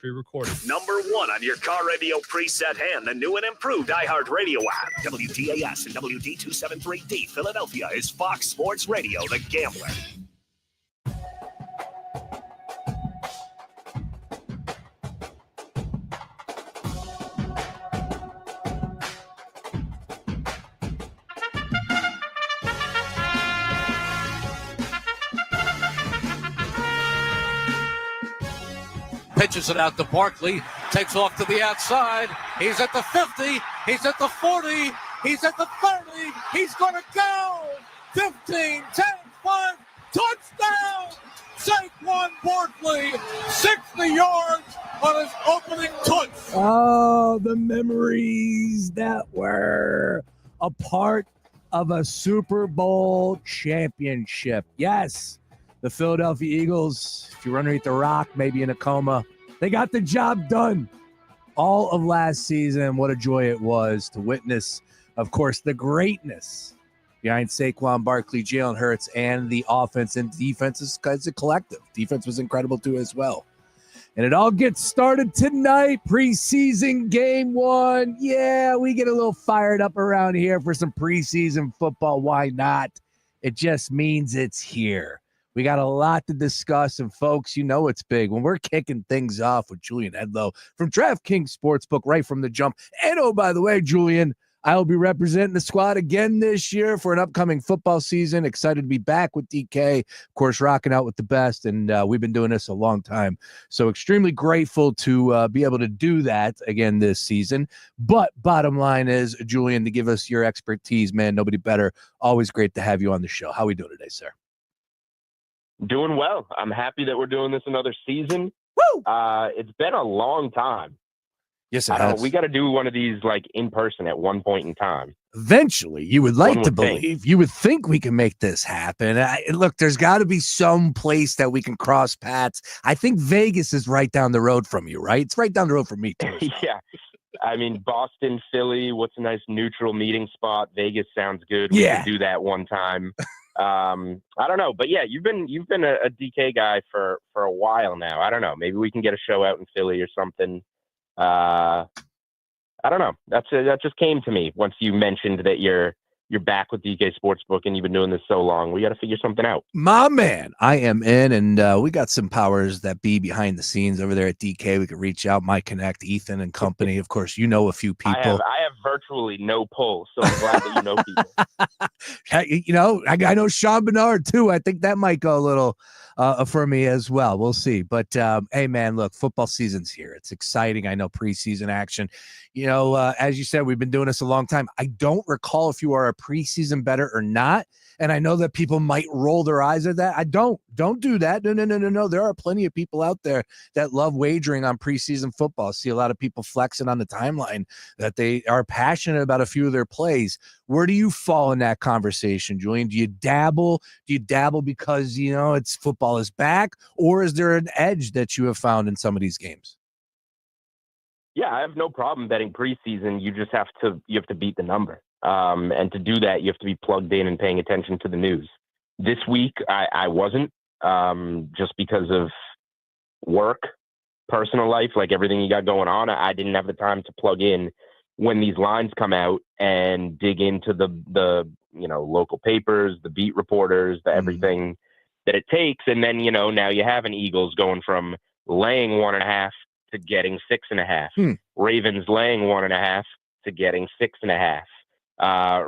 pre-recorded. Number 1 on your car radio preset and the new and improved iHeartRadio app. WDAS and WD273D Philadelphia is Fox Sports Radio, The Gambler. Pitches it out to Barkley, takes off to the outside. He's at the 50, he's at the 40, he's at the 30, he's going to go! 15, 10, 5, touchdown! Saquon Barkley, 60 yards on his opening touch. Oh, the memories that were a part of a Super Bowl championship. Yes. The Philadelphia Eagles, if you're underneath the rock, maybe in a coma, they got the job done. All of last season, what a joy it was to witness, of course, the greatness behind Saquon Barkley, Jalen Hurts, and the offense and defense as a collective. Defense was incredible, too, as well. And it all gets started tonight, preseason game 1. Yeah, we get a little fired up around here for some preseason football. Why not? It just means it's here. We got a lot to discuss, and folks, you know it's big. When we're kicking things off with Julian Edlow from DraftKings Sportsbook right from the jump. And, oh, by the way, Julian, I will be representing the squad again this year for an upcoming football season. Excited to be back with DK, of course, rocking out with the best, and we've been doing this a long time. So extremely grateful to be able to do that again this season. But bottom line is, Julian, to give us your expertise, man, nobody better. Always great to have you on the show. How are we doing today, sir? Doing well. I'm happy that we're doing this another season. Woo! It's been a long time. Yes, it has. We got to do one of these like in person at one point in time. Eventually, you would like to believe. You would think we can make this happen. Look, there's got to be some place that we can cross paths. I think Vegas is right down the road from you, right? It's right down the road from me, too. Yeah. I mean, Boston, Philly, what's a nice neutral meeting spot? Vegas sounds good. We can do that one time. I don't know, but yeah, you've been a DK guy for a while now. I don't know. Maybe we can get a show out in Philly or something. I don't know. That just came to me once you mentioned that you're back with DK Sportsbook and you've been doing this so long. We got to figure something out. My man, I am in, and we got some powers that be behind the scenes over there at DK. We could reach out, Mike Connect, Ethan, and company. Of course, you know a few people. I have virtually no pull, so I'm glad that you know people. You know, I know Sean Bernard, too. I think that might go a little for me as well. We'll see. But, hey, man, look, football season's here. It's exciting. I know preseason action. You know, as you said, we've been doing this a long time. I don't recall if you are a preseason bettor or not. And I know that people might roll their eyes at that. I don't do that. No. There are plenty of people out there that love wagering on preseason football. I see a lot of people flexing on the timeline that they are passionate about a few of their plays. Where do you fall in that conversation, Julian? Do you dabble? Do you dabble because, you know, it's football is back? Or is there an edge that you have found in some of these games? Yeah, I have no problem betting preseason. You just have to beat the number. And to do that, you have to be plugged in and paying attention to the news. This week, I wasn't, just because of work, personal life, like everything you got going on. I didn't have the time to plug in when these lines come out and dig into the local papers, the beat reporters, the everything that it takes. And then, now you have an Eagles going from laying 1.5 to getting 6.5. Ravens laying 1.5 to getting 6.5.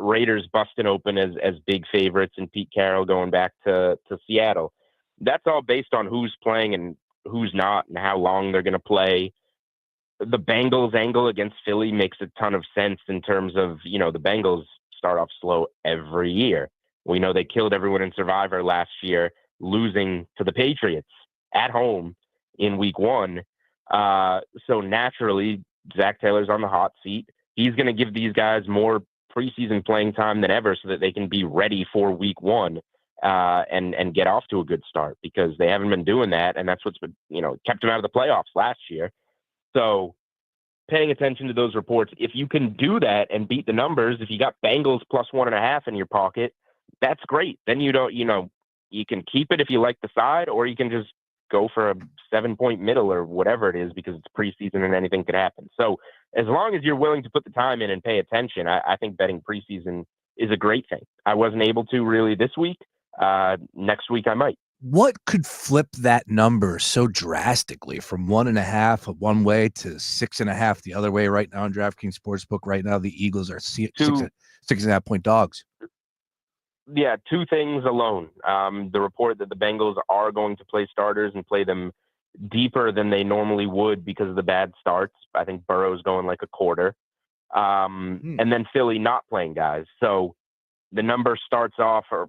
Raiders busting open as big favorites, and Pete Carroll going back to Seattle. That's all based on who's playing and who's not and how long they're going to play. The Bengals angle against Philly makes a ton of sense in terms of, the Bengals start off slow every year. We know they killed everyone in Survivor last year, losing to the Patriots at home in week 1. So naturally, Zach Taylor's on the hot seat. He's going to give these guys more preseason playing time than ever so that they can be ready for week 1 and get off to a good start, because they haven't been doing that. And that's what's been, kept them out of the playoffs last year. So paying attention to those reports, if you can do that and beat the numbers, if you got Bengals plus 1.5 in your pocket, that's great. Then you can keep it if you like the side, or you can just go for a 7-point middle or whatever it is, because it's preseason and anything could happen. So as long as you're willing to put the time in and pay attention, I think betting preseason is a great thing. I wasn't able to really this week. Next week I might. What could flip that number so drastically from 1.5 one way to 6.5 the other way right now in DraftKings Sportsbook? Right now, the Eagles are 6.5 point dogs. Yeah, two things alone. The report that the Bengals are going to play starters and play them deeper than they normally would because of the bad starts. I think Burrow's going like a quarter. And then Philly not playing guys. So the number starts off, or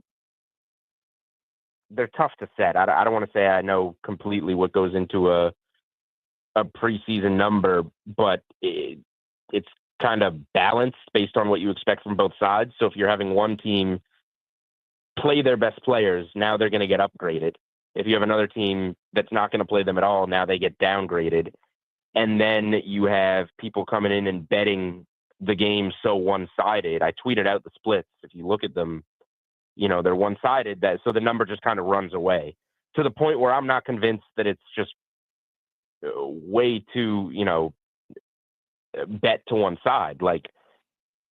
they're tough to set. I don't want to say I know completely what goes into a preseason number, but it's kind of balanced based on what you expect from both sides. So if you're having one team play their best players, now they're going to get upgraded. If you have another team that's not going to play them at all, now they get downgraded. And then you have people coming in and betting the game so one-sided. I tweeted out the splits. If you look at them, they're one-sided. So the number just kind of runs away to the point where I'm not convinced that it's just way too, bet to one side. Like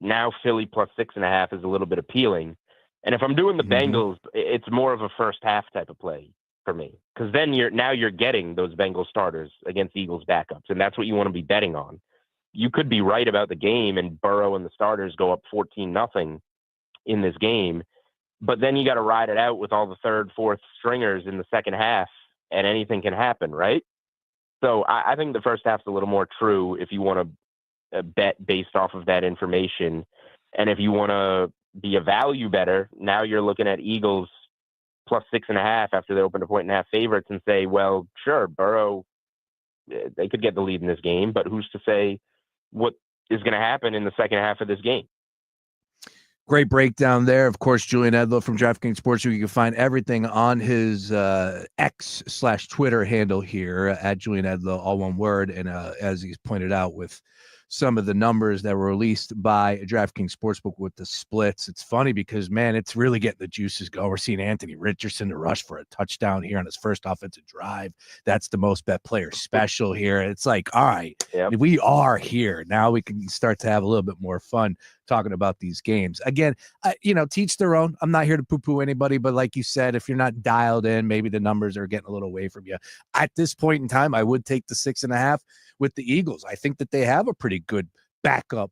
now Philly plus 6.5 is a little bit appealing. And if I'm doing the Bengals, it's more of a first half type of play for me, because then you're getting those Bengals starters against Eagles backups, and that's what you want to be betting on. You could be right about the game and Burrow and the starters go up 14-0 in this game, but then you got to ride it out with all the third, fourth stringers in the second half, and anything can happen, right? So I think the first half's a little more true if you want to bet based off of that information. And if you want to be a value better, now you're looking at Eagles plus 6.5 after they opened a 1.5 favorites and say, well, sure, Burrow, they could get the lead in this game, but who's to say what is going to happen in the second half of this game? Great breakdown there. Of course, Julian Edlow from DraftKings Sportsbook. You can find everything on his X/Twitter handle here at Julian Edlow, all one word. And as he's pointed out, with some of the numbers that were released by DraftKings Sportsbook with the splits, it's funny because, man, it's really getting the juices going. We're seeing Anthony Richardson to rush for a touchdown here on his first offensive drive. That's the most bet player special here. It's like, all right, we are here. Now we can start to have a little bit more fun talking about these games. Again, teach their own. I'm not here to poo-poo anybody, but like you said, if you're not dialed in, maybe the numbers are getting a little away from you. At this point in time, I would take the 6.5 with the Eagles. I think that they have a pretty good backup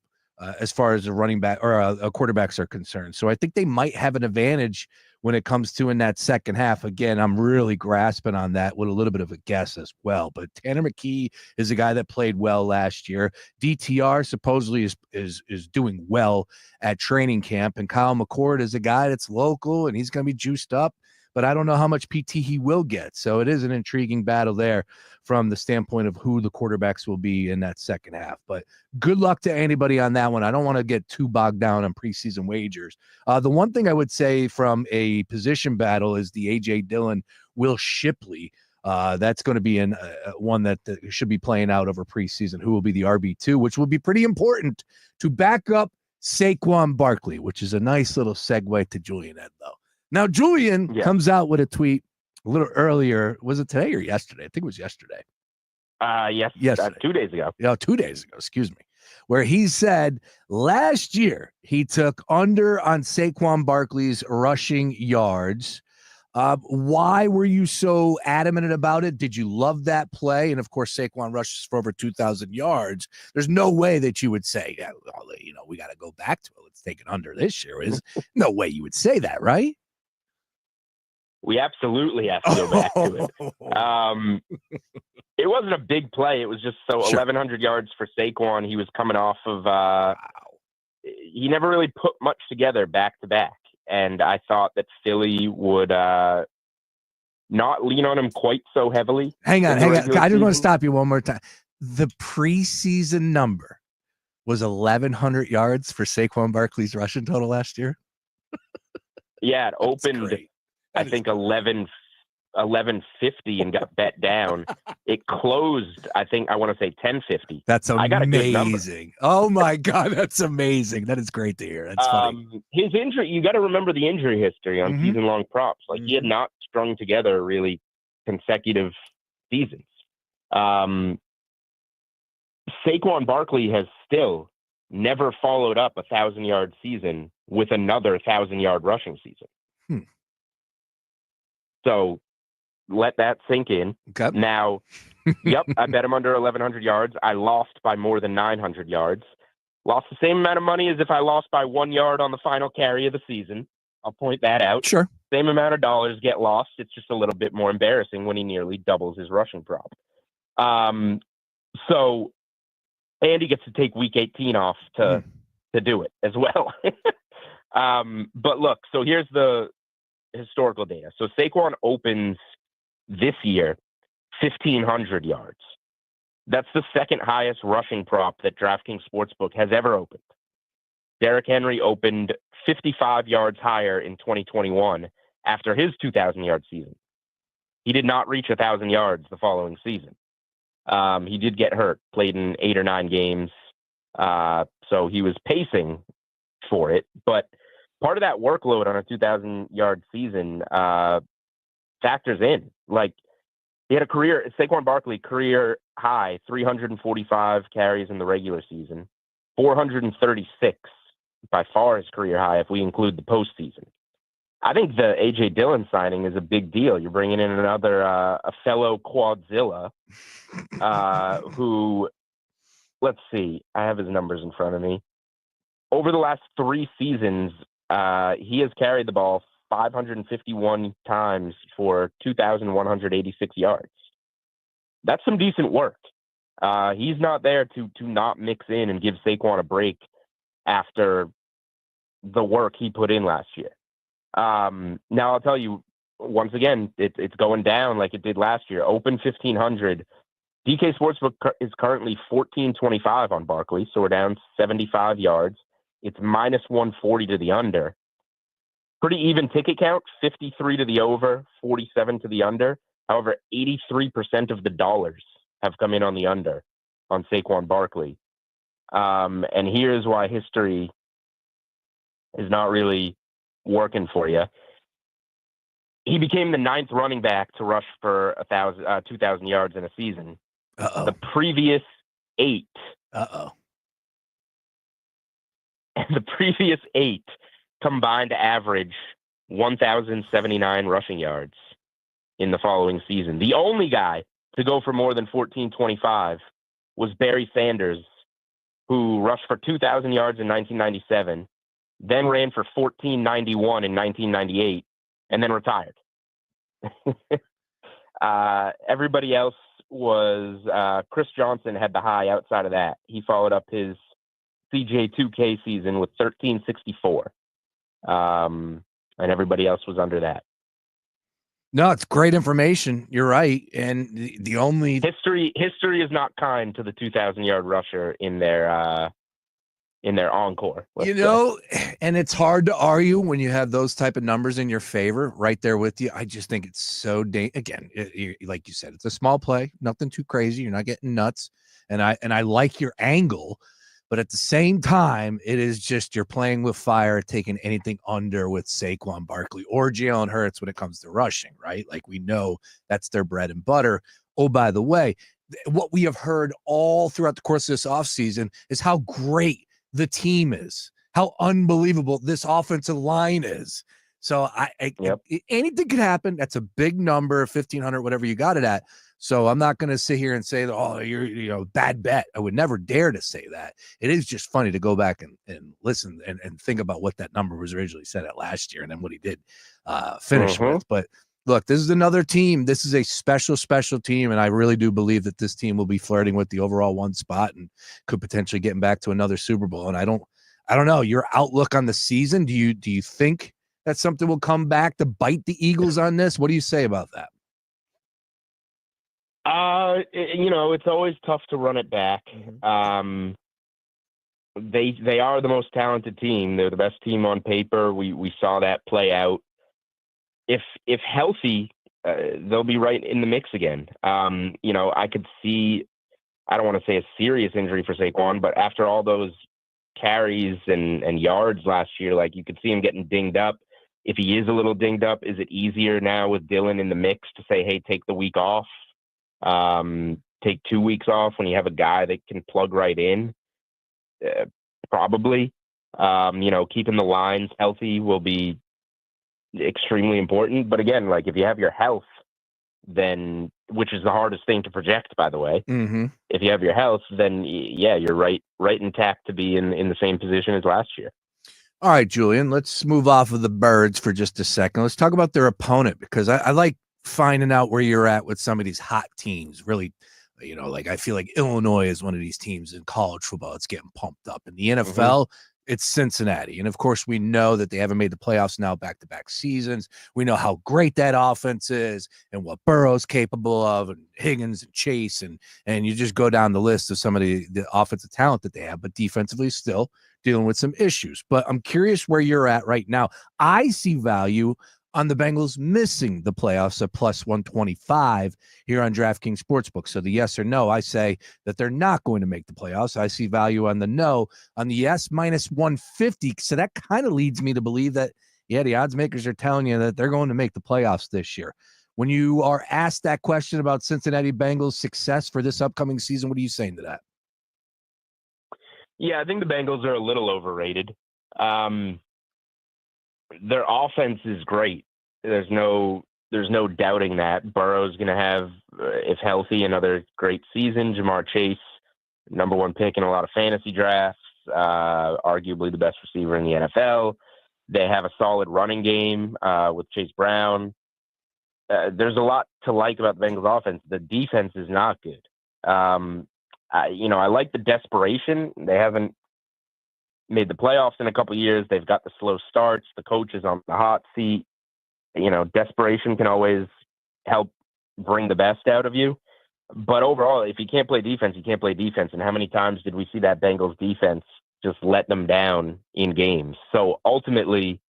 as far as a running back or quarterbacks are concerned. So I think they might have an advantage when it comes to in that second half. Again, I'm really grasping on that with a little bit of a guess as well. But Tanner McKee is a guy that played well last year. DTR supposedly is doing well at training camp. And Kyle McCord is a guy that's local and he's going to be juiced up, but I don't know how much PT he will get. So it is an intriguing battle there from the standpoint of who the quarterbacks will be in that second half. But good luck to anybody on that one. I don't want to get too bogged down on preseason wagers. The one thing I would say from a position battle is the A.J. Dillon, Will Shipley. That's going to be one that should be playing out over preseason, who will be the RB2, which will be pretty important to back up Saquon Barkley, which is a nice little segue to Julian Edlow. Now, Julian comes out with a tweet a little earlier. Was it today or yesterday? I think it was yesterday. Yes. 2 days ago. 2 days ago, excuse me. Where he said last year he took under on Saquon Barkley's rushing yards. Why were you so adamant about it? Did you love that play? And, of course, Saquon rushes for over 2,000 yards. There's no way that you would say, we got to go back to it. Let's take it under this year. There's no way you would say that, right? We absolutely have to go back to it. It wasn't a big play. It was just 1,100 yards for Saquon. He was coming off of he never really put much together back to back. And I thought that Philly would not lean on him quite so heavily. Hang on. I just want to stop you one more time. The preseason number was 1,100 yards for Saquon Barkley's rushing total last year. Yeah, it opened, I think, 1150 and got bet down. It closed, I want to say 1050. That's amazing. Oh my God, that's amazing. That is great to hear. That's funny. His injury, you got to remember the injury history on season long props. Like he had not strung together really consecutive seasons. Saquon Barkley has still never followed up a 1,000-yard season with another 1,000-yard rushing season. So let that sink in. Okay. Now, yep, I bet him under 1,100 yards. I lost by more than 900 yards. Lost the same amount of money as if I lost by 1 yard on the final carry of the season. I'll point that out. Sure. Same amount of dollars get lost. It's just a little bit more embarrassing when he nearly doubles his rushing prop. So Andy gets to take week 18 off to do it as well. But look, so here's the historical data. So Saquon opens this year 1,500 yards. That's the second highest rushing prop that DraftKings Sportsbook has ever opened. Derrick Henry opened 55 yards higher in 2021 after his 2,000-yard season. He did not reach 1,000 yards the following season. He did get hurt, played in 8 or 9 games, so he was pacing for it. But part of that workload on a 2,000-yard season factors in. Like, he had Saquon Barkley career high 345 carries in the regular season, 436 by far his career high if we include the postseason. I think the A.J. Dillon signing is a big deal. You're bringing in another a fellow Quadzilla who, let's see, I have his numbers in front of me. Over the last 3 seasons, he has carried the ball 551 times for 2,186 yards. That's some decent work. He's not there to not mix in and give Saquon a break after the work he put in last year. Now, I'll tell you, once again, it's going down like it did last year. Open 1,500. DK Sportsbook is currently 14.25 on Barkley, so we're down 75 yards. It's minus 140 to the under. Pretty even ticket count, 53 to the over, 47 to the under. However, 83% of the dollars have come in on the under on Saquon Barkley. And here's why history is not really working for you. He became the 9th running back to rush for 2,000 yards in a season. The previous 8. The previous 8 combined to average 1,079 rushing yards in the following season. The only guy to go for more than 1,425 was Barry Sanders, who rushed for 2,000 yards in 1997, then ran for 1,491 in 1998, and then retired. Everybody else was Chris Johnson had the high outside of that. He followed up his CJ2K season with 1,364. And everybody else was under that. No, it's great information. You're right. And the only history is not kind to the 2,000-yard rusher in their encore. And it's hard to argue when you have those type of numbers in your favor right there with you. I just think it's so again, like you said, it's a small play, nothing too crazy. You're not getting nuts. And I like your angle, but at the same time, it is just you're playing with fire, taking anything under with Saquon Barkley or Jalen Hurts when it comes to rushing, right? Like, we know that's their bread and butter. Oh, by the way, what we have heard all throughout the course of this offseason is how great the team is, how unbelievable this offensive line is. So anything could happen. That's a big number, 1,500, whatever you got it at. So I'm not going to sit here and say, oh, you're bad bet. I would never dare to say that. It is just funny to go back and listen and think about what that number was originally set at last year and then what he did finish with. But look, this is another team. This is a special, special team. And I really do believe that this team will be flirting with the overall 1 spot and could potentially getting back to another Super Bowl. And I don't know your outlook on the season. Do you think that something will come back to bite the Eagles on this? What do you say about that? It's always tough to run it back. They are the most talented team. They're the best team on paper. We saw that play out. If healthy, they'll be right in the mix again. I could see, I don't want to say a serious injury for Saquon, but after all those carries and yards last year, like, you could see him getting dinged up. If he is a little dinged up, is it easier now with Dillon in the mix to say, hey, take the week off? Take 2 weeks off when you have a guy that can plug right in. Probably. Keeping the lines healthy will be extremely important. But again, like if you have your health, then, which is the hardest thing to project, by the way, if you have your health, then yeah, you're right intact to be in the same position as last year. All right, Julian, let's move off of the Birds for just a second. Let's talk about their opponent, because I like finding out where you're at with some of these hot teams. Really, like I feel like Illinois is one of these teams in college football. It's getting pumped up. In the NFL, it's Cincinnati. And of course, we know that they haven't made the playoffs now back-to-back seasons. We know how great that offense is and what Burrow's capable of, and Higgins and Chase, and you just go down the list of some of the offensive talent that they have, but defensively still dealing with some issues. But I'm curious where you're at right now. I see value on the Bengals missing the playoffs at plus 125 here on DraftKings Sportsbook. So the yes or no, I say that they're not going to make the playoffs. I see value on the no. On the yes, minus 150. So that kind of leads me to believe that, yeah, the odds makers are telling you that they're going to make the playoffs this year. When you are asked that question about Cincinnati Bengals' success for this upcoming season, what are you saying to that? Yeah, I think the Bengals are a little overrated. Their offense is great. There's no doubting that. Burrow's going to have, if healthy, another great season. Jamar Chase, number one pick in a lot of fantasy drafts, arguably the best receiver in the NFL. They have a solid running game with Chase Brown. There's a lot to like about the Bengals offense. The defense is not good. I like the desperation. They haven't made the playoffs in a couple of years. They've got the slow starts. The coach is on the hot seat. Desperation can always help bring the best out of you. But overall, if you can't play defense, you can't play defense. And how many times did we see that Bengals defense just let them down in games? So ultimately,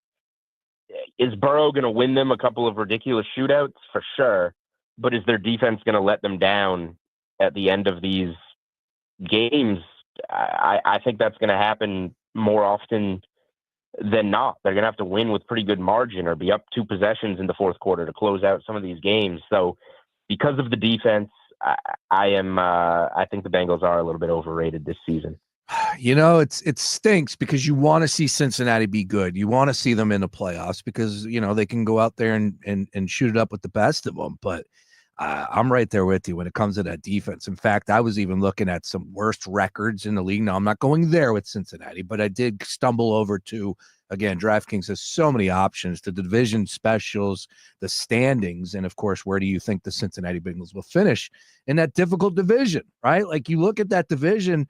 is Burrow going to win them a couple of ridiculous shootouts? For sure. But is their defense going to let them down at the end of these games? I think that's going to happen more often than not. They're going to have to win with pretty good margin or be up 2 possessions in the fourth quarter to close out some of these games. So because of the defense, I think the Bengals are a little bit overrated this season. It stinks because you want to see Cincinnati be good. You want to see them in the playoffs because, they can go out there and shoot it up with the best of them. But I'm right there with you when it comes to that defense. In fact, I was even looking at some worst records in the league. Now, I'm not going there with Cincinnati, but I did stumble over to, again, DraftKings has so many options, the division specials, the standings, and, of course, where do you think the Cincinnati Bengals will finish in that difficult division, right? Like, you look at that division,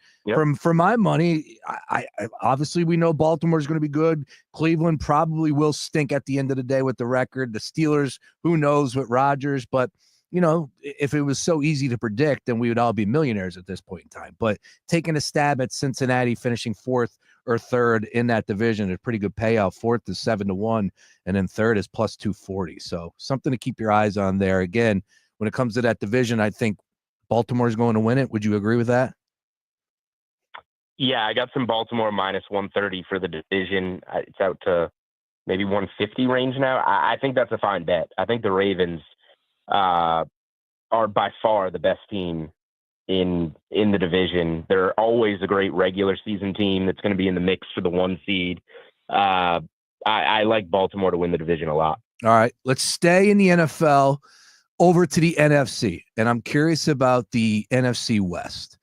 for my money, I obviously we know Baltimore is going to be good. Cleveland probably will stink at the end of the day with the record. The Steelers, who knows with Rodgers, but if it was so easy to predict, then we would all be millionaires at this point in time. But taking a stab at Cincinnati finishing 4th or 3rd in that division, a pretty good payout. 4th is 7-1, and then 3rd is plus 240. So something to keep your eyes on there. Again, when it comes to that division, I think Baltimore is going to win it. Would you agree with that? Yeah, I got some Baltimore minus 130 for the division. It's out to maybe 150 range now. I think that's a fine bet. I think the Ravens are by far the best team in the division. They're always a great regular season team that's going to be in the mix for the 1 seed. I like Baltimore to win the division a lot. All right, let's stay in the NFL over to the NFC. And I'm curious about the NFC West.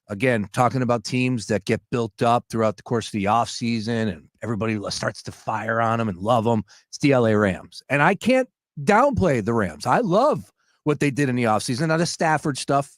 Again, talking about teams that get built up throughout the course of the offseason and everybody starts to fire on them and love them. It's the LA Rams. And I can't downplay the Rams. I love what they did in the offseason. Now, the Stafford stuff,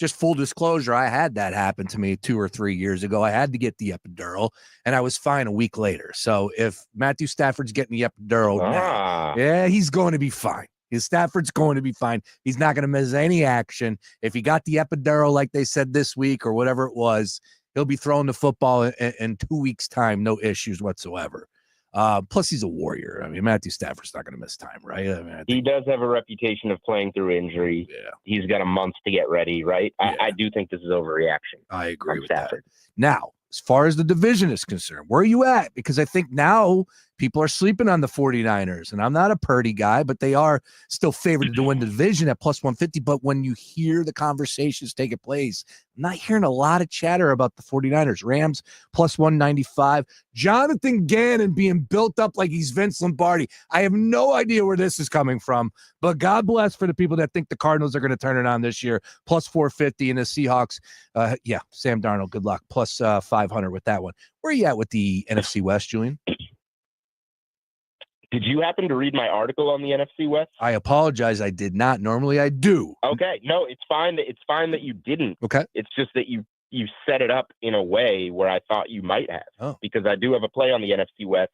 just full disclosure, I had that happen to me 2 or 3 years ago. I had to get the epidural, and I was fine a week later. So if Matthew Stafford's getting the epidural now, yeah, he's going to be fine. Stafford's going to be fine. He's not going to miss any action. If he got the epidural like they said this week or whatever it was, he'll be throwing the football in 2 weeks' time, no issues whatsoever. Plus, he's a warrior. I mean, Matthew Stafford's not going to miss time, right? I mean, he does have a reputation of playing through injury. Yeah. He's got a month to get ready, right? Yeah. I do think this is overreaction. I agree with Stafford. that. Now, as far as the division is concerned, where are you at? Because I think now people are sleeping on the 49ers, and I'm not a Purdy guy, but they are still favored to win the division at plus 150. But when you hear the conversations taking place, I'm not hearing a lot of chatter about the 49ers. Rams plus 195. Jonathan Gannon being built up like he's Vince Lombardi. I have no idea where this is coming from, but God bless for the people that think the Cardinals are going to turn it on this year. Plus 450, and the Seahawks, Sam Darnold, good luck. Plus 500 with that one. Where are you at with the NFC West, Julian? Did you happen to read my article on the NFC West? I apologize. I did not. Normally I do. Okay. No, it's fine. It's fine that you didn't. Okay. It's just that you set it up in a way where I thought you might have, because I do have a play on the NFC West.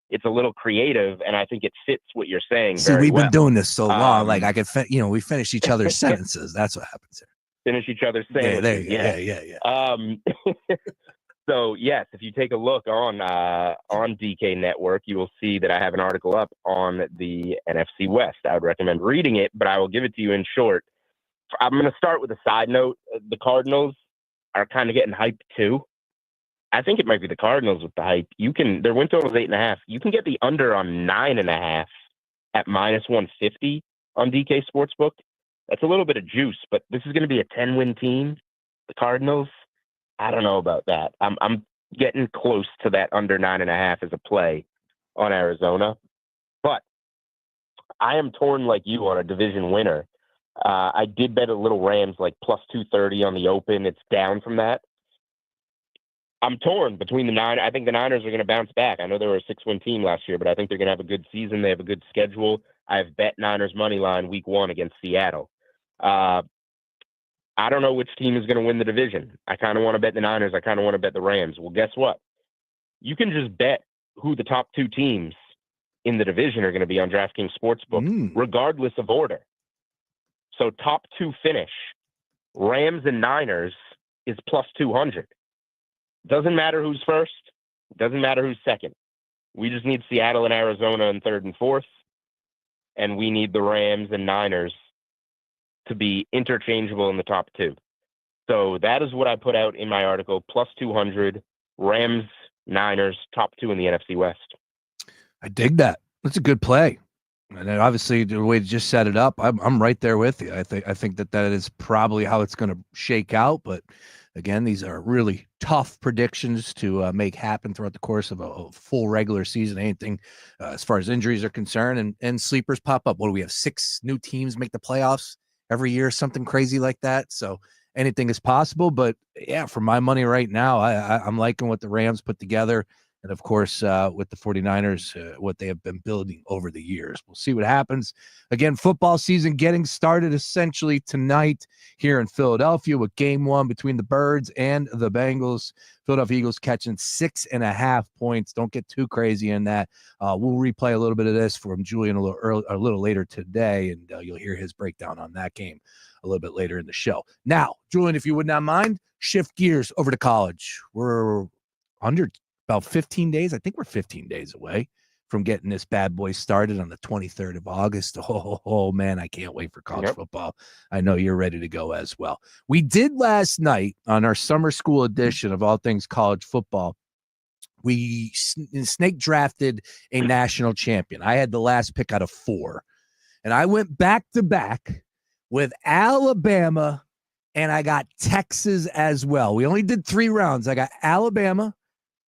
It's a little creative, and I think it fits what you're saying. See, we've been doing this so long. Like I could, we finish each other's sentences. That's what happens here. Finish each other's sentences. Yeah. So yes, if you take a look on DK Network, you will see that I have an article up on the NFC West. I would recommend reading it, but I will give it to you in short. I'm going to start with a side note. The Cardinals are kind of getting hyped too. I think it might be the Cardinals with the hype. Their win total is 8.5. You can get the under on 9.5 at minus 150 on DK Sportsbook. That's a little bit of juice, but this is going to be a 10-win team. The Cardinals, I don't know about that. I'm getting close to that under 9.5 as a play on Arizona, but I am torn like you on a division winner. I did bet a little Rams like plus 230 on the open. It's down from that. I'm torn between the Niners. I think the Niners are going to bounce back. I know they were a 6-win team last year, but I think they're going to have a good season. They have a good schedule. I've bet Niners money line week 1 against Seattle. I don't know which team is going to win the division. I kind of want to bet the Niners. I kind of want to bet the Rams. Well, guess what? You can just bet who the top 2 teams in the division are going to be on DraftKings Sportsbook, regardless of order. So top 2 finish, Rams and Niners, is plus 200. Doesn't matter who's first. Doesn't matter who's second. We just need Seattle and Arizona in 3rd and 4th. And we need the Rams and Niners to be interchangeable in the top 2. So that is what I put out in my article, plus 200, Rams, Niners, top 2 in the NFC West. I dig that. That's a good play. And then obviously the way to just set it up, I'm right there with you. I think that is probably how it's going to shake out. But again, these are really tough predictions to make happen throughout the course of a full regular season. Anything as far as injuries are concerned, and sleepers pop up. What do we have? 6 new teams make the playoffs every year, something crazy like that. So anything is possible. But yeah, for my money right now, I'm liking what the Rams put together. And of course, with the 49ers, what they have been building over the years. We'll see what happens. Again, football season getting started essentially tonight here in Philadelphia with game 1 between the Birds and the Bengals. Philadelphia Eagles catching 6.5 points. Don't get too crazy in that. We'll replay a little bit of this from Julian a little later today, and you'll hear his breakdown on that game a little bit later in the show. Now, Julian, if you would not mind, shift gears over to college. We're under about 15 days. I think we're 15 days away from getting this bad boy started on the 23rd of August. Oh man, I can't wait for college football. I know you're ready to go as well. We did last night on our summer school edition of All Things College Football. We snake drafted a national champion. I had the last pick out of 4, and I went back to back with Alabama, and I got Texas as well. We only did 3 rounds. I got Alabama,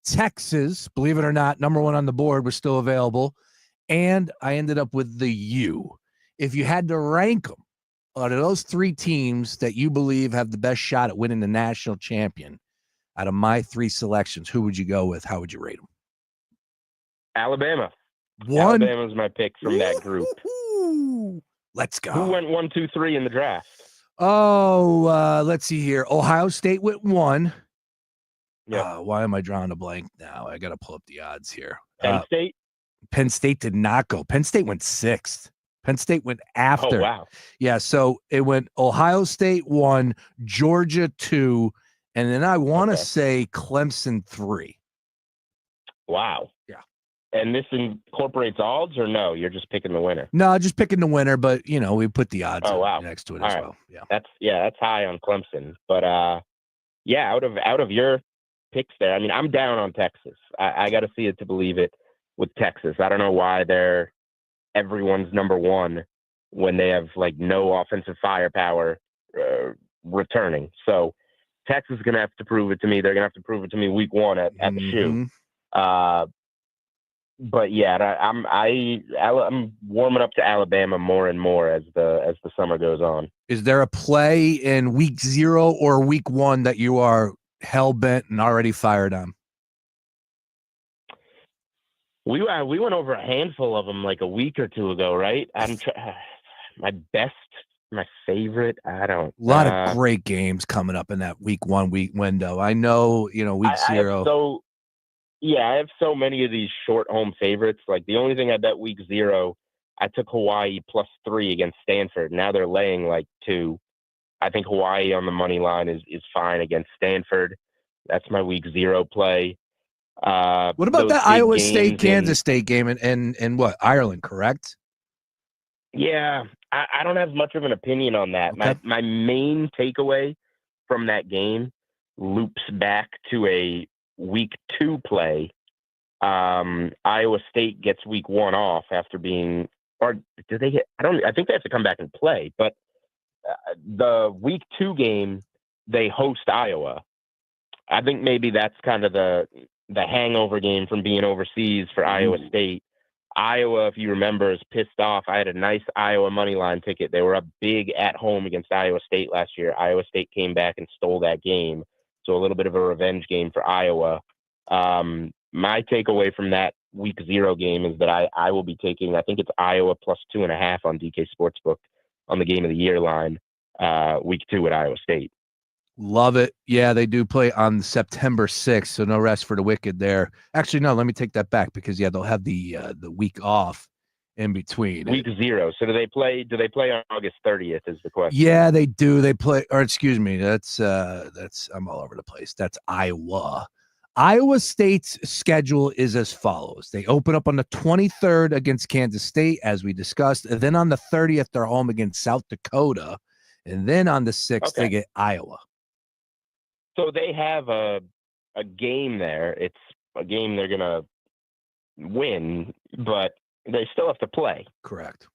Texas, believe it or not, number 1 on the board, was still available. And I ended up with the U. If you had to rank them out of those 3 teams that you believe have the best shot at winning the national champion, out of my 3 selections, who would you go with? How would you rate them? Alabama. 1. Alabama's my pick from that group. Let's go. Who went 1, 2, 3 in the draft? Let's see here. Ohio State went 1. Yeah. Why am I drawing a blank now? I got to pull up the odds here. Penn State? Penn State did not go. Penn State went 6th. Penn State went after. Oh, wow. Yeah, so it went Ohio State 1, Georgia 2, and then I want to say Clemson 3. Wow. Yeah. And this incorporates odds, or no? You're just picking the winner? No, just picking the winner, but, we put the odds next to it as well. Yeah. That's high on Clemson. But, out of your picks there, I mean, I'm down on Texas. I got to see it to believe it. with Texas. I don't know why they're everyone's number one when they have like no offensive firepower returning. So Texas is going to have to prove it to me. They're going to have to prove it to me week one at the shoe. But yeah, I'm warming up to Alabama more and more as the summer goes on. Is there a play in week 0 or week 1 that you are hell bent and already fired on? We went over a handful of them like a week or two ago, right? My favorite. I don't. A lot of great games coming up in that week 1 week window. I know, week 0. I have so many of these short home favorites. Like the only thing I bet week 0, I took Hawaii +3 against Stanford. Now they're laying like 2. I think Hawaii on the money line is fine against Stanford. That's my week 0 play. What about that Iowa State, Kansas State game in what, Ireland, correct? Yeah, I don't have much of an opinion on that. Okay. My main takeaway from that game loops back to a week 2 play. Iowa State gets week 1 off after being, or do they get? I think they have to come back and play. But the week 2 game, they host Iowa. I think maybe that's kind of the hangover game from being overseas for Iowa State. Iowa, if you remember, is pissed off. I had a nice Iowa money line ticket. They were up big at home against Iowa State last year. Iowa State came back and stole that game. So a little bit of a revenge game for Iowa. My takeaway from that week 0 game is that I will be taking, I think it's Iowa +2.5 on DK Sportsbook on the game of the year line, week 2 at Iowa State. Love it. Yeah, they do play on September 6th, so no rest for the wicked there. Actually, no, let me take that back because, they'll have the week off in between. Week 0. So do they play on August 30th is the question. Yeah, they do. They play, or excuse me, that's I'm all over the place. That's Iowa. Iowa State's schedule is as follows. They open up on the 23rd against Kansas State, as we discussed. And then on the 30th, they're home against South Dakota. And then on the 6th, they get Iowa. So they have a game there. It's a game they're going to win, but they still have to play. Correct.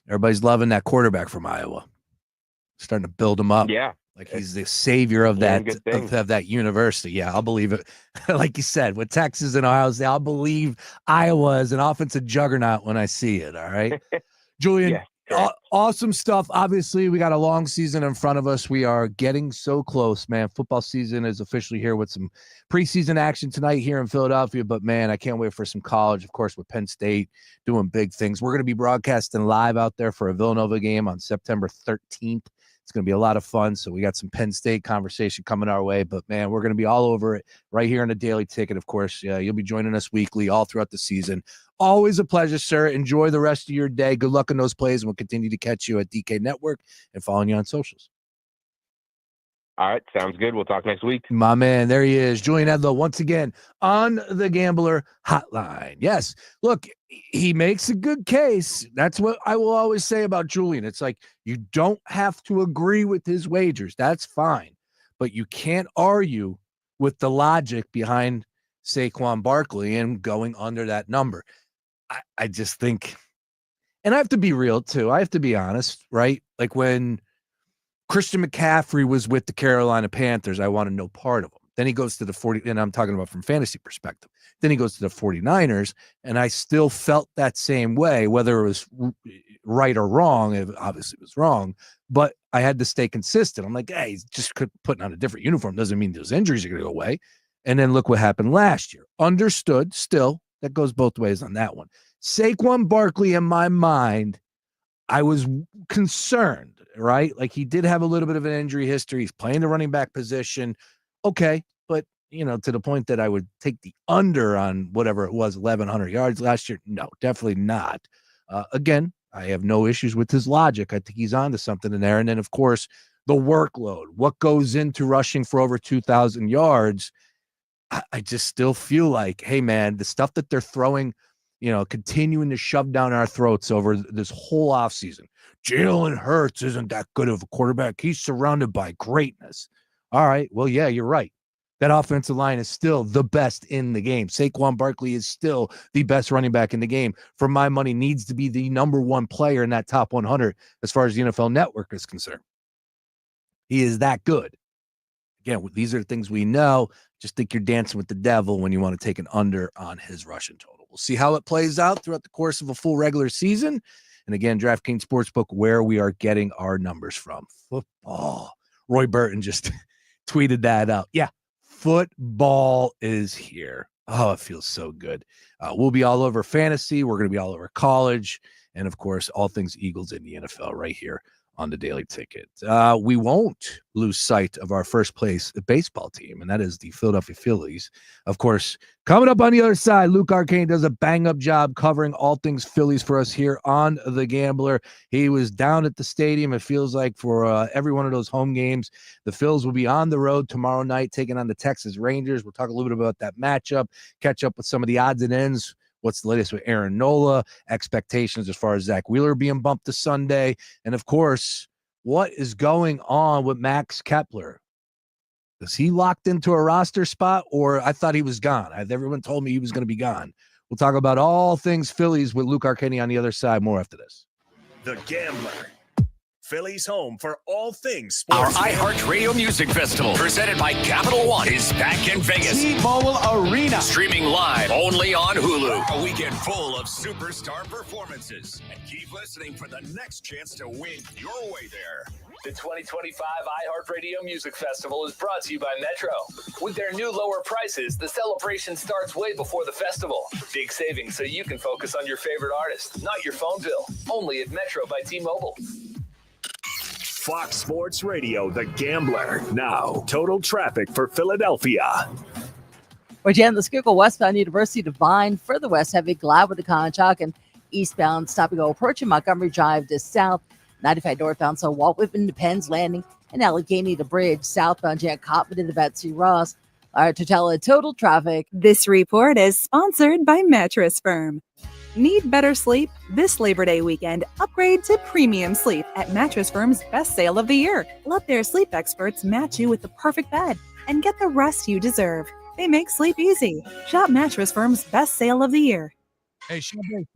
Everybody's loving that quarterback from Iowa. Starting to build him up. Yeah. Like he's the savior of that university. Yeah, I'll believe it. Like you said, with Texas and Ohio State, I'll believe Iowa is an offensive juggernaut when I see it. All right. Julian, awesome stuff. Obviously, we got a long season in front of us. We are getting so close, man. Football season is officially here with some preseason action tonight here in Philadelphia. But, man, I can't wait for some college, of course, with Penn State doing big things. We're going to be broadcasting live out there for a Villanova game on September 13th. It's going to be a lot of fun. So we got some Penn State conversation coming our way. But, man, we're going to be all over it right here on the Daily Ticket, of course. You'll be joining us weekly all throughout the season. Always a pleasure, sir. Enjoy the rest of your day. Good luck in those plays, and we'll continue to catch you at DK Network and following you on socials. All right, sounds good. We'll talk next week. My man, there he is, Julian Edlow, once again on the Gambler Hotline. Yes, look, he makes a good case. That's what I will always say about Julian. It's like you don't have to agree with his wagers. That's fine, but you can't argue with the logic behind Saquon Barkley and going under that number. I just think, and I have to be real too. I have to be honest, right? Like when Christian McCaffrey was with the Carolina Panthers, I wanted no part of him. Then he goes to the 40, and I'm talking about from fantasy perspective. Then he goes to the 49ers, and I still felt that same way, whether it was right or wrong. It obviously was wrong, but I had to stay consistent. I'm like, hey, he's just putting on a different uniform doesn't mean those injuries are going to go away. And then look what happened last year. Understood, still, that goes both ways on that one. Saquon Barkley, in my mind, I was concerned, right? Like he did have a little bit of an injury history. He's playing the running back position. Okay, but, to the point that I would take the under on whatever it was, 1,100 yards last year. No, definitely not. Again, I have no issues with his logic. I think he's onto something in there. And then, of course, the workload, what goes into rushing for over 2,000 yards. I just still feel like, hey, man, the stuff that they're throwing, continuing to shove down our throats over this whole offseason. Jalen Hurts isn't that good of a quarterback. He's surrounded by greatness. All right. Well, yeah, you're right. That offensive line is still the best in the game. Saquon Barkley is still the best running back in the game. For my money, needs to be the number one player in that top 100 as far as the NFL Network is concerned. He is that good. Again, these are things we know. Just think you're dancing with the devil when you want to take an under on his rushing total. We'll see how it plays out throughout the course of a full regular season. And again, DraftKings Sportsbook, where we are getting our numbers from. Football. Roy Burton just tweeted that out. Yeah, football is here. Oh, it feels so good. We'll be all over fantasy. We're going to be all over college. And, of course, all things Eagles in the NFL right here on the Daily Ticket. We won't lose sight of our first place baseball team, and that is the Philadelphia Phillies. Of course, coming up on the other side, Luke Arcaini does a bang-up job covering all things Phillies for us here on The Gambler. He was down at the stadium, it feels like, for every one of those home games. The Phils will be on the road tomorrow night taking on the Texas Rangers. We'll talk a little bit about that matchup, catch up with some of the odds and ends. What's the latest with Aaron Nola, expectations as far as Zach Wheeler being bumped to Sunday, and, of course, what is going on with Max Kepler? Is he locked into a roster spot, or I thought he was gone? Everyone told me he was going to be gone. We'll talk about all things Phillies with Luke Arcaini on the other side. More after this. The Gambler. Philly's home for all things sports. Our iHeartRadio Music Festival, presented by Capital One, is back in Vegas. T-Mobile Arena. Streaming live only on Hulu. A weekend full of superstar performances. And keep listening for the next chance to win your way there. The 2025 iHeartRadio Music Festival is brought to you by Metro. With their new lower prices, the celebration starts way before the festival. Big savings so you can focus on your favorite artist, not your phone bill. Only at Metro by T-Mobile. Fox Sports Radio, The Gambler. Now, total traffic for Philadelphia. Again, the Schuylkill westbound University to Vine, further west, heavy Gladwood to Conshohocken, and eastbound stop and go approaching Montgomery Drive to south, 95 northbound, so Walt Whitman to Penn's Landing, and Allegheny to Bridge, southbound Jan Cotman to the Betsy Ross. All right, to tell a total traffic. This report is sponsored by Mattress Firm. Need better sleep? This Labor Day weekend, upgrade to premium sleep at Mattress Firm's best sale of the year. Let their sleep experts match you with the perfect bed and get the rest you deserve. They make sleep easy. Shop Mattress Firm's best sale of the year. Hey,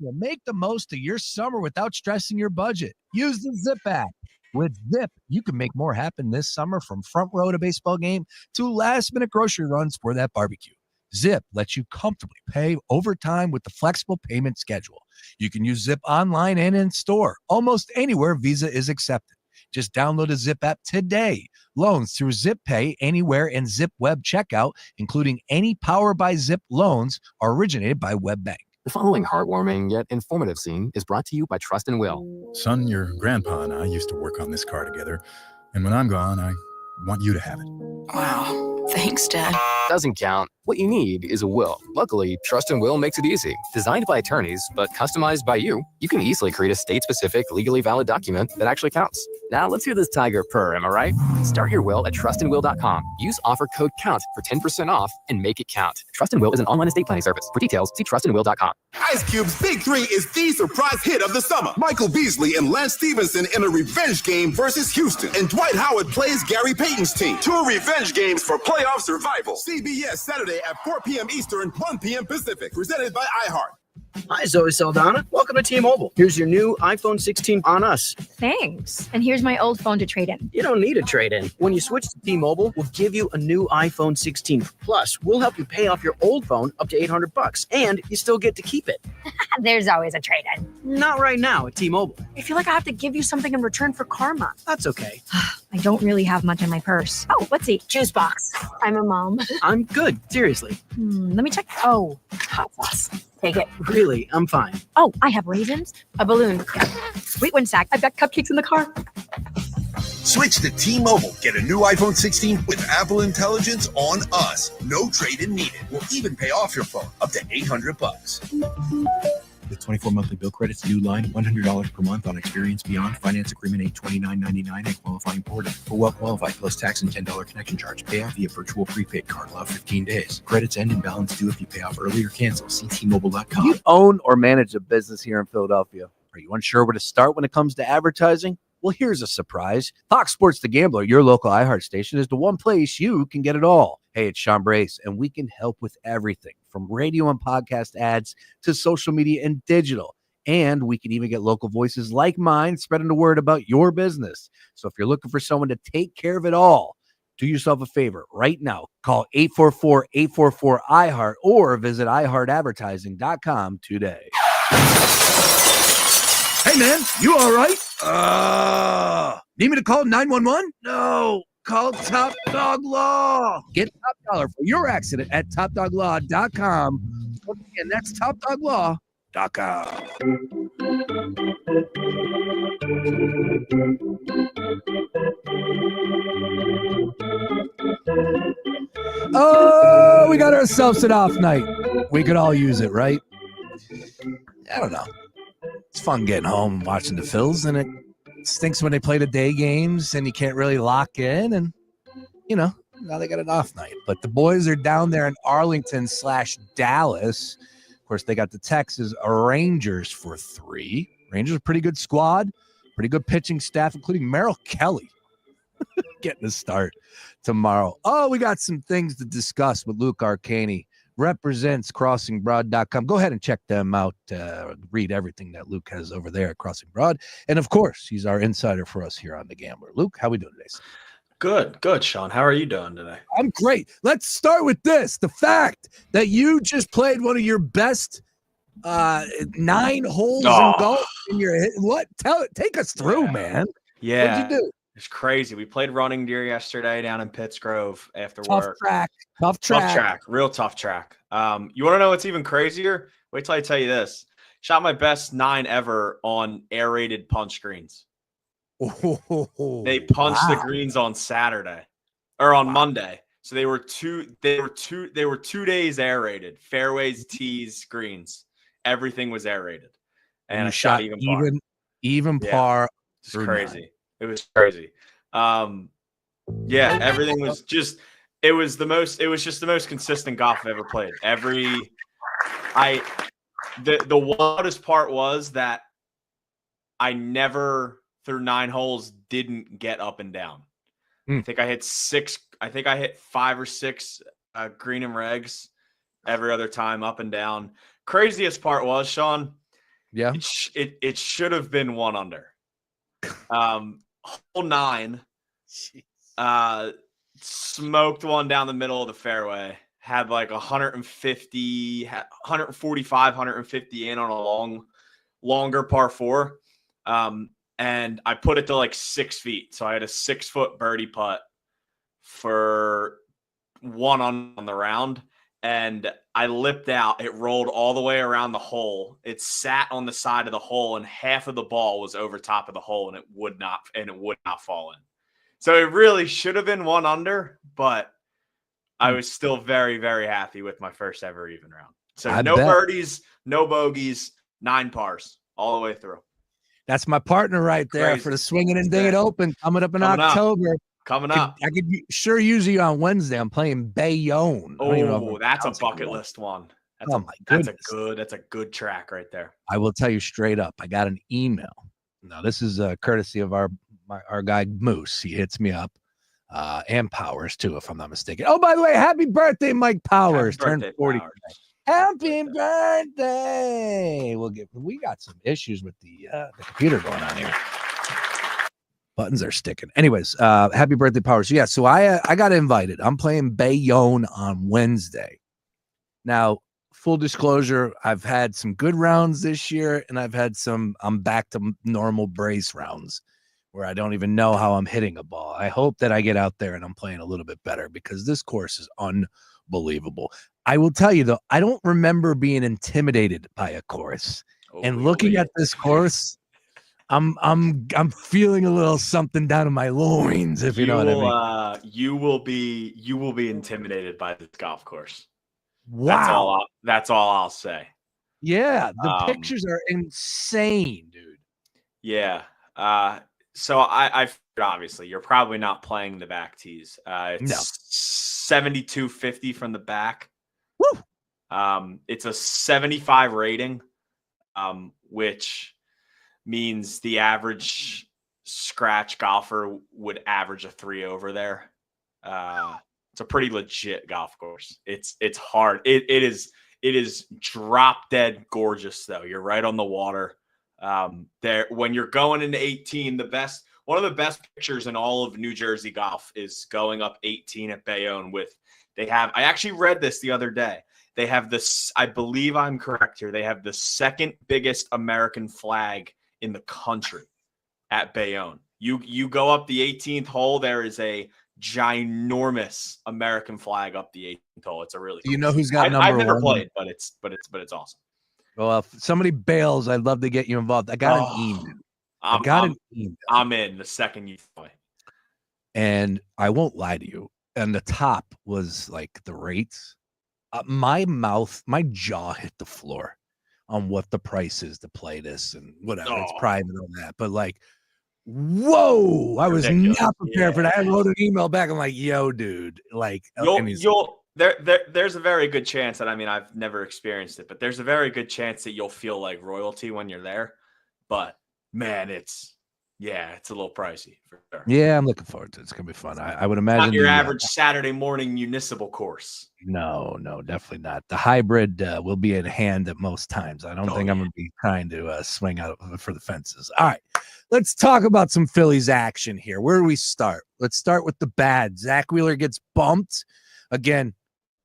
make the most of your summer without stressing your budget. Use the Zip app. With Zip, you can make more happen this summer, from front row to baseball game to last-minute grocery runs for that barbecue. Zip lets you comfortably pay overtime with the flexible payment schedule. You can use Zip online and in store, almost anywhere Visa is accepted. Just download a Zip app today. Loans through Zip Pay anywhere and Zip Web checkout, including any Power by Zip loans, are originated by WebBank. The following heartwarming yet informative scene is brought to you by Trust and Will. Son, your grandpa and I used to work on this car together, and when I'm gone, I want you to have it. Wow. Thanks, Dad. Doesn't count. What you need is a will. Luckily, Trust and Will makes it easy. Designed by attorneys, but customized by you can easily create a state-specific, legally valid document that actually counts. Now, let's hear this tiger purr, am I right? Start your will at trustandwill.com. Use offer code COUNT for 10% off and make it count. Trust and Will is an online estate planning service. For details, see trustandwill.com. Ice Cube's Big Three is the surprise hit of the summer. Michael Beasley and Lance Stevenson in a revenge game versus Houston. And Dwight Howard plays Gary Payton's team. 2 revenge games for playoff survival. CBS Saturday at 4 p.m. Eastern, 1 p.m. Pacific. Presented by iHeart. Hi, Zoe Saldana. Welcome to T-Mobile. Here's your new iPhone 16 on us. Thanks. And here's my old phone to trade in. You don't need a trade-in. When you switch to T-Mobile, we'll give you a new iPhone 16. Plus, we'll help you pay off your old phone up to $800. And you still get to keep it. There's always a trade-in. Not right now at T-Mobile. I feel like I have to give you something in return for karma. That's okay. I don't really have much in my purse. Oh, let's see. Juice box. I'm a mom. I'm good. Seriously. Let me check. Oh, hot sauce. Take it. Really? I'm fine. Oh, I have raisins, a balloon, sweet one sack. I've got cupcakes in the car. Switch to T-Mobile. Get a new iPhone 16 with Apple Intelligence on us. No trade-in needed. We'll even pay off your phone up to $800. With 24 monthly bill credits, new line, $100 per month on Experience Beyond. Finance agreement $829.99 and qualifying order. For well qualified, plus tax and $10 connection charge. Pay off via virtual prepaid card. Allow 15 days. Credits end and balance due if you pay off early or cancel. See T-Mobile.com. You own or manage a business here in Philadelphia. Are you unsure where to start when it comes to advertising? Well, here's a surprise. Fox Sports The Gambler, your local iHeart station, is the one place you can get it all. Hey, it's Sean Brace, and we can help with everything from radio and podcast ads to social media and digital. And we can even get local voices like mine spreading the word about your business. So if you're looking for someone to take care of it all, do yourself a favor right now. Call 844-844-iHeart or visit iHeartAdvertising.com today. Hey, man, you all right? Need me to call 911? No. Call Top Dog Law. Get top dollar for your accident at topdoglaw.com. And that's topdoglaw.com. Oh, we got ourselves an off night. We could all use it, right? I don't know. It's fun getting home and watching the Phils, and it stinks when they play the day games and you can't really lock in, and now they got an off night. But the boys are down there in Arlington/Dallas. Of course, they got the Texas Rangers for 3. Rangers are a pretty good squad, pretty good pitching staff, including Merrill Kelly getting a start tomorrow. Oh, we got some things to discuss with Luke Arcaini. Represents crossingbroad.com. Go ahead and check them out. Read everything that Luke has over there at Crossing Broad. And of course, he's our insider for us here on The Gambler. Luke, how we doing today, sir? Good, Sean. How are you doing today? I'm great. Let's start with this. The fact that you just played one of your best 9 holes in golf in your hit. Take us through, man. Yeah. What'd you do? It's crazy. We played Running Deer yesterday down in Pittsgrove after Tough work. Tough track. Real tough track. You want to know what's even crazier? Wait till I tell you this. Shot my best 9 ever on aerated punch greens. They punched the greens on Saturday or on Monday. So they were 2 days aerated. Fairways, tees, greens. Everything was aerated. And I shot even par. It's crazy. 9. It was crazy. Everything was just it was just the most consistent golf I've ever played. The wildest part was that I never through 9 holes didn't get up and down. I think I hit 5 or 6 green and regs every other time up and down. Craziest part was, Sean, it should have been 1 under. Hole 9, smoked one down the middle of the fairway. Had like 145, 150 in on a longer par 4. And I put it to like 6 feet. So I had a 6-foot birdie putt for 1 on the round. And I lipped out. It rolled all the way around the hole. It sat on the side of the hole, and half of the ball was over top of the hole, and it would not fall in. So it really should have been 1 under, but I was still very, very happy with my first ever even round. So birdies, no bogeys, 9 pars all the way through. That's my partner right there. Crazy. For the Swinging and Ding It Open coming up in October. Coming up. I could sure use you on Wednesday. I'm playing Bayonne. Oh, that's a bucket list one. That's a good track right there. I will tell you straight up. I got an email. Now, this is courtesy of our guy Moose. He hits me up. And Powers too, if I'm not mistaken. Oh, by the way, happy birthday, Mike Powers. Turned 40. Happy birthday. We got some issues with the computer going on here. Buttons are sticking. Anyways, happy birthday, Powers. Yeah, so I got invited. I'm playing Bayonne on Wednesday. Now, full disclosure, I've had some good rounds this year, and I'm back to normal brace rounds where I don't even know how I'm hitting a ball. I hope that I get out there and I'm playing a little bit better because this course is unbelievable. I will tell you, though, I don't remember being intimidated by a course. And looking at this course, I'm feeling a little something down in my loins, if you know what I mean. You will be intimidated by this golf course. Wow. That's all I'll say. Yeah, the pictures are insane, dude. Yeah. So I obviously you're probably not playing the back tees. It's 7250 from the back. Woo! It's a 75 rating, which means the average scratch golfer would average a 3 over there. It's a pretty legit golf course. It's hard. It is drop dead gorgeous though. You're right on the water. There when you're going into 18, one of the best pictures in all of New Jersey golf is going up 18 at Bayonne I actually read this the other day. They have this, I believe I'm correct here. They have the second biggest American flag in the country at Bayonne. You go up the 18th hole, there is a ginormous American flag up the 18th hole. It's a really Do you know who's got number I've never one? played, but it's awesome. Well, if somebody bails, I'd love to get you involved. I got an email. An email. I'm in the second you play. And I won't lie to you. And the top was like the rates. My jaw hit the floor on what the price is to play this and whatever. It's private on that. But like, whoa, I was not prepared for that. I wrote an email back. I'm like, yo, dude, like, there's a very good chance that, I mean, I've never experienced it, but there's a very good chance that you'll feel like royalty when you're there. But man, it's a little pricey for sure. Yeah, I'm looking forward to it. It's gonna be fun. I would imagine not your average Saturday morning municipal course. No, definitely not. The hybrid will be at hand at most times. I don't think I'm gonna be trying to swing out for the fences. All right, let's talk about some Phillies action here. Where do we start? Let's start with the bad. Zach Wheeler gets bumped again.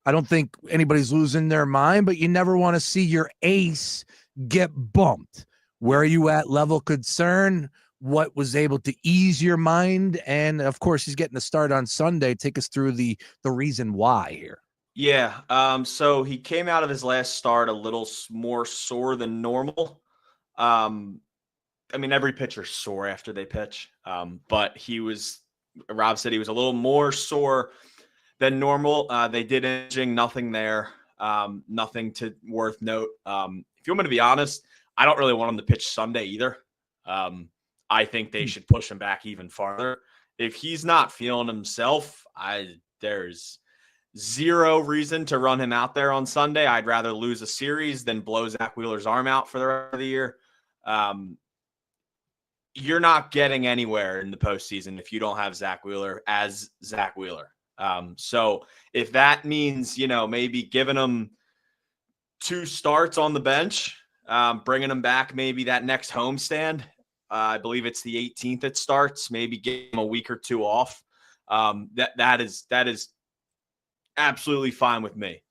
I don't think anybody's losing their mind, but you never want to see your ace get bumped. Where are you at level concern? What was able to ease your mind? And of course, he's getting a start on Sunday. Take us through the reason why here. Yeah. So he came out of his last start a little more sore than normal. I mean, every pitcher's sore after they pitch. But Rob said he was a little more sore than normal. They did imaging, nothing there. Nothing worth note. If you want me to be honest, I don't really want him to pitch Sunday either. I think they should push him back even farther. If he's not feeling himself, there's zero reason to run him out there on Sunday. I'd rather lose a series than blow Zach Wheeler's arm out for the rest of the year. You're not getting anywhere in the postseason if you don't have Zach Wheeler as Zach Wheeler. So if that means, maybe giving him 2 starts on the bench, bringing him back maybe that next homestand, I believe it's the 18th it starts, maybe give him a week or 2 off. That is absolutely fine with me,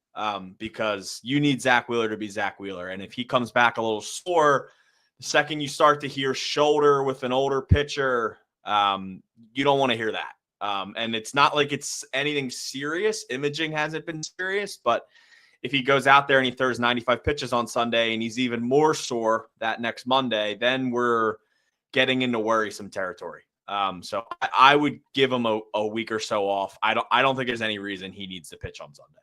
because you need Zach Wheeler to be Zach Wheeler. And if he comes back a little sore, the second you start to hear shoulder with an older pitcher, you don't want to hear that. And it's not like it's anything serious. Imaging hasn't been serious, but if he goes out there and he throws 95 pitches on Sunday and he's even more sore that next Monday, then we're getting into worrisome territory. So I would give him a week or so off. I don't think there's any reason he needs to pitch on Sunday.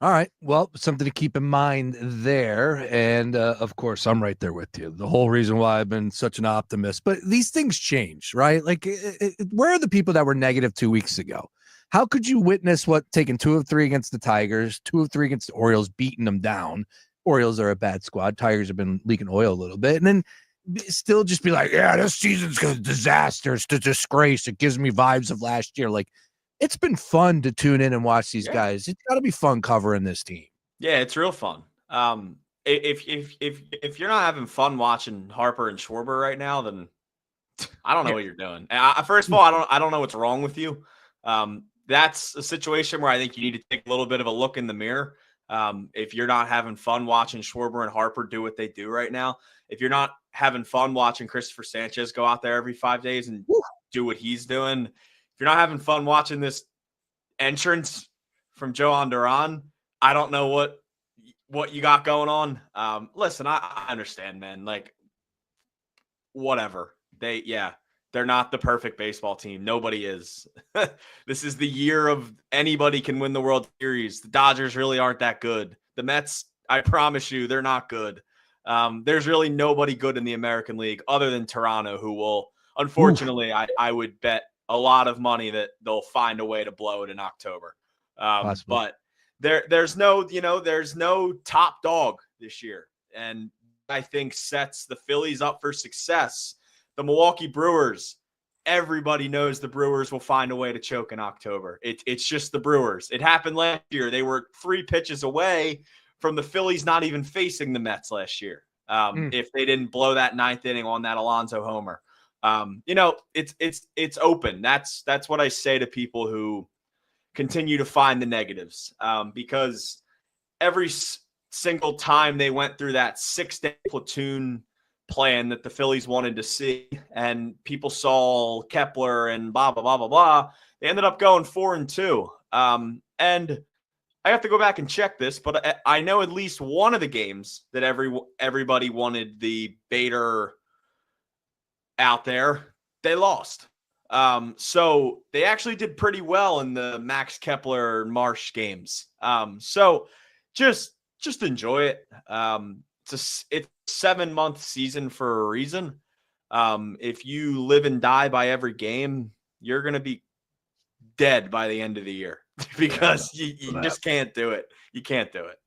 All right. Well, something to keep in mind there. And of course, I'm right there with you. The whole reason why I've been such an optimist, but these things change, right? Like, where are the people that were negative 2 weeks ago? How could you witness taking 2 of 3 against the Tigers, 2 of 3 against the Orioles, beating them down? Orioles are a bad squad. Tigers have been leaking oil a little bit. And then still just be like, yeah, this season's a disaster. It's a disgrace. It gives me vibes of last year. Like, it's been fun to tune in and watch these guys. It's got to be fun covering this team. Yeah, it's real fun. If you're not having fun watching Harper and Schwarber right now, then I don't know what you're doing. First of all, I don't know what's wrong with you. That's a situation where I think you need to take a little bit of a look in the mirror. If you're not having fun watching Schwarber and Harper do what they do right now, if you're not having fun watching Christopher Sanchez go out there every 5 days and do what he's doing, if you're not having fun watching this entrance from Johan Duran, I don't know what you got going on. Listen, I understand, man. Like, whatever. They're not the perfect baseball team. Nobody is. This is the year of anybody can win the World Series. The Dodgers really aren't that good. The Mets, I promise you, they're not good. There's really nobody good in the American League other than Toronto, who will, unfortunately, I would bet a lot of money that they'll find a way to blow it in October. But there's no top dog this year. And I think sets the Phillies up for success. The Milwaukee Brewers, everybody knows the Brewers will find a way to choke in October. It's just the Brewers. It happened last year. They were 3 pitches away from the Phillies not even facing the Mets last year. If they didn't blow that 9th inning on that Alonso homer. It's open. That's what I say to people who continue to find the negatives, because every single time they went through that 6-day platoon plan that the Phillies wanted to see, and people saw Kepler and blah, blah, blah, blah, blah, they ended up going 4-2. And I have to go back and check this, but I know at least one of the games that everybody wanted the Bader out there, they lost. So they actually did pretty well in the Max Kepler Marsh games. So just enjoy it. It's a 7-month season for a reason. If you live and die by every game, you're going to be dead by the end of the year because you just can't do it. You can't do it.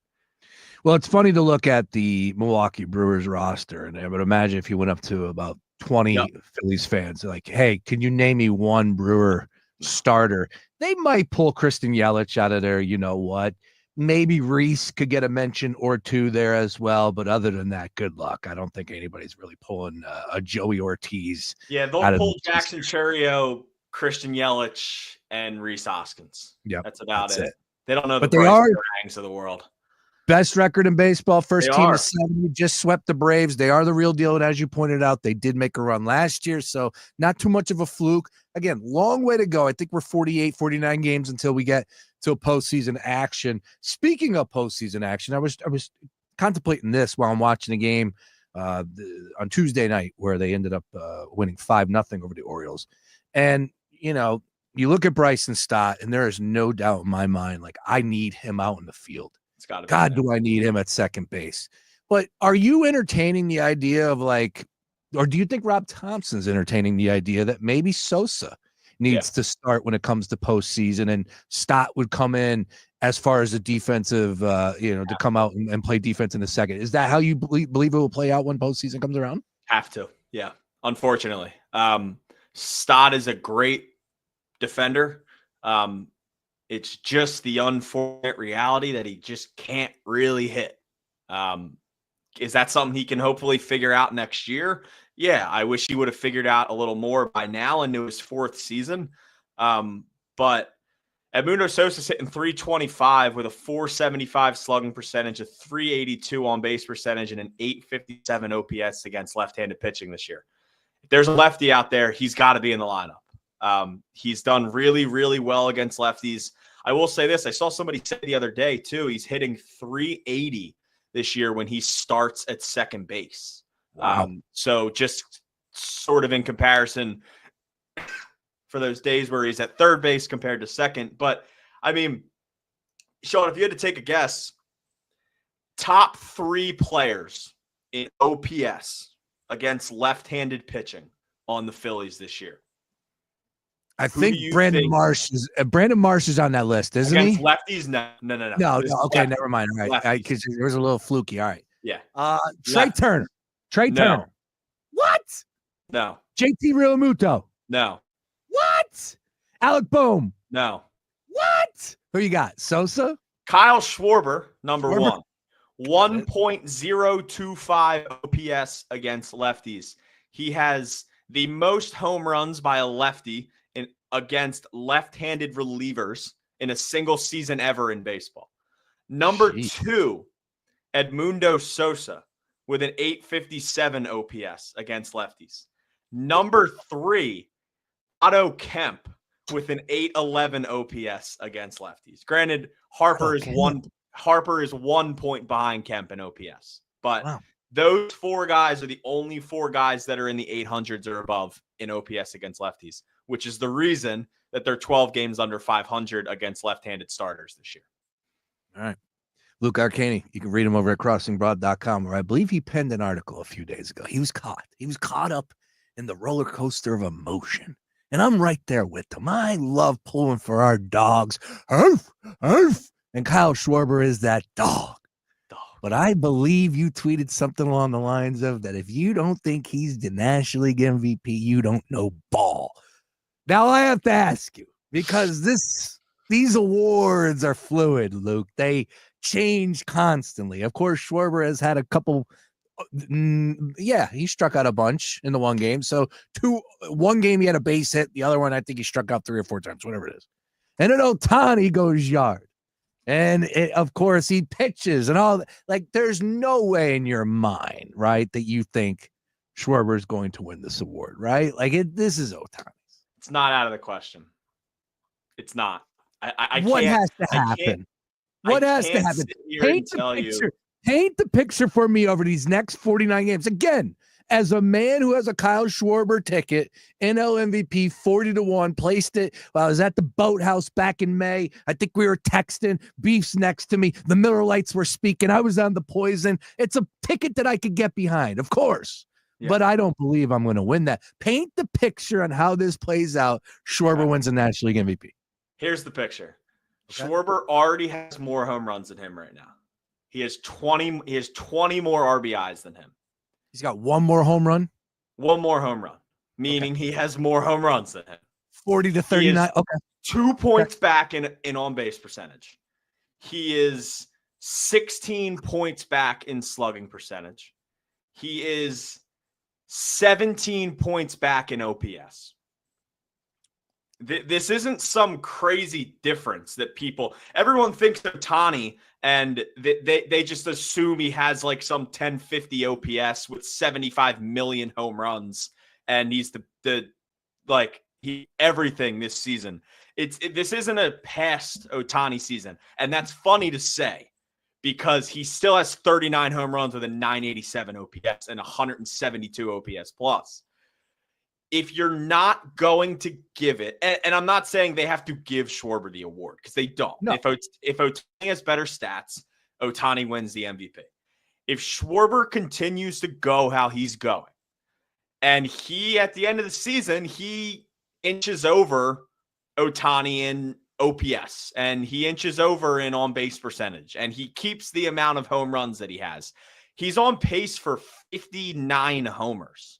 Well, it's funny to look at the Milwaukee Brewers roster, and I would imagine if you went up to about 20 Phillies fans, like, hey, can you name me one Brewer starter? They might pull Christian Yelich out of there. You know what? Maybe Reese could get a mention or two there as well. But other than that, good luck. I don't think anybody's really pulling a Joey Ortiz. Yeah, they'll pull Jackson Chourio, Christian Yelich, and Reese Hoskins. Yeah, that's about it. They don't know the ranks of the world. Best record in baseball, first They team are. to 70, just swept the Braves. They are the real deal. And as you pointed out, they did make a run last year. So not too much of a fluke. Again, long way to go. I think we're 48, 49 games until we get to postseason action. Speaking of postseason action, I was contemplating this while I'm watching the game on Tuesday night where they ended up winning 5-0 over the Orioles. And, you know, you look at Bryson Stott, and there is no doubt in my mind, like, I need him out in the field. God, do I need him at second base. But are you entertaining the idea of, like, or do you think Rob Thompson's entertaining the idea that maybe Sosa needs to start when it comes to postseason, and Stott would come in as far as the defensive, to come out and play defense in the second? Is that how you believe it will play out when postseason comes around? Have to. Yeah. Unfortunately. Stott is a great defender. It's just the unfortunate reality that he just can't really hit. Is that something he can hopefully figure out next year? Yeah, I wish he would have figured out a little more by now into his 4th season. But Edmundo Sosa's hitting .325 with a .475 slugging percentage, a .382 on base percentage, and an .857 OPS against left-handed pitching this year. If there's a lefty out there, he's got to be in the lineup. He's done really, really well against lefties. I will say this. I saw somebody say the other day, too, he's hitting .380 this year when he starts at second base. Wow. So just sort of in comparison for those days where he's at third base compared to second. But, I mean, Sean, if you had to take a guess, top 3 players in OPS against left-handed pitching on the Phillies this year. I think Brandon Marsh is on that list, isn't he? Lefties? No. No. Okay, never mind. All right, because there was a little fluky. All right. Yeah. Trey Turner. Turner. What? No. JT Realmuto. No. What? Alec Boehm. No. What? Who you got? Sosa? Kyle Schwarber, number 1. 1.025 OPS against lefties. He has the most home runs by a lefty against left-handed relievers in a single season ever in baseball. Number 2, Edmundo Sosa with an .857 OPS against lefties. Number 3, Otto Kemp with an .811 OPS against lefties. Granted, Harper is 1 point behind Kemp in OPS, but those 4 guys are the only 4 guys that are in the 800s or above in OPS against lefties, which is the reason that they're 12 games under 500 against left-handed starters this year. All right. Luke Arcaini, you can read him over at crossingbroad.com, where I believe he penned an article a few days ago. He was caught up in the roller coaster of emotion. And I'm right there with him. I love pulling for our dogs. Arf, arf. And Kyle Schwarber is that dog. But I believe you tweeted something along the lines of that if you don't think he's the National League MVP, you don't know ball. Now I have to ask you, because these awards are fluid, Luke. They change constantly. Of course, Schwarber has had a couple. He struck out a bunch in the one game. So one game he had a base hit. The other one, I think he struck out 3 or 4 times, whatever it is. And then Ohtani goes yard. And of course, he pitches and all. Like, there's no way in your mind, right, that you think Schwarber is going to win this award, right? Like, this is Ohtani. It's not out of the question. It's not. What has to happen? What has to happen? Paint the picture for me over these next 49 games. Again, as a man who has a Kyle Schwarber ticket, NL MVP 40-1, placed it while I was at the Boathouse back in May. I think we were texting. Beef's next to me. The Miller Lights were speaking. I was on the Poison. It's a ticket that I could get behind, of course. Yeah. But I don't believe I'm going to win that. Paint the picture on how this plays out. Schwarber wins the National League MVP. Here's the picture. Okay. Schwarber already has more home runs than him right now. He has 20 more RBIs than him. He's got one more home run? One more home run, meaning he has more home runs than him. 40-39. Okay. 2 points back in on-base percentage. He is 16 points back in slugging percentage. He is 17 points back in OPS. This isn't some crazy difference that everyone thinks Ohtani and they just assume he has like some 1050 OPS with 75 million home runs and he's everything this season. This isn't a past Ohtani season, and that's funny to say because he still has 39 home runs with a 987 OPS and 172 OPS plus. If you're not going to give it, and I'm not saying they have to give Schwarber the award because they don't. No. If Ohtani has better stats, Ohtani wins the MVP. If Schwarber continues to go how he's going, and he, at the end of the season, he inches over Ohtani in OPS, and he inches over in on-base percentage, and he keeps the amount of home runs that he has. He's on pace for 59 homers.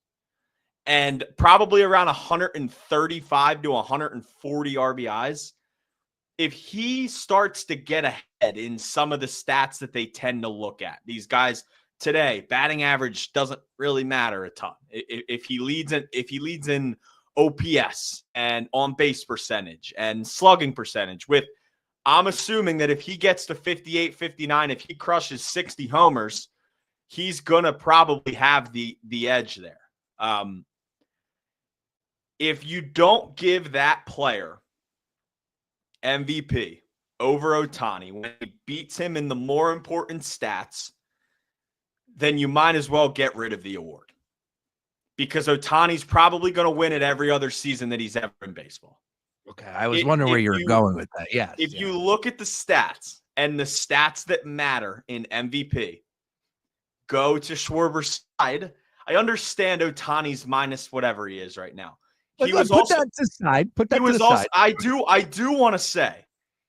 And probably around 135 to 140 RBIs. If he starts to get ahead in some of the stats that they tend to look at, these guys today, batting average doesn't really matter a ton. If he leads in OPS and on base percentage and slugging percentage, I'm assuming that if he gets to 58, 59, if he crushes 60 homers, he's gonna probably have the edge there. If you don't give that player MVP over Ohtani when he beats him in the more important stats, then you might as well get rid of the award. Because Ohtani's probably going to win it every other season that he's ever in baseball. Okay, I was wondering where you were going with that. Yeah. If you look at the stats and the stats that matter in MVP, go to Schwarber's side. I understand Ohtani's minus whatever he is right now. Put that to the side. I do want to say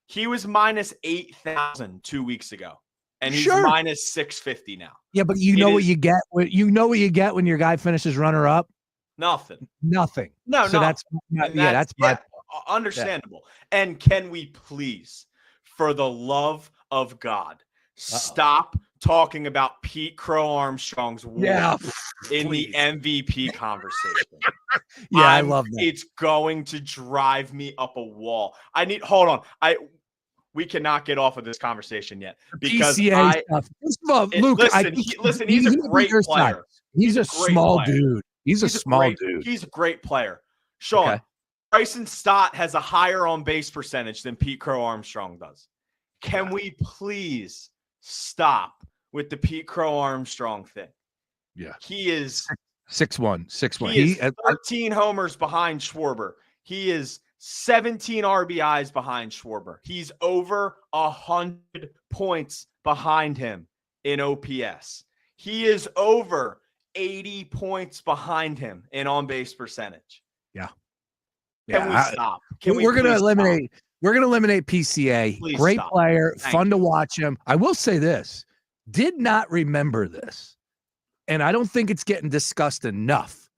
he was minus 8,000 2 weeks ago, and he's minus 650 now. Yeah, but you know what you get when your guy finishes runner up. Nothing. No. So that's understandable. Yeah. And can we please, for the love of God, stop talking about Pete Crow Armstrong's war in the MVP conversation? I love that. It's going to drive me up a wall. Hold on. We cannot get off of this conversation yet because PCA stuff. First of all, Luke, he's a great player. He's a small dude. He's a small dude. He's a great player. Sean, Bryson Stott has a higher on-base percentage than Pete Crow Armstrong does. Can we please stop with the Pete Crow Armstrong thing? Yeah. He is 6'1". He is 13 homers behind Schwarber. He is 17 RBIs behind Schwarber. He's over 100 points behind him in OPS. He is over 80 points behind him in on-base percentage. Yeah. Can we stop? We're going to eliminate. We're going to eliminate PCA. Please Great stop. player. Thank Fun you. to watch him. I will say this. Did not remember this. And I don't think it's getting discussed enough.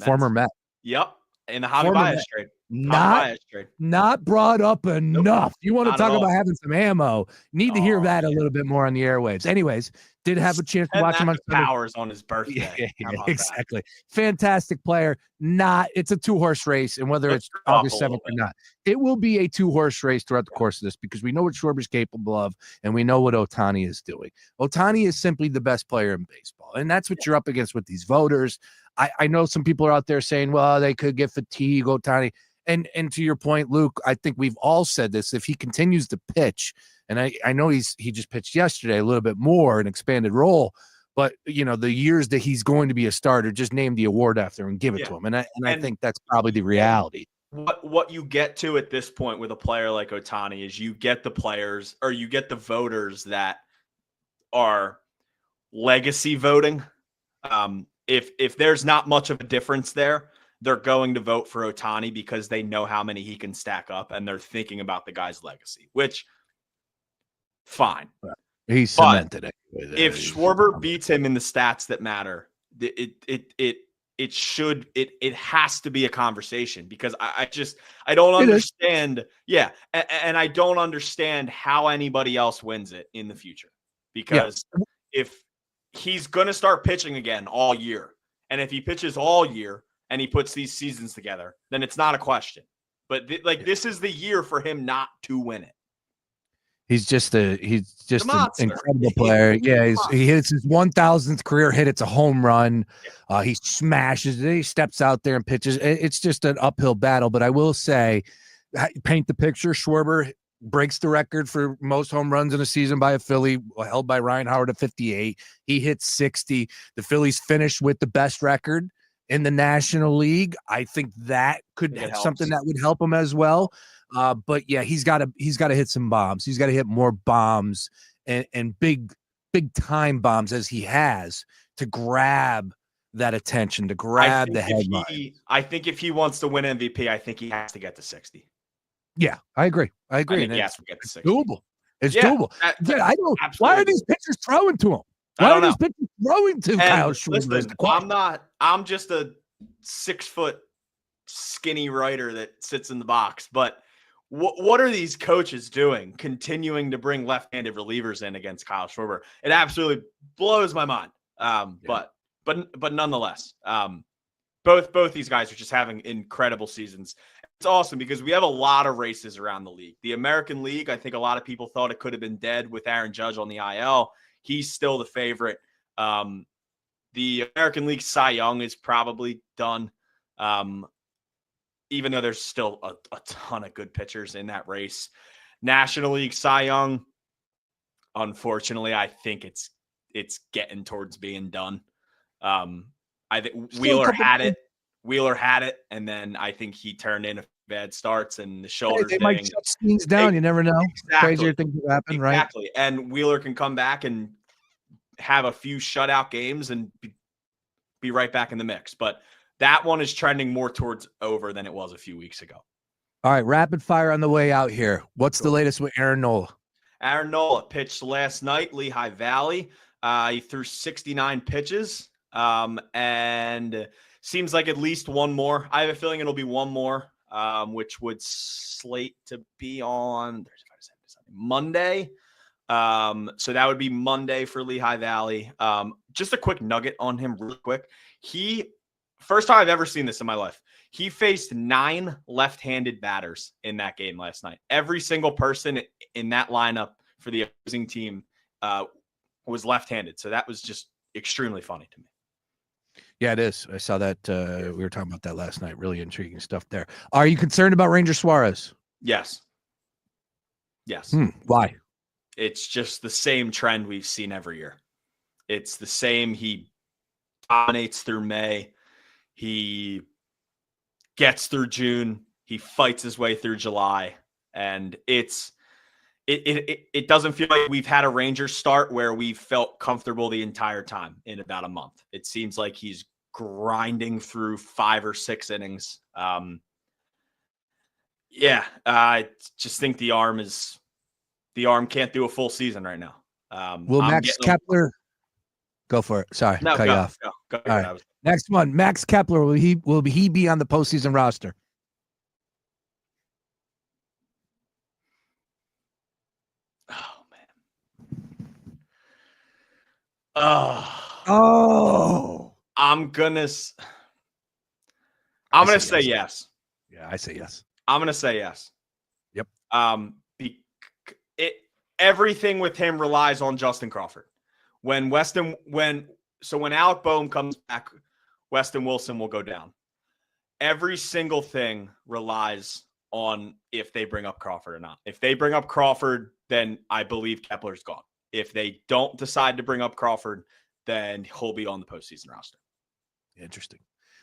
Former Met. Yep. In the Javi Baez trade. not brought up enough. You want to Not talk at all. about having some ammo? Need to hear that a little bit more on the airwaves. Anyways, did have a chance to watch him on Sunday. Powers on his birthday. How about Exactly. Fantastic player. It's a 2-horse race, and whether it's August 7th or not, it will be a 2-horse race throughout the course of this because we know what Schwarber's capable of, and we know what Ohtani is doing. Ohtani is simply the best player in baseball, and that's what you're up against with these voters. I know some people are out there saying, well, they could get fatigue, Ohtani. And to your point, Luke, I think we've all said this. If he continues to pitch, and I know he just pitched yesterday a little bit more, an expanded role, but the years that he's going to be a starter, just name the award after him and give it to him. And I think that's probably the reality. What you get to at this point with a player like Ohtani is you get the players, or you get the voters that are legacy voting. If there's not much of a difference there, they're going to vote for Ohtani because they know how many he can stack up, and they're thinking about the guy's legacy, which fine. He's cemented it. If Schwarber beats him in the stats that matter, it has to be a conversation because I don't understand. Yeah. And I don't understand how anybody else wins it in the future because if he's going to start pitching again all year, and if he pitches all year and he puts these seasons together, then it's not a question. But this is the year for him not to win it. He's just an incredible player. Yeah, he hits his 1,000th career hit. It's a home run. He smashes it. He steps out there and pitches. It's just an uphill battle. But I will say, paint the picture. Schwarber breaks the record for most home runs in a season by a Philly, held by Ryan Howard at 58. He hits 60. The Phillies finished with the best record in the National League. I think that could have something that would help him as well. But yeah, he's got to hit some bombs. He's got to hit more bombs and big time bombs as he has to grab that attention, to grab the headline. I think if he wants to win MVP, I think he has to get to 60. Yeah, I agree. I think he has to get to 60. Doable. It's doable. I don't. Why are these pitchers throwing to him? Why are these pitchers throwing to Kyle Schwarber? I'm just a 6-foot skinny writer that sits in the box, but what are these coaches doing, continuing to bring left-handed relievers in against Kyle Schwarber? It absolutely blows my mind. But nonetheless, both these guys are just having incredible seasons. It's awesome because we have a lot of races around the league. The American League, I think a lot of people thought it could have been dead with Aaron Judge on the IL. He's still the favorite. The American League Cy Young is probably done. Even though there's still a ton of good pitchers in that race. National League Cy Young, unfortunately, I think it's getting towards being done. I think Wheeler had it, and then I think he turned in a bad starts and the shoulders. They might shut things down. You never know. Exactly. Crazier things will happen, right? Exactly. And Wheeler can come back and have a few shutout games and be right back in the mix. But that one is trending more towards over than it was a few weeks ago. All right, rapid fire on the way out here. What's the latest with Aaron Nola? Aaron Nola pitched last night, Lehigh Valley. He threw 69 pitches, and seems like at least one more. I have a feeling it'll be one more, which would slate to be on Monday. So that would be Monday for Lehigh Valley. Just a quick nugget on him real quick. First time I've ever seen this in my life. He faced 9 left-handed batters in that game last night. Every single person in that lineup for the opposing team was left-handed. So that was just extremely funny to me. Yeah, it is. I saw that. We were talking about that last night. Really intriguing stuff there. Are you concerned about Ranger Suarez? Yes. Why? It's just the same trend we've seen every year. It's the same. He dominates through May. He gets through June. He fights his way through July. And it doesn't feel like we've had a Rangers start where we've felt comfortable the entire time in about a month. It seems like he's grinding through 5 or 6 innings. I just think the arm can't do a full season right now. Will Max Kepler go for it? Sorry, cut you off. Go. All right. Next one, Max Kepler, will he be on the postseason roster? Oh. I'm gonna say yes. Yeah, I say yes. I'm gonna say yes. Yep. Everything with him relies on Justin Crawford. When Alec Boehm comes back, Weston Wilson will go down. Every single thing relies on if they bring up Crawford or not. If they bring up Crawford, then I believe Kepler's gone. If they don't decide to bring up Crawford, then he'll be on the postseason roster. Interesting.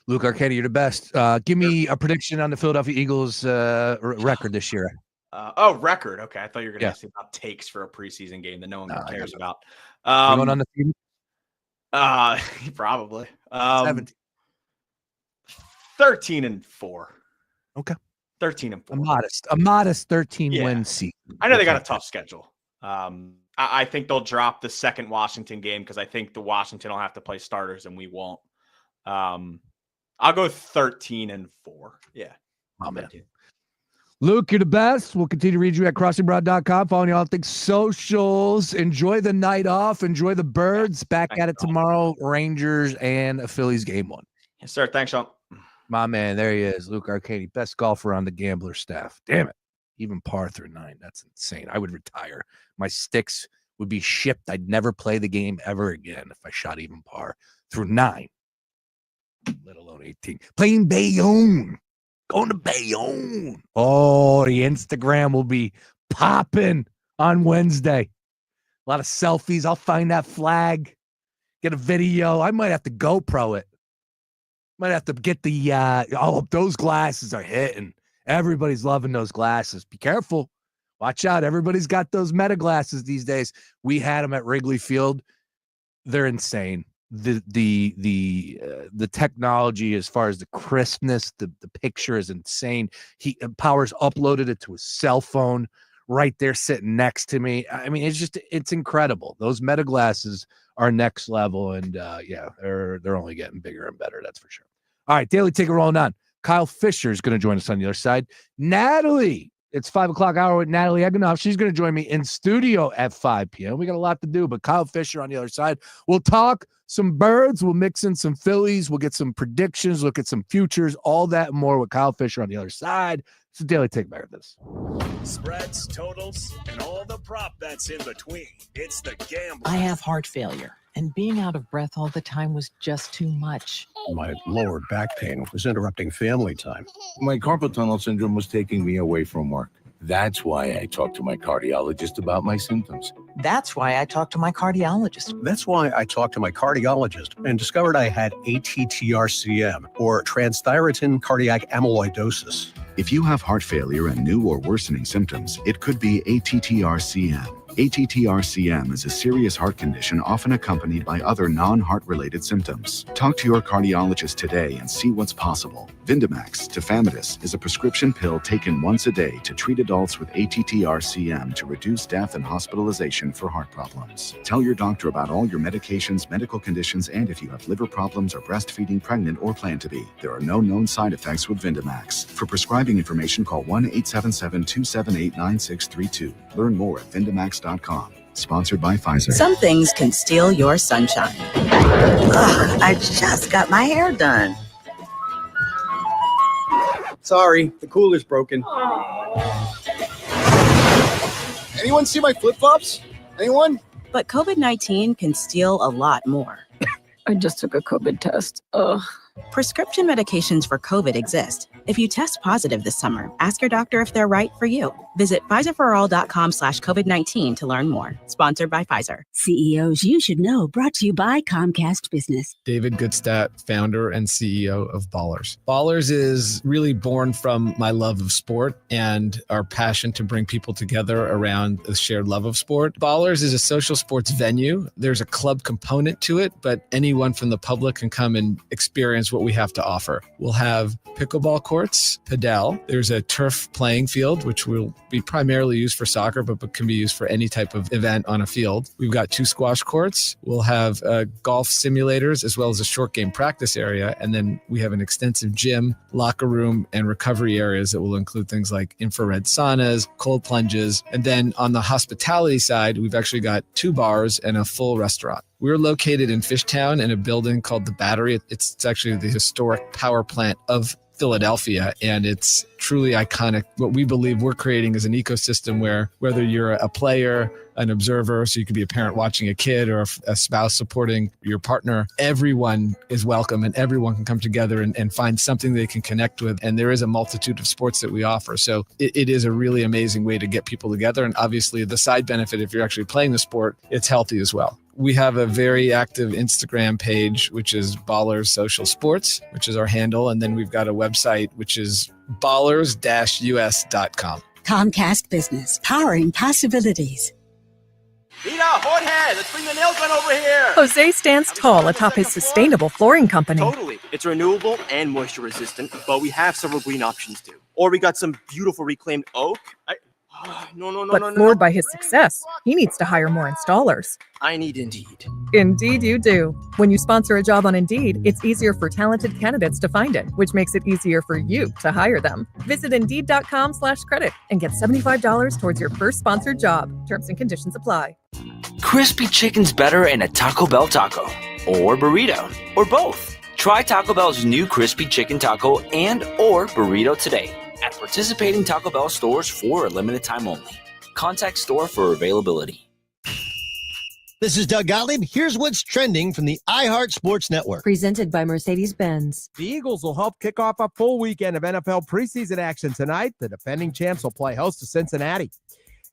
Luke Arcaini, you're the best. Give me a prediction on the Philadelphia Eagles record this year. Record. Okay. I thought you were going to ask me about takes for a preseason game that no one cares about. Going on the field? Probably. 17. 13-4. Okay. 13-4. A modest 13-win season. I know they got a tough schedule. I think they'll drop the second Washington game because I think the Washington will have to play starters and we won't. I'll go 13-4. Yeah. Oh, man. Luke, you're the best. We'll continue to read you at crossingbroad.com. Following you all things socials. Enjoy the night off. Enjoy the birds. Back at it tomorrow. Rangers and Phillies game 1. Yes, sir. Thanks, Sean. My man, there he is. Luke Arcaini, best golfer on the Gambler staff. Damn it. Even par through 9. That's insane. I would retire. My sticks would be shipped. I'd never play the game ever again if I shot even par through 9, let alone 18. Playing Bayonne. Going to Bayonne. Oh, the Instagram will be popping on Wednesday. A lot of selfies. I'll find that flag. Get a video. I might have to GoPro it. Might have to get the, those glasses are hitting. Everybody's loving those glasses. Be careful. Watch out. Everybody's got those Meta glasses these days. We had them at Wrigley Field. They're insane. The technology as far as the crispness, the picture is insane. Powers uploaded it to his cell phone right there sitting next to me. I mean, it's incredible. Those Meta glasses are next level, and they're only getting bigger and better. That's for sure. All right, Daily Ticket rolling on. Kyle Fisher is going to join us on the other side. Natalie, it's 5 o'clock hour with Natalie Eganoff. She's going to join me in studio at 5 p.m. We got a lot to do, but Kyle Fisher on the other side. We'll talk some birds. We'll mix in some Phillies. We'll get some predictions, look at some futures, all that and more with Kyle Fisher on the other side. It's a Daily Ticket back of this. Spreads, totals, and all the prop bets in between. It's the Gambler. I have heart failure, and being out of breath all the time was just too much. My lower back pain was interrupting family time. My carpal tunnel syndrome was taking me away from work. That's why I talked to my cardiologist about my symptoms. That's why I talked to my cardiologist. That's why I talked to my cardiologist and discovered I had ATTR-CM, or transthyretin cardiac amyloidosis. If you have heart failure and new or worsening symptoms, it could be ATTR-CM. ATTR-CM is a serious heart condition often accompanied by other non-heart-related symptoms. Talk to your cardiologist today and see what's possible. Vindamax, tafamidis, is a prescription pill taken once a day to treat adults with ATTR-CM to reduce death and hospitalization for heart problems. Tell your doctor about all your medications, medical conditions, and if you have liver problems or breastfeeding, pregnant, or plan to be. There are no known side effects with Vindamax. For prescribing information, call 1-877-278-9632. Learn more at Vindamax.com. Sponsored by Pfizer. Some things can steal your sunshine. Ugh, I just got my hair done. Sorry, the cooler's broken. Anyone see my flip-flops? Anyone? But COVID-19 can steal a lot more. I just took a COVID test. Ugh. Prescription medications for COVID exist. If you test positive this summer, ask your doctor if they're right for you. Visit PfizerForAll.com/COVID-19 to learn more. Sponsored by Pfizer. CEOs you should know, brought to you by Comcast Business. David Goodstadt, founder and CEO of Ballers. Ballers is really born from my love of sport and our passion to bring people together around a shared love of sport. Ballers is a social sports venue. There's a club component to it, but anyone from the public can come and experience what we have to offer. We'll have pickleball courts, padel. There's a turf playing field, which will be primarily used for soccer, but can be used for any type of event on a field. We've got 2 squash courts. We'll have golf simulators as well as a short game practice area. And then we have an extensive gym, locker room, and recovery areas that will include things like infrared saunas, cold plunges. And then on the hospitality side, we've actually got 2 bars and a full restaurant. We're located in Fishtown in a building called The Battery. It's actually the historic power plant of Philadelphia, and it's truly iconic. What we believe we're creating is an ecosystem where whether you're a player, an observer, so you could be a parent watching a kid or a spouse supporting your partner, everyone is welcome and everyone can come together and find something they can connect with. And there is a multitude of sports that we offer. So it is a really amazing way to get people together. And obviously the side benefit, if you're actually playing the sport, it's healthy as well. We have a very active Instagram page, which is Ballers Social Sports, which is our handle. And then we've got a website, which is ballers-us.com. Comcast Business, powering possibilities. Mira, Jorge, let's bring the nail gun over here. Jose stands tall atop his sustainable flooring company. Totally. It's renewable and moisture resistant, but we have several green options too. Or we got some beautiful reclaimed oak. But floored by his success, he needs to hire more installers. I need Indeed. Indeed you do. When you sponsor a job on Indeed, it's easier for talented candidates to find it, which makes it easier for you to hire them. Visit Indeed.com/credit and get $75 towards your first sponsored job. Terms and conditions apply. Crispy chicken's better in a Taco Bell taco, or burrito, or both. Try Taco Bell's new crispy chicken taco and or burrito today at participating Taco Bell stores for a limited time only. Contact store for availability. This is Doug Gottlieb. Here's what's trending from the iHeart Sports Network. Presented by Mercedes-Benz. The Eagles will help kick off a full weekend of NFL preseason action tonight. The defending champs will play host to Cincinnati.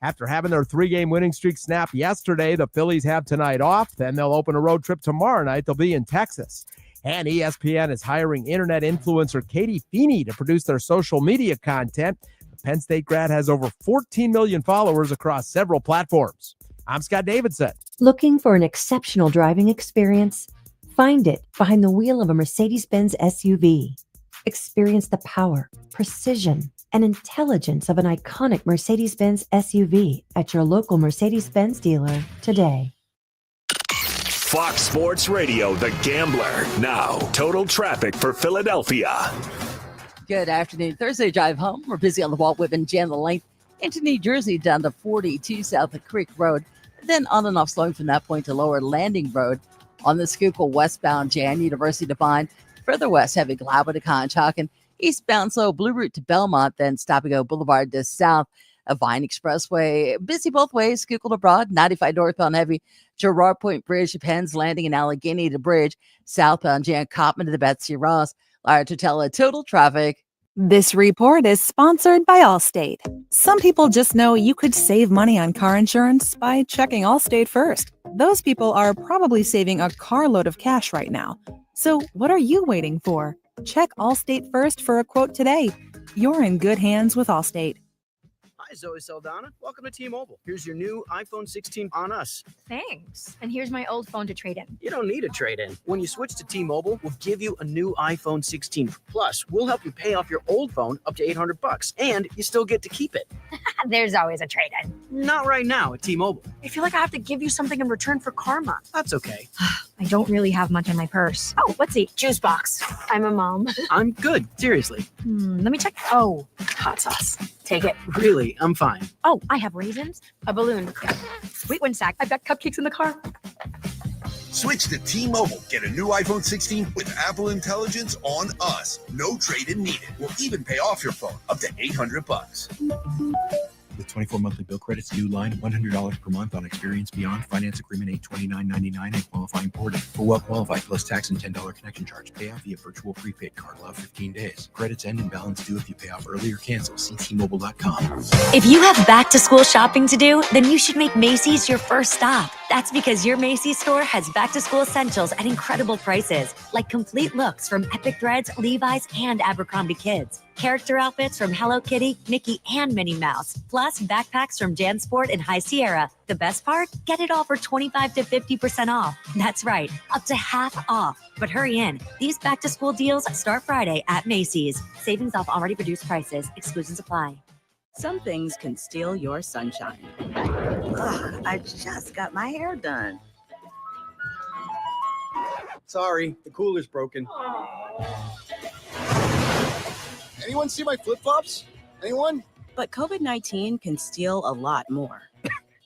After having their 3-game winning streak snap yesterday, the Phillies have tonight off. Then they'll open a road trip tomorrow night. They'll be in Texas. And ESPN is hiring internet influencer Katie Feeney to produce their social media content. The Penn State grad has over 14 million followers across several platforms. I'm Scott Davidson. Looking for an exceptional driving experience? Find it behind the wheel of a Mercedes-Benz SUV. Experience the power, precision, and intelligence of an iconic Mercedes-Benz SUV at your local Mercedes-Benz dealer today. Fox Sports Radio, The Gambler. Now, total traffic for Philadelphia. Good afternoon. Thursday drive home. We're busy on the Walt Whitman Jan the length into New Jersey down to 42 south of Creek Road. Then on and off slowing from that point to Lower Landing Road on the Schuylkill westbound Jan University to Vine. Further west, heavy Gladwin to Conshohocken. Eastbound slow Blue Route to Belmont, then Stop and Go Boulevard to south of Vine Expressway. Busy both ways, Schuylkill to Broad, 95 northbound heavy. Girard Point Bridge to Penn's Landing and Allegheny to Bridge. Southbound Jan Cottman to the Betsy Ross. Lara Tutela, total traffic. This report is sponsored by Allstate. Some people just know you could save money on car insurance by checking Allstate first. Those people are probably saving a carload of cash right now. So what are you waiting for? Check Allstate first for a quote today. You're in good hands with Allstate. Hi, Zoe Saldana. Welcome to T-Mobile. Here's your new iPhone 16 on us. Thanks. And here's my old phone to trade in. You don't need a trade-in. When you switch to T-Mobile, we'll give you a new iPhone 16. Plus, we'll help you pay off your old phone up to $800, and you still get to keep it. There's always a trade-in. Not right now at T-Mobile. I feel like I have to give you something in return for karma. That's okay. I don't really have much in my purse. Oh, let's see. Juice box. I'm a mom. I'm good. Seriously. Let me check. Oh, hot sauce. Take it. Really, I'm fine. Oh, I have raisins, a balloon. Wait one sec. I've got cupcakes in the car. Switch to T-Mobile. Get a new iPhone 16 with Apple Intelligence on us. No trade-in needed. We'll even pay off your phone up to $800. With 24 monthly bill credits, new line, $100 per month on Experience Beyond. Finance agreement $829.99 and qualifying portal. For well qualified plus tax and $10 connection charge. Pay off via virtual prepaid card. Allow 15 days. Credits end and balance due if you pay off early or cancel. See T-Mobile.com. If you have back-to-school shopping to do, then you should make Macy's your first stop. That's because your Macy's store has back-to-school essentials at incredible prices, like complete looks from Epic Threads, Levi's, and Abercrombie Kids. Character outfits from Hello Kitty, Mickey, and Minnie Mouse. Plus backpacks from JanSport and High Sierra. The best part? Get it all for 25 to 50% off. That's right, up to half off. But hurry in. These back-to-school deals start Friday at Macy's. Savings off already reduced prices. Exclusions apply. Some things can steal your sunshine. Ugh, I just got my hair done. Sorry, the cooler's broken. Anyone see my flip-flops? Anyone? But COVID-19 can steal a lot more.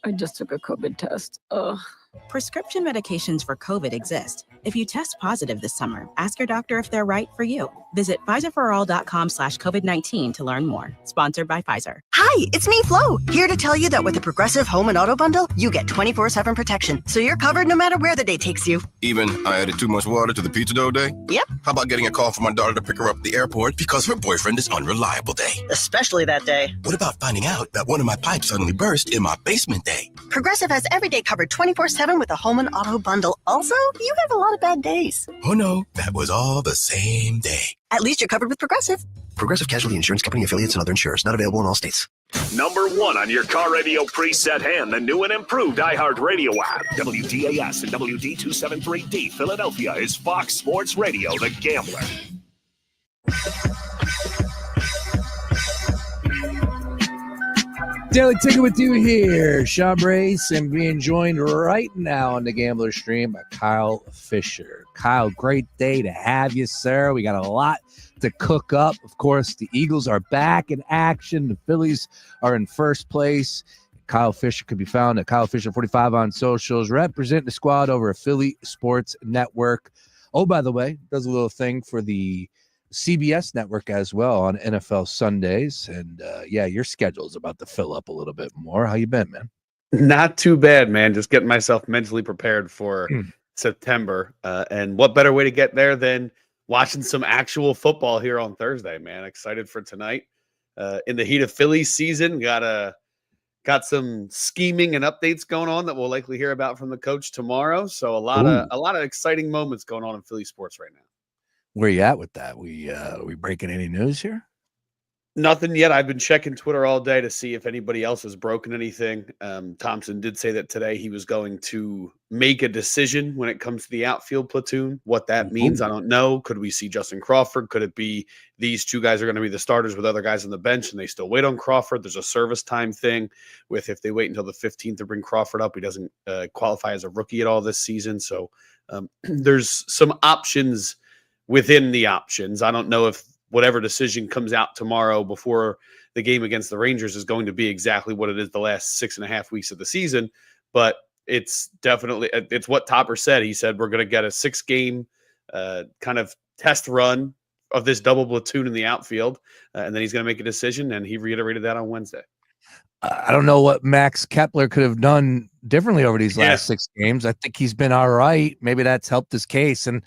I just took a COVID test. Ugh. Prescription medications for COVID exist. If you test positive this summer, ask your doctor if they're right for you. Visit Pfizerforall.com/COVID-19 to learn more. Sponsored by Pfizer. Hi, it's me, Flo, here to tell you that with the Progressive Home and Auto Bundle, you get 24/7 protection, so you're covered no matter where the day takes you. Even I added too much water to the pizza dough day? Yep. How about getting a call from my daughter to pick her up at the airport because her boyfriend is unreliable day? Especially that day. What about finding out that one of my pipes suddenly burst in my basement day? Progressive has every day covered 24/7 with a Home and Auto Bundle. Also, you have a lot of bad days. Oh no, that was all the same day. At least you're covered with Progressive. Progressive Casualty Insurance Company affiliates and other insurers. Not available in all states. Number 1 on your car radio preset and the new and improved iHeart Radio app. WDAS and WD273D Philadelphia is Fox Sports Radio, The Gambler. Daily Ticket with you here, Sean Brace, and being joined right now on the Gambler stream by Kyle Fisher. Kyle, great day to have you, sir. We got a lot to cook up. Of course, the Eagles are back in action. The Phillies are in first place. Kyle Fisher could be found at Kyle Fisher 45 on socials, representing the squad over at Philly Sports Network. Oh, by the way, does a little thing for the CBS network as well on NFL Sundays. And yeah, your schedule is about to fill up a little bit more. How you been, man? Not too bad, man. Just getting myself mentally prepared for September. And what better way to get there than watching some actual football here on Thursday, man. Excited for tonight. In the heat of Phillies season, got some scheming and updates going on that we'll likely hear about from the coach tomorrow. So a lot of exciting moments going on in Philly sports right now. Where you at with that? We breaking any news here? Nothing yet. I've been checking Twitter all day to see if anybody else has broken anything. Thompson did say that today he was going to make a decision when it comes to the outfield platoon. What that means, I don't know. Could we see Justin Crawford? Could it be these two guys are going to be the starters with other guys on the bench and they still wait on Crawford? There's a service time thing with if they wait until the 15th to bring Crawford up, he doesn't qualify as a rookie at all this season. So there's some options within the options. I don't know if whatever decision comes out tomorrow before the game against the Rangers is going to be exactly what it is the last 6.5 weeks of the season, but it's definitely, it's what Topper said. He said, we're going to get a 6-game kind of test run of this double platoon in the outfield. And then he's going to make a decision. And he reiterated that on Wednesday. I don't know what Max Kepler could have done differently over these last 6 games. I think he's been all right. Maybe that's helped his case. And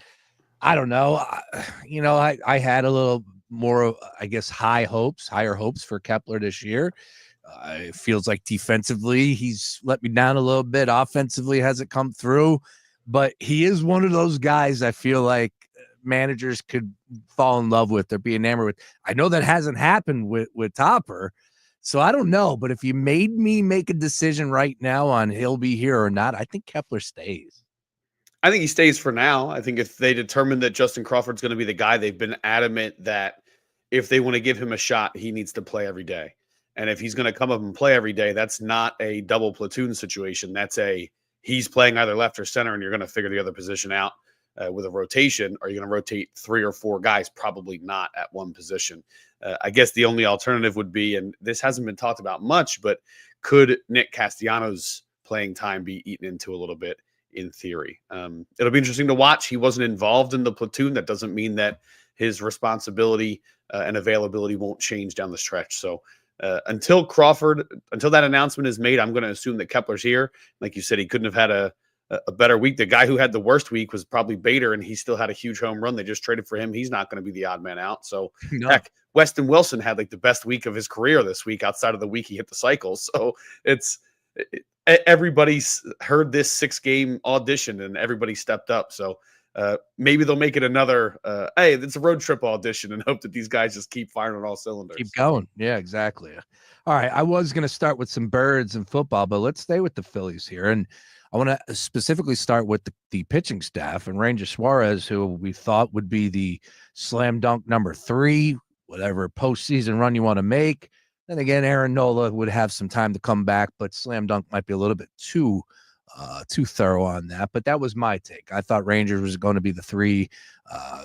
I don't know. I had a little more, I guess, higher hopes for Kepler this year. It feels like defensively he's let me down a little bit. Offensively hasn't come through, but he is one of those guys I feel like managers could fall in love with or be enamored with. I know that hasn't happened with Topper, so I don't know. But if you made me make a decision right now on he'll be here or not, I think Kepler stays. I think he stays for now. I think if they determine that Justin Crawford's going to be the guy, they've been adamant that if they want to give him a shot, he needs to play every day. And if he's going to come up and play every day, that's not a double platoon situation. That's he's playing either left or center, and you're going to figure the other position out with a rotation. Are you going to rotate 3 or 4 guys? Probably not at one position. I guess the only alternative would be, and this hasn't been talked about much, but could Nick Castellanos' playing time be eaten into a little bit? In theory, it'll be interesting to watch. He wasn't involved in the platoon. That doesn't mean that his responsibility and availability won't change down the stretch. So until that announcement is made, I'm going to assume that Kepler's here. Like you said, he couldn't have had a better week. The guy who had the worst week was probably Bader, and he still had a huge home run. They just traded for him. He's not going to be the odd man out. So heck, Weston Wilson had like the best week of his career this week outside of the week he hit the cycle. So everybody's heard this 6-game audition and everybody stepped up. So maybe they'll make it another, hey, it's a road trip audition and hope that these guys just keep firing on all cylinders. Keep going. Yeah, exactly. All right. I was going to start with some birds and football, but let's stay with the Phillies here. And I want to specifically start with the pitching staff and Ranger Suarez, who we thought would be the slam dunk number 3, whatever postseason run you want to make. Then again, Aaron Nola would have some time to come back, but slam dunk might be a little bit too thorough on that. But that was my take. I thought Rangers was going to be the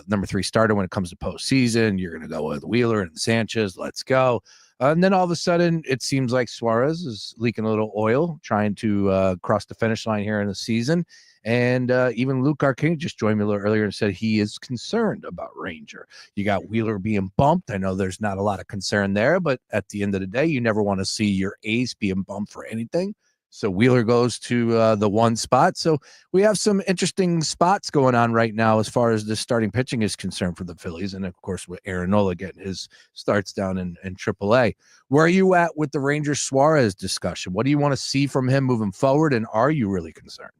number 3 starter when it comes to postseason. You're going to go with Wheeler and Sanchez. Let's go. And then all of a sudden, it seems like Suarez is leaking a little oil, trying to cross the finish line here in the season. And even Luke Arcaini just joined me a little earlier and said he is concerned about Ranger. You got Wheeler being bumped. I know there's not a lot of concern there, but at the end of the day, you never want to see your ace being bumped for anything. So Wheeler goes to the one spot. So we have some interesting spots going on right now as far as the starting pitching is concerned for the Phillies. And, of course, with Aaron Nola getting his starts down in AAA. Where are you at with the Ranger-Suarez discussion? What do you want to see from him moving forward, and are you really concerned?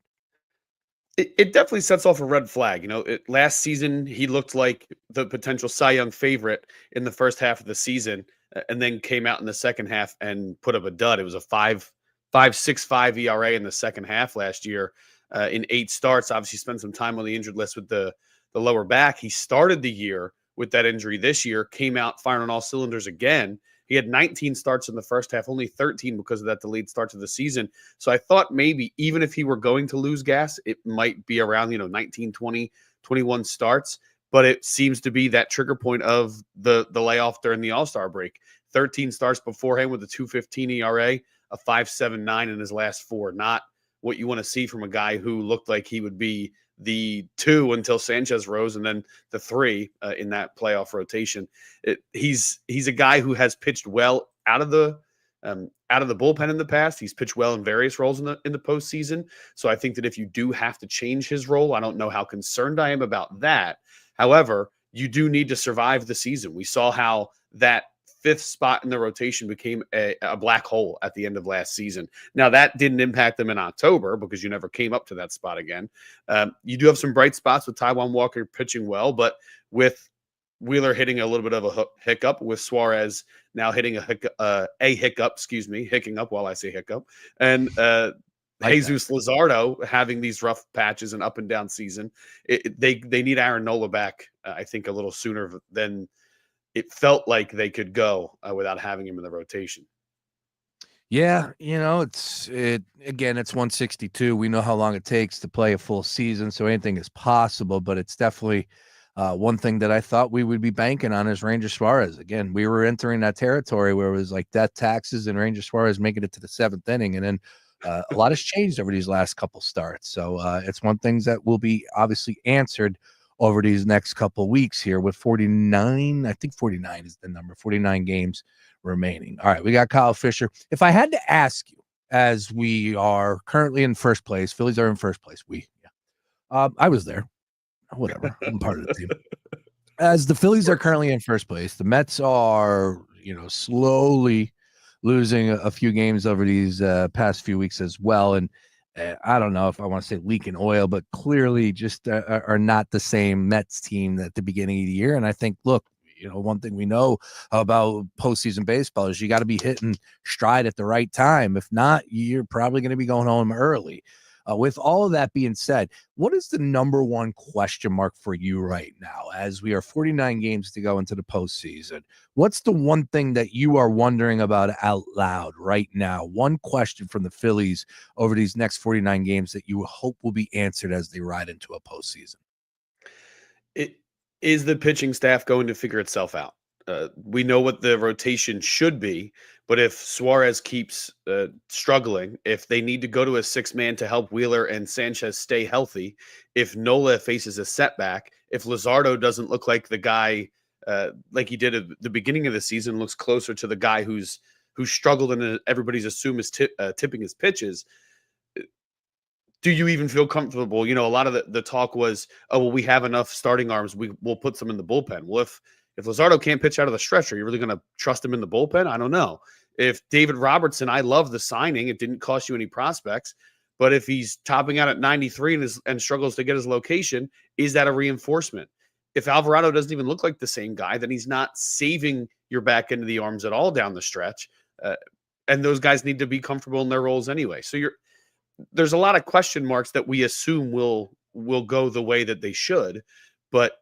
It definitely sets off a red flag. Last season, he looked like the potential Cy Young favorite in the first half of the season, and then came out in the second half and put up a dud. It was a 5.65 ERA in the second half last year in 8 starts. Obviously spent some time on the injured list with the lower back. He started the year with that injury this year, came out firing on all cylinders again. He had 19 starts in the first half, only 13 because of that delayed start to the season. So I thought maybe even if he were going to lose gas, it might be around 19, 20, 21 starts. But it seems to be that trigger point of the layoff during the All-Star break. 13 starts beforehand with a 2.15 ERA, a 5.79 in his last 4. Not what you want to see from a guy who looked like he would be the 2 until Sanchez rose, and then the 3 in that playoff rotation. He's a guy who has pitched well out of the bullpen in the past. He's pitched well in various roles in the postseason. So I think that if you do have to change his role, I don't know how concerned I am about that. However, you do need to survive the season. We saw how that 5th spot in the rotation became a black hole at the end of last season. Now, that didn't impact them in October because you never came up to that spot again. You do have some bright spots with Taijuan Walker pitching well, but with Wheeler hitting a little bit of a hiccup, with Suarez now hitting a hiccup, hicking up while I say hiccup, and Jesus Luzardo having these rough patches and up and down season. They need Aaron Nola back, I think, a little sooner than it felt like they could go without having him in the rotation. Yeah, it's 162. We know how long it takes to play a full season, so anything is possible, but it's definitely one thing that I thought we would be banking on is Ranger Suarez. Again, we were entering that territory where it was like death taxes and Ranger Suarez making it to the 7th inning, and then a lot has changed over these last couple starts. So it's one thing that will be obviously answered over these next couple weeks here with 49. I think 49 is the number, 49 games remaining. All right, we got Kyle Fisher. If I had to ask you, as we are currently in first place, Phillies are in first place. I was there. Whatever. I'm part of the team. As the Phillies are currently in first place, the Mets are, slowly losing a few games over these past few weeks as well. And I don't know if I want to say leaking oil, but clearly just are not the same Mets team at the beginning of the year. And I think, look, one thing we know about postseason baseball is you got to be hitting stride at the right time. If not, you're probably going to be going home early. With all of that being said, what is the number one question mark for you right now as we are 49 games to go into the postseason? What's the one thing that you are wondering about out loud right now? One question from the Phillies over these next 49 games that you hope will be answered as they ride into a postseason. Is the pitching staff going to figure itself out? We know what the rotation should be, but if Suarez keeps struggling, if they need to go to a 6-man to help Wheeler and Sanchez stay healthy, if Nola faces a setback, if Luzardo doesn't look like the guy like he did at the beginning of the season, looks closer to the guy who's struggled and everybody's assumed is tipping his pitches, do you even feel comfortable? A lot of the talk was, oh, well, we have enough starting arms. We'll put some in the bullpen. Well, if Luzardo can't pitch out of the stretch, are you really going to trust him in the bullpen? I don't know. If David Robertson, I love the signing. It didn't cost you any prospects. But if he's topping out at 93 and struggles to get his location, is that a reinforcement? If Alvarado doesn't even look like the same guy, then he's not saving your back end of the arms at all down the stretch. And those guys need to be comfortable in their roles anyway. So there's a lot of question marks that we assume will go the way that they should. But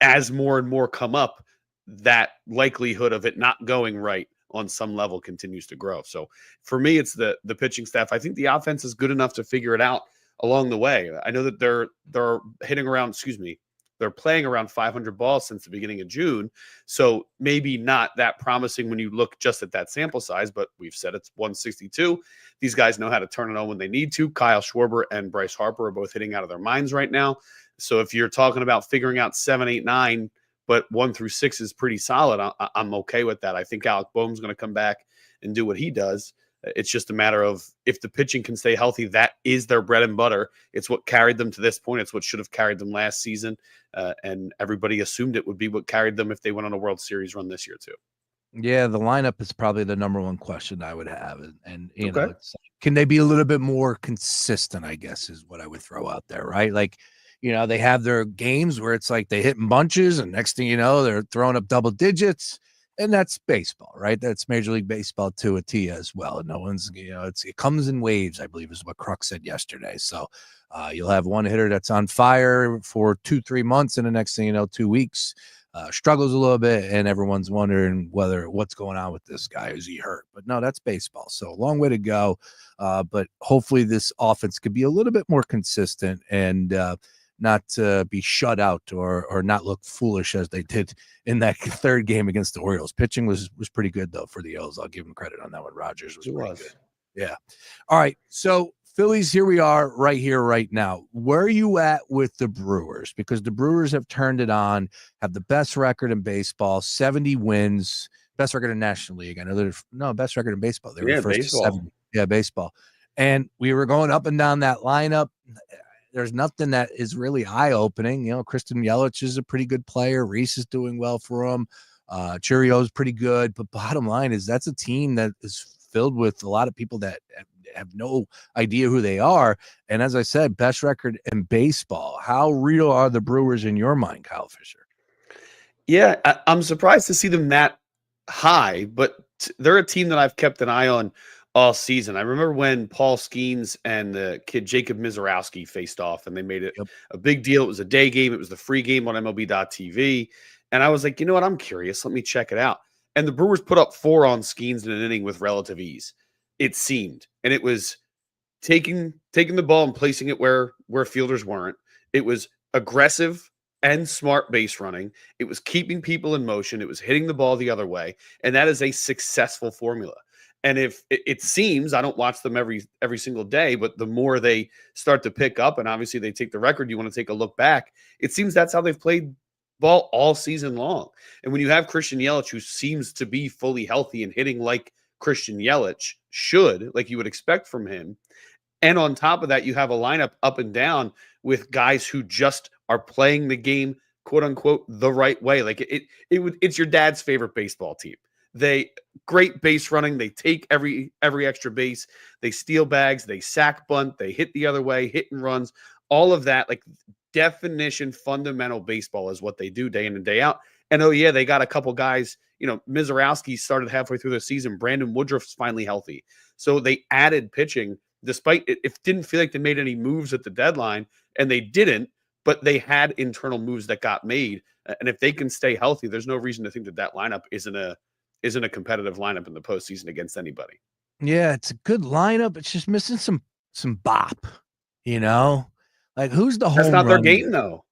as more and more come up, that likelihood of it not going right on some level continues to grow. So for me, it's the pitching staff. I think the offense is good enough to figure it out along the way. I know that they're hitting around, they're playing around 500 balls since the beginning of June. So maybe not that promising when you look just at that sample size, but we've said it's 162. These guys know how to turn it on when they need to. Kyle Schwarber and Bryce Harper are both hitting out of their minds right now. So if you're talking about figuring out 7, 8, 9, but 1 through 6 is pretty solid, I'm okay with that. I think Alec Boehm's going to come back and do what he does. It's just a matter of if the pitching can stay healthy, that is their bread and butter. It's what carried them to this point. It's what should have carried them last season. And everybody assumed it would be what carried them if they went on a World Series run this year too. Yeah, the lineup is probably the number one question I would have. And you know, can they be a little bit more consistent, I guess, is what I would throw out there, right? Like, you know, they have their games where it's like they hit in bunches and next thing you know, they're throwing up double digits. And that's baseball, right? That's Major League Baseball to a T as well. And no one's, you know, it comes in waves, I believe is what Crux said yesterday. So you'll have one hitter that's on fire for 2-3 months, and the next thing you know, 2 weeks, struggles a little bit, and everyone's wondering what's going on with this guy. Is he hurt? But no, that's baseball. So a long way to go. But hopefully this offense could be a little bit more consistent and not be shut out or not look foolish as they did in that third game against the Orioles. Pitching was pretty good, though, for the O's. I'll give him credit on that one. Rogers was pretty good. Yeah. All right. So Phillies, here we are right here, right now. Where are you at with the Brewers? Because the Brewers have turned it on, have the best record in baseball, 70 wins, best record in National League. I know they're best record in baseball. They were first to 70. Yeah, baseball. And we were going up and down that lineup. There's nothing that is really eye-opening. You know, Christian Yelich is a pretty good player. Reese is doing well for him. Churio's pretty good. But bottom line is that's a team that is filled with a lot of people that have no idea who they are. And as I said, best record in baseball. How real are the Brewers in your mind, Kyle Fisher? Yeah, I'm surprised to see them that high, but they're a team that I've kept an eye on all season. I remember when Paul Skeens and the kid Jacob Mizorowski faced off, and they made it a big deal. It was a day game. It was the free game on MLB.TV. And I was like, you know what? I'm curious. Let me check it out. And the Brewers put up 4 on Skeens in an inning with relative ease, it seemed. And it was taking the ball and placing it where fielders weren't. It was aggressive and smart base running. It was keeping people in motion. It was hitting the ball the other way. And that is a successful formula. And if it seems, I don't watch them every single day, but the more they start to pick up, and obviously they take the record, you want to take a look back, it seems that's how they've played ball all season long. And when you have Christian Yelich, who seems to be fully healthy and hitting like Christian Yelich should, like you would expect from him, and on top of that, you have a lineup up and down with guys who just are playing the game, quote unquote, the right way. Like it's your dad's favorite baseball team. They great base running. They take every extra base. They steal bags. They sack bunt. They hit the other way, hit and runs. All of that, like definition, fundamental baseball is what they do day in and day out. And oh yeah, they got a couple guys. You know, Mizorowski started halfway through the season. Brandon Woodruff's finally healthy, so they added pitching. Despite it didn't feel like they made any moves at the deadline, and they didn't. But they had internal moves that got made. And if they can stay healthy, there's no reason to think that lineup isn't a competitive lineup in the postseason against anybody. Yeah, it's a good lineup. It's just missing some bop, you know? Like who's the home That's not run their game, guy? though.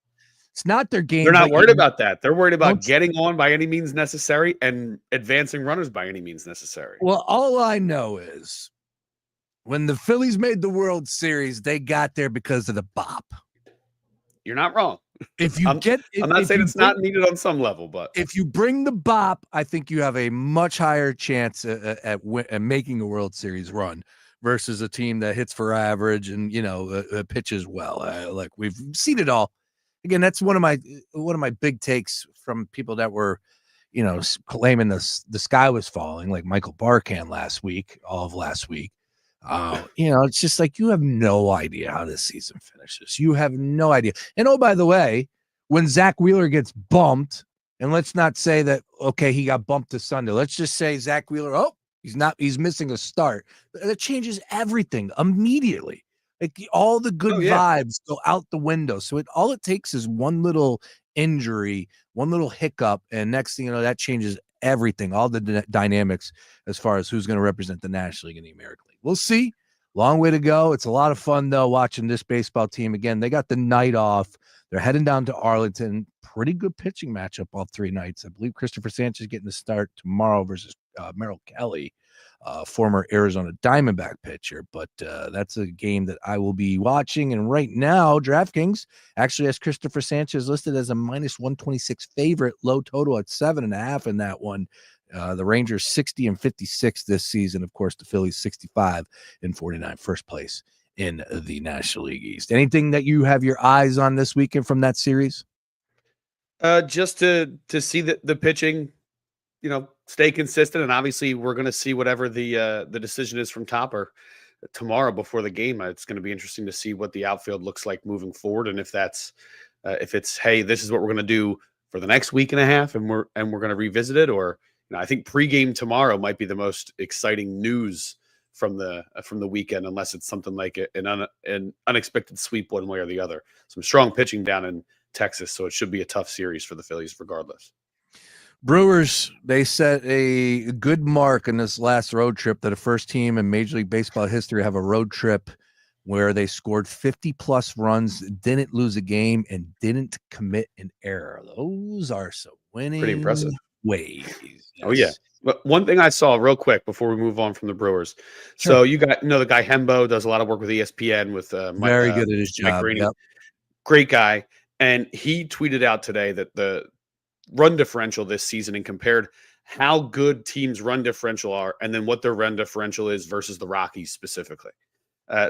It's not their game. They're not worried about that. They're worried about getting on by any means necessary and advancing runners by any means necessary. Well, all I know is when the Phillies made the World Series, they got there because of the bop. You're not wrong. If you I'm not saying it's not needed on some level, but if you bring the bop, I think you have a much higher chance at making a World Series run versus a team that hits for average and pitches well. Like we've seen it all. Again, that's one of my big takes from people that were, claiming the sky was falling, like Michael Barkan all of last week. It's just like you have no idea how this season finishes. You have no idea. And oh, by the way, when Zach Wheeler gets bumped, and let's not say that, okay, he got bumped to Sunday. Let's just say Zach Wheeler, he's missing a start. That changes everything immediately. Like all the good vibes go out the window. So all it takes is one little injury, one little hiccup, and next thing you know, that changes everything, all the dynamics as far as who's going to represent the National League and the American League. We'll see. Long way to go. It's a lot of fun, though, watching this baseball team. Again, they got the night off. They're heading down to Arlington. Pretty good pitching matchup all 3 nights. I believe Christopher Sanchez getting the start tomorrow versus Merrill Kelly, former Arizona Diamondback pitcher. But that's a game that I will be watching. And right now, DraftKings actually has Christopher Sanchez listed as a -126 favorite, low total at 7.5 in that one. The Rangers 60-56 this season. Of course, the Phillies 65-49, first place in the National League East. Anything that you have your eyes on this weekend from that series? Just to see the pitching, stay consistent, and obviously we're going to see whatever the decision is from Topper tomorrow before the game. It's going to be interesting to see what the outfield looks like moving forward, and if it's hey, this is what we're going to do for the next week and a half, and we're going to revisit it, or I think pregame tomorrow might be the most exciting news from the weekend, unless it's something like an unexpected sweep one way or the other. Some strong pitching down in Texas, so it should be a tough series for the Phillies regardless. Brewers, they set a good mark in this last road trip. That the first team in Major League Baseball history have a road trip where they scored 50-plus runs, didn't lose a game, and didn't commit an error. Those are some winning Pretty impressive ways. Oh, yeah. But one thing I saw real quick before we move on from the Brewers. Sure. So you got, the guy Hembo does a lot of work with ESPN with very good at his job. Yep. Great guy. And he tweeted out today that the run differential this season, and compared how good teams' run differential are and then what their run differential is versus the Rockies specifically.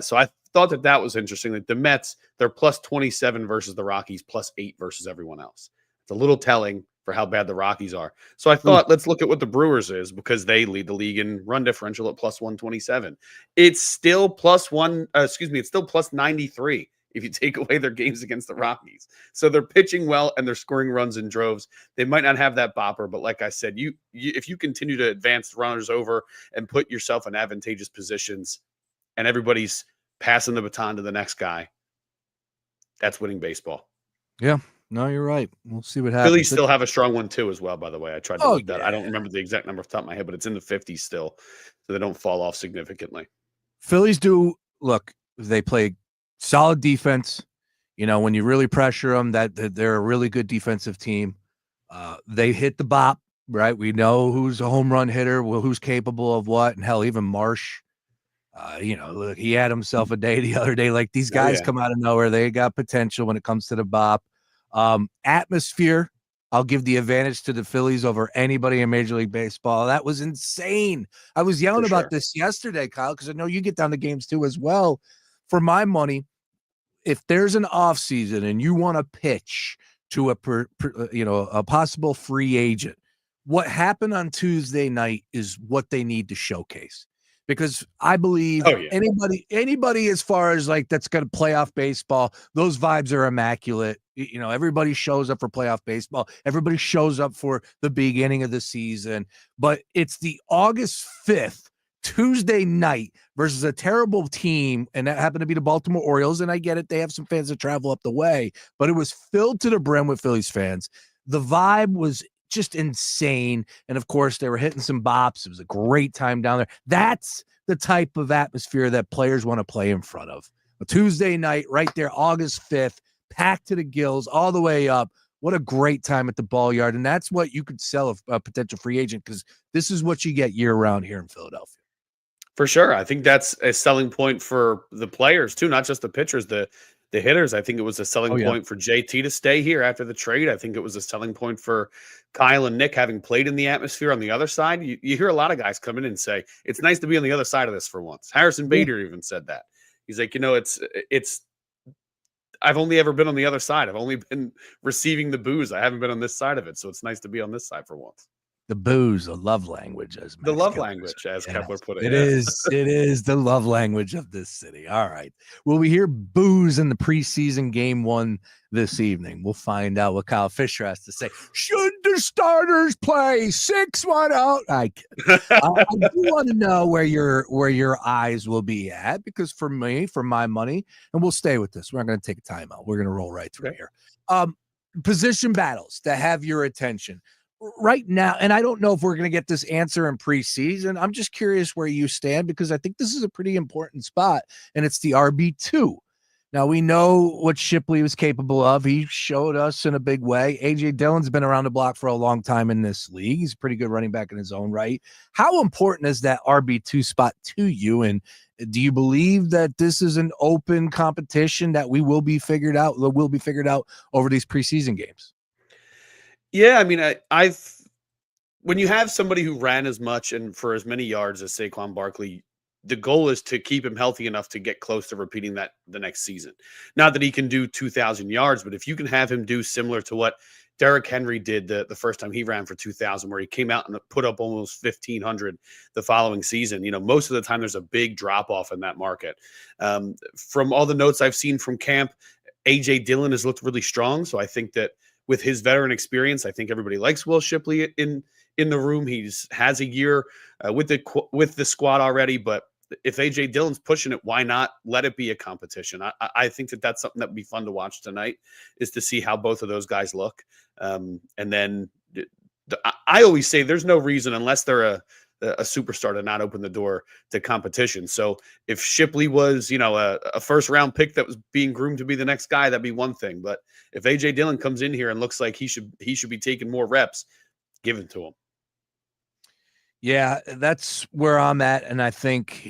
So I thought that was interesting. That the Mets, they're plus 27 versus the Rockies, plus 8 versus everyone else. It's a little telling for how bad the Rockies are. So I thought, let's look at what the Brewers is, because they lead the league in run differential at plus 127. It's still plus 93 if you take away their games against the Rockies. So they're pitching well and they're scoring runs in droves. They might not have that bopper, but like I said, if you continue to advance runners over and put yourself in advantageous positions and everybody's passing the baton to the next guy, that's winning baseball. Yeah. No, you're right. We'll see what happens. Phillies still have a strong one too, as well. By the way, I tried to look that. I don't remember the exact number off the top of my head, but it's in the 50s still, so they don't fall off significantly. Phillies do look. They play solid defense. When you really pressure them, that they're a really good defensive team. They hit the bop, right? We know who's a home run hitter, who's capable of what, and hell, even Marsh. Look, he had himself a day the other day. Like, these guys come out of nowhere. They got potential when it comes to the bop. Atmosphere, I'll give the advantage to the Phillies over anybody in Major League Baseball. That was insane. I was yelling about this yesterday, Kyle, because I know you get down to games too as well. For my money, if there's an off season and you want to pitch to a possible free agent, what happened on Tuesday night is what they need to showcase. Because I believe anybody as far as like that's going to playoff baseball, those vibes are immaculate. Everybody shows up for playoff baseball. Everybody shows up for the beginning of the season. But it's the August 5th, Tuesday night versus a terrible team, and that happened to be the Baltimore Orioles. And I get it. They have some fans that travel up the way. But it was filled to the brim with Phillies fans. The vibe was just insane. And of course, they were hitting some bops. It was a great time down there. That's the type of atmosphere that players want to play in front of. A Tuesday night right there, August 5th, packed to the gills all the way up. What a great time at the ball yard. And that's what you could sell a potential free agent, because this is what you get year round here in Philadelphia. For sure. I think that's a selling point for the players too, not just the pitchers, the hitters. I think it was a selling point for JT to stay here after the trade. I think it was a selling point for Kyle and Nick, having played in the atmosphere on the other side. You hear a lot of guys come in and say, it's nice to be on the other side of this for once. Harrison Bader even said that. He's like, it's I've only ever been on the other side. I've only been receiving the booze. I haven't been on this side of it. So it's nice to be on this side for once. The booze, the love language, as Kepler put it. It is the love language of this city. All right. Will we hear booze in the preseason game 1 this evening? We'll find out what Kyle Fisher has to say. Should the starters play 6-1 out? I do want to know where your eyes will be at, because for my money, and we'll stay with this. We're not going to take a timeout. We're going to roll right through here. Position battles that have your attention right now, and I don't know if we're going to get this answer in preseason. I'm just curious where you stand, because I think this is a pretty important spot, and it's the RB2. Now, we know what Shipley was capable of. He showed us in a big way. A.J. Dillon's been around the block for a long time in this league. He's a pretty good running back in his own right. How important is that RB2 spot to you? And do you believe that this is an open competition that will be figured out over these preseason games? Yeah, I mean, when you have somebody who ran as much and for as many yards as Saquon Barkley, the goal is to keep him healthy enough to get close to repeating that the next season. Not that he can do 2,000 yards, but if you can have him do similar to what Derrick Henry did the first time he ran for 2,000, where he came out and put up almost 1,500 the following season, most of the time there's a big drop off in that market. From all the notes I've seen from camp, A.J. Dillon has looked really strong. So I think that with his veteran experience, I think everybody likes Will Shipley in the room. Has a year with the squad already, but if A.J. Dillon's pushing it, why not let it be a competition? I think that's something that would be fun to watch tonight, is to see how both of those guys look. And then I always say there's no reason, unless they're a superstar, to not open the door to competition. So if Shipley was, a first round pick that was being groomed to be the next guy, that'd be one thing. But if A.J. Dillon comes in here and looks like he should be taking more reps, give it to him. Yeah, that's where I'm at. And I think,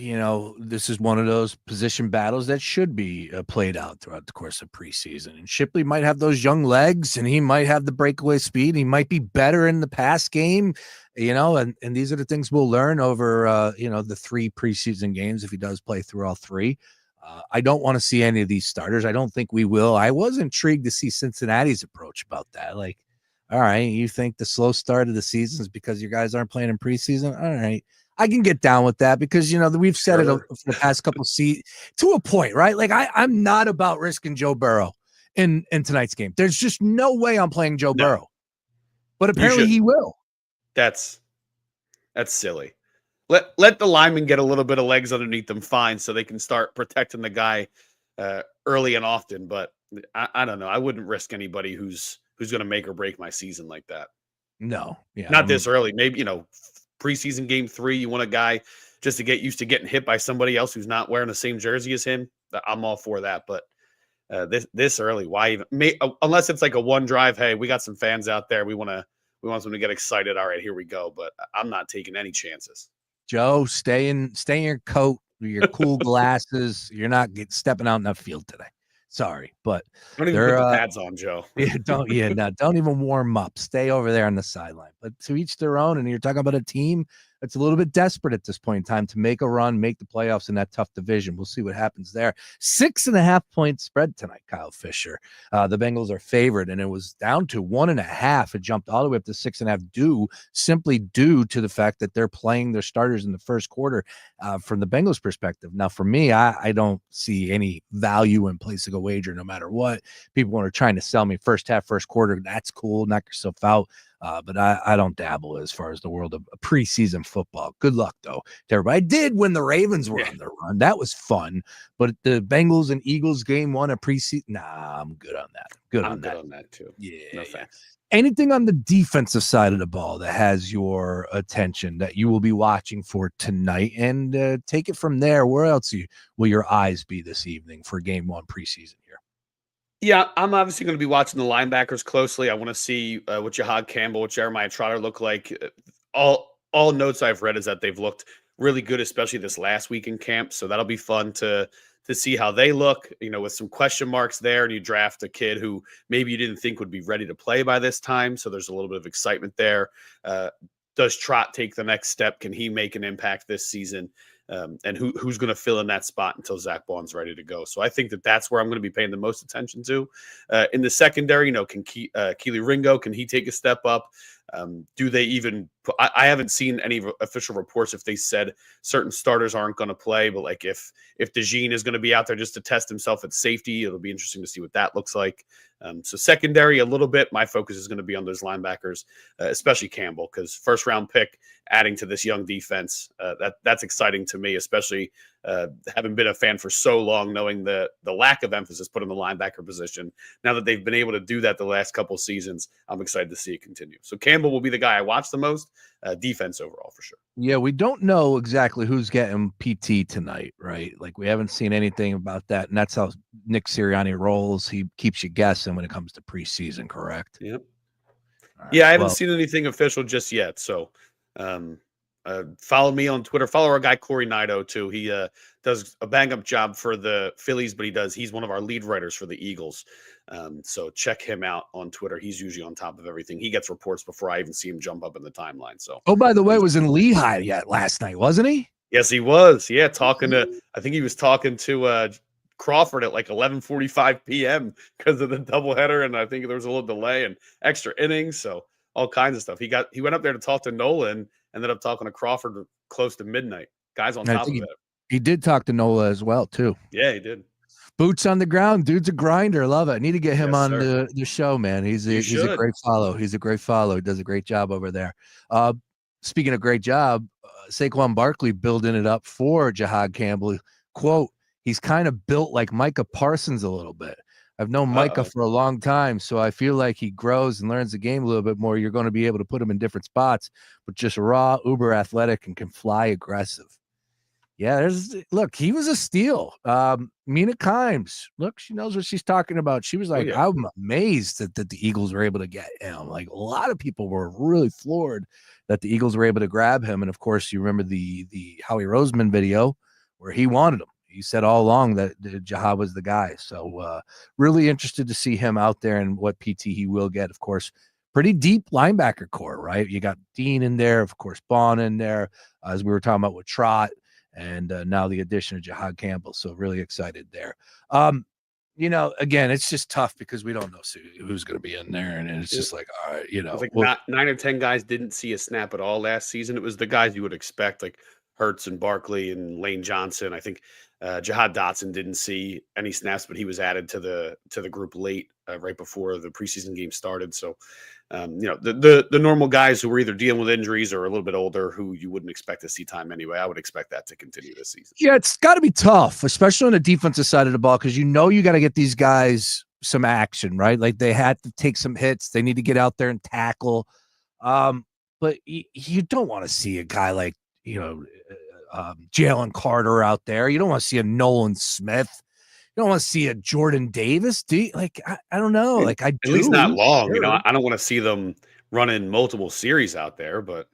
this is one of those position battles that should be played out throughout the course of preseason. And Shipley might have those young legs, and he might have the breakaway speed. He might be better in the pass game, and these are the things we'll learn over, the 3 preseason games if he does play through all 3. I don't want to see any of these starters. I don't think we will. I was intrigued to see Cincinnati's approach about that. Like, all right, you think the slow start of the season is because your guys aren't playing in preseason? All right, I can get down with that because, we've said it for the past couple of seasons to a point, right? Like, I'm not about risking Joe Burrow in tonight's game. There's just no way I'm playing Joe Burrow, but apparently he will. That's silly. Let the linemen get a little bit of legs underneath them, fine, so they can start protecting the guy early and often. But I don't know. I wouldn't risk anybody who's going to make or break my season like that. No. Yeah. Not this early. Maybe, preseason game 3, you want a guy just to get used to getting hit by somebody else who's not wearing the same jersey as him. I'm all for that. But this early, why even? Unless it's like a one drive, hey, we got some fans out there. We want them to get excited. All right, here we go. But I'm not taking any chances. Joe, stay in your coat, your cool glasses. You're not stepping out in that field today. Sorry, but don't even put the pads on, Joe. Don't even warm up. Stay over there on the sideline. But to each their own. And you're talking about a team that's a little bit desperate at this point in time to make a run, make the playoffs in that tough division. We'll see what happens there. 6.5 point spread tonight, Kyle Fisher. The Bengals are favored, and it was down to 1.5. It jumped all the way up to 6.5 simply due to the fact that they're playing their starters in the first quarter from the Bengals perspective. Now, for me, I don't see any value in placing a wager no matter what. People are trying to sell me first half, first quarter. That's cool. Knock yourself out. But I don't dabble as far as the world of preseason football. Good luck, though, to everybody. I did when the Ravens were on their run. That was fun. But the Bengals and Eagles game 1 of preseason, I'm good on that. I'm good on that, too. Yeah. No thanks. Anything on the defensive side of the ball that has your attention that you will be watching for tonight? And take it from there. Where else will your eyes be this evening for game 1 preseason here? Yeah, I'm obviously going to be watching the linebackers closely. I want to see what Jahad Campbell, what Jeremiah Trotter look like. All notes I've read is that they've looked really good, especially this last week in camp. So that'll be fun to see how they look, with some question marks there. And you draft a kid who maybe you didn't think would be ready to play by this time. So there's a little bit of excitement there. Does Trot take the next step? Can he make an impact this season? And who's going to fill in that spot until Zach Bond's ready to go. So I think that's where I'm going to be paying the most attention to. In the secondary, can Keely Ringo, can he take a step up? Do they even – I haven't seen any official reports if they said certain starters aren't going to play, but like if DeJean is going to be out there just to test himself at safety, it'll be interesting to see what that looks like. So secondary a little bit. My focus is going to be on those linebackers, especially Campbell, because first-round pick adding to this young defense, that's exciting to me, especially having been a fan for so long, knowing the lack of emphasis put on the linebacker position. Now that they've been able to do that the last couple seasons, I'm excited to see it continue. So Campbell will be the guy I watch the most. Defense overall, for sure. Yeah, we don't know exactly who's getting PT tonight, right? Like we haven't seen anything about that, and that's how Nick Sirianni rolls. He keeps you guessing when it comes to preseason, correct? Yep. Right, Yeah, I haven't well, seen anything official just yet. So follow me on Twitter. Follow our guy Corey Nido too. He does a bang up job for the Phillies, but he's one of our lead writers for the Eagles. So check him out on Twitter. He's usually on top of everything. He gets reports before I even see him jump up in the timeline. So oh, by the way, was in Lehigh yet last night, wasn't he? yes, he was. Yeah, I think he was talking to Crawford at like 11:45 p.m. because of the doubleheader, and I think there was a little delay and extra innings, so all kinds of stuff. He went up there to talk to Nola and ended up talking to Crawford close to midnight. Guys on I top of think it. he did talk to Nola as well, too. Yeah, he did. Boots on the ground. Dude's a grinder. Love it. I need to get him Yes, on sir. the show, man. He's a great follow. He's a great follow. He does a great job over there. Speaking of great job, Saquon Barkley building it up for Jahad Campbell. Quote, he's kind of built like Micah Parsons a little bit. I've known Micah for a long time, so I feel like he grows and learns the game a little bit more. You're going to be able to put him in different spots, but just raw, uber athletic, and can fly aggressive. Yeah, look, he was a steal. Mina Kimes, look, she knows what she's talking about. She was like, I'm amazed that the Eagles were able to get him. Like, a lot of people were really floored that the Eagles were able to grab him. And of course, you remember the Howie Roseman video where he wanted him. He said all along that Jahad was the guy. So really interested to see him out there and what PT he will get. Of course, pretty deep linebacker core, right? You got Dean in there, of course, Bond in there, as we were talking about with Trott. And now the addition of Jahad Campbell. So really excited there. Again, it's just tough because we don't know who's going to be in there. And it's just like, all right, It was like 9 or 10 guys didn't see a snap at all last season. It was the guys you would expect, like Hurts and Barkley and Lane Johnson. I think Jahad Dotson didn't see any snaps, but he was added to the group late, right before the preseason game started. So, the normal guys who were either dealing with injuries or a little bit older, who you wouldn't expect to see time anyway. I would expect that to continue this season. Yeah, it's got to be tough, especially on the defensive side of the ball, because you got to get these guys some action, right? Like they had to take some hits. They need to get out there and tackle. But you don't want to see a guy like, Jalen Carter out there. You don't want to see a Nolan Smith. You don't want to see a Jordan Davis. Do you? Like, I don't know. Like, at least not long. Sure. I don't want to see them running multiple series out there, but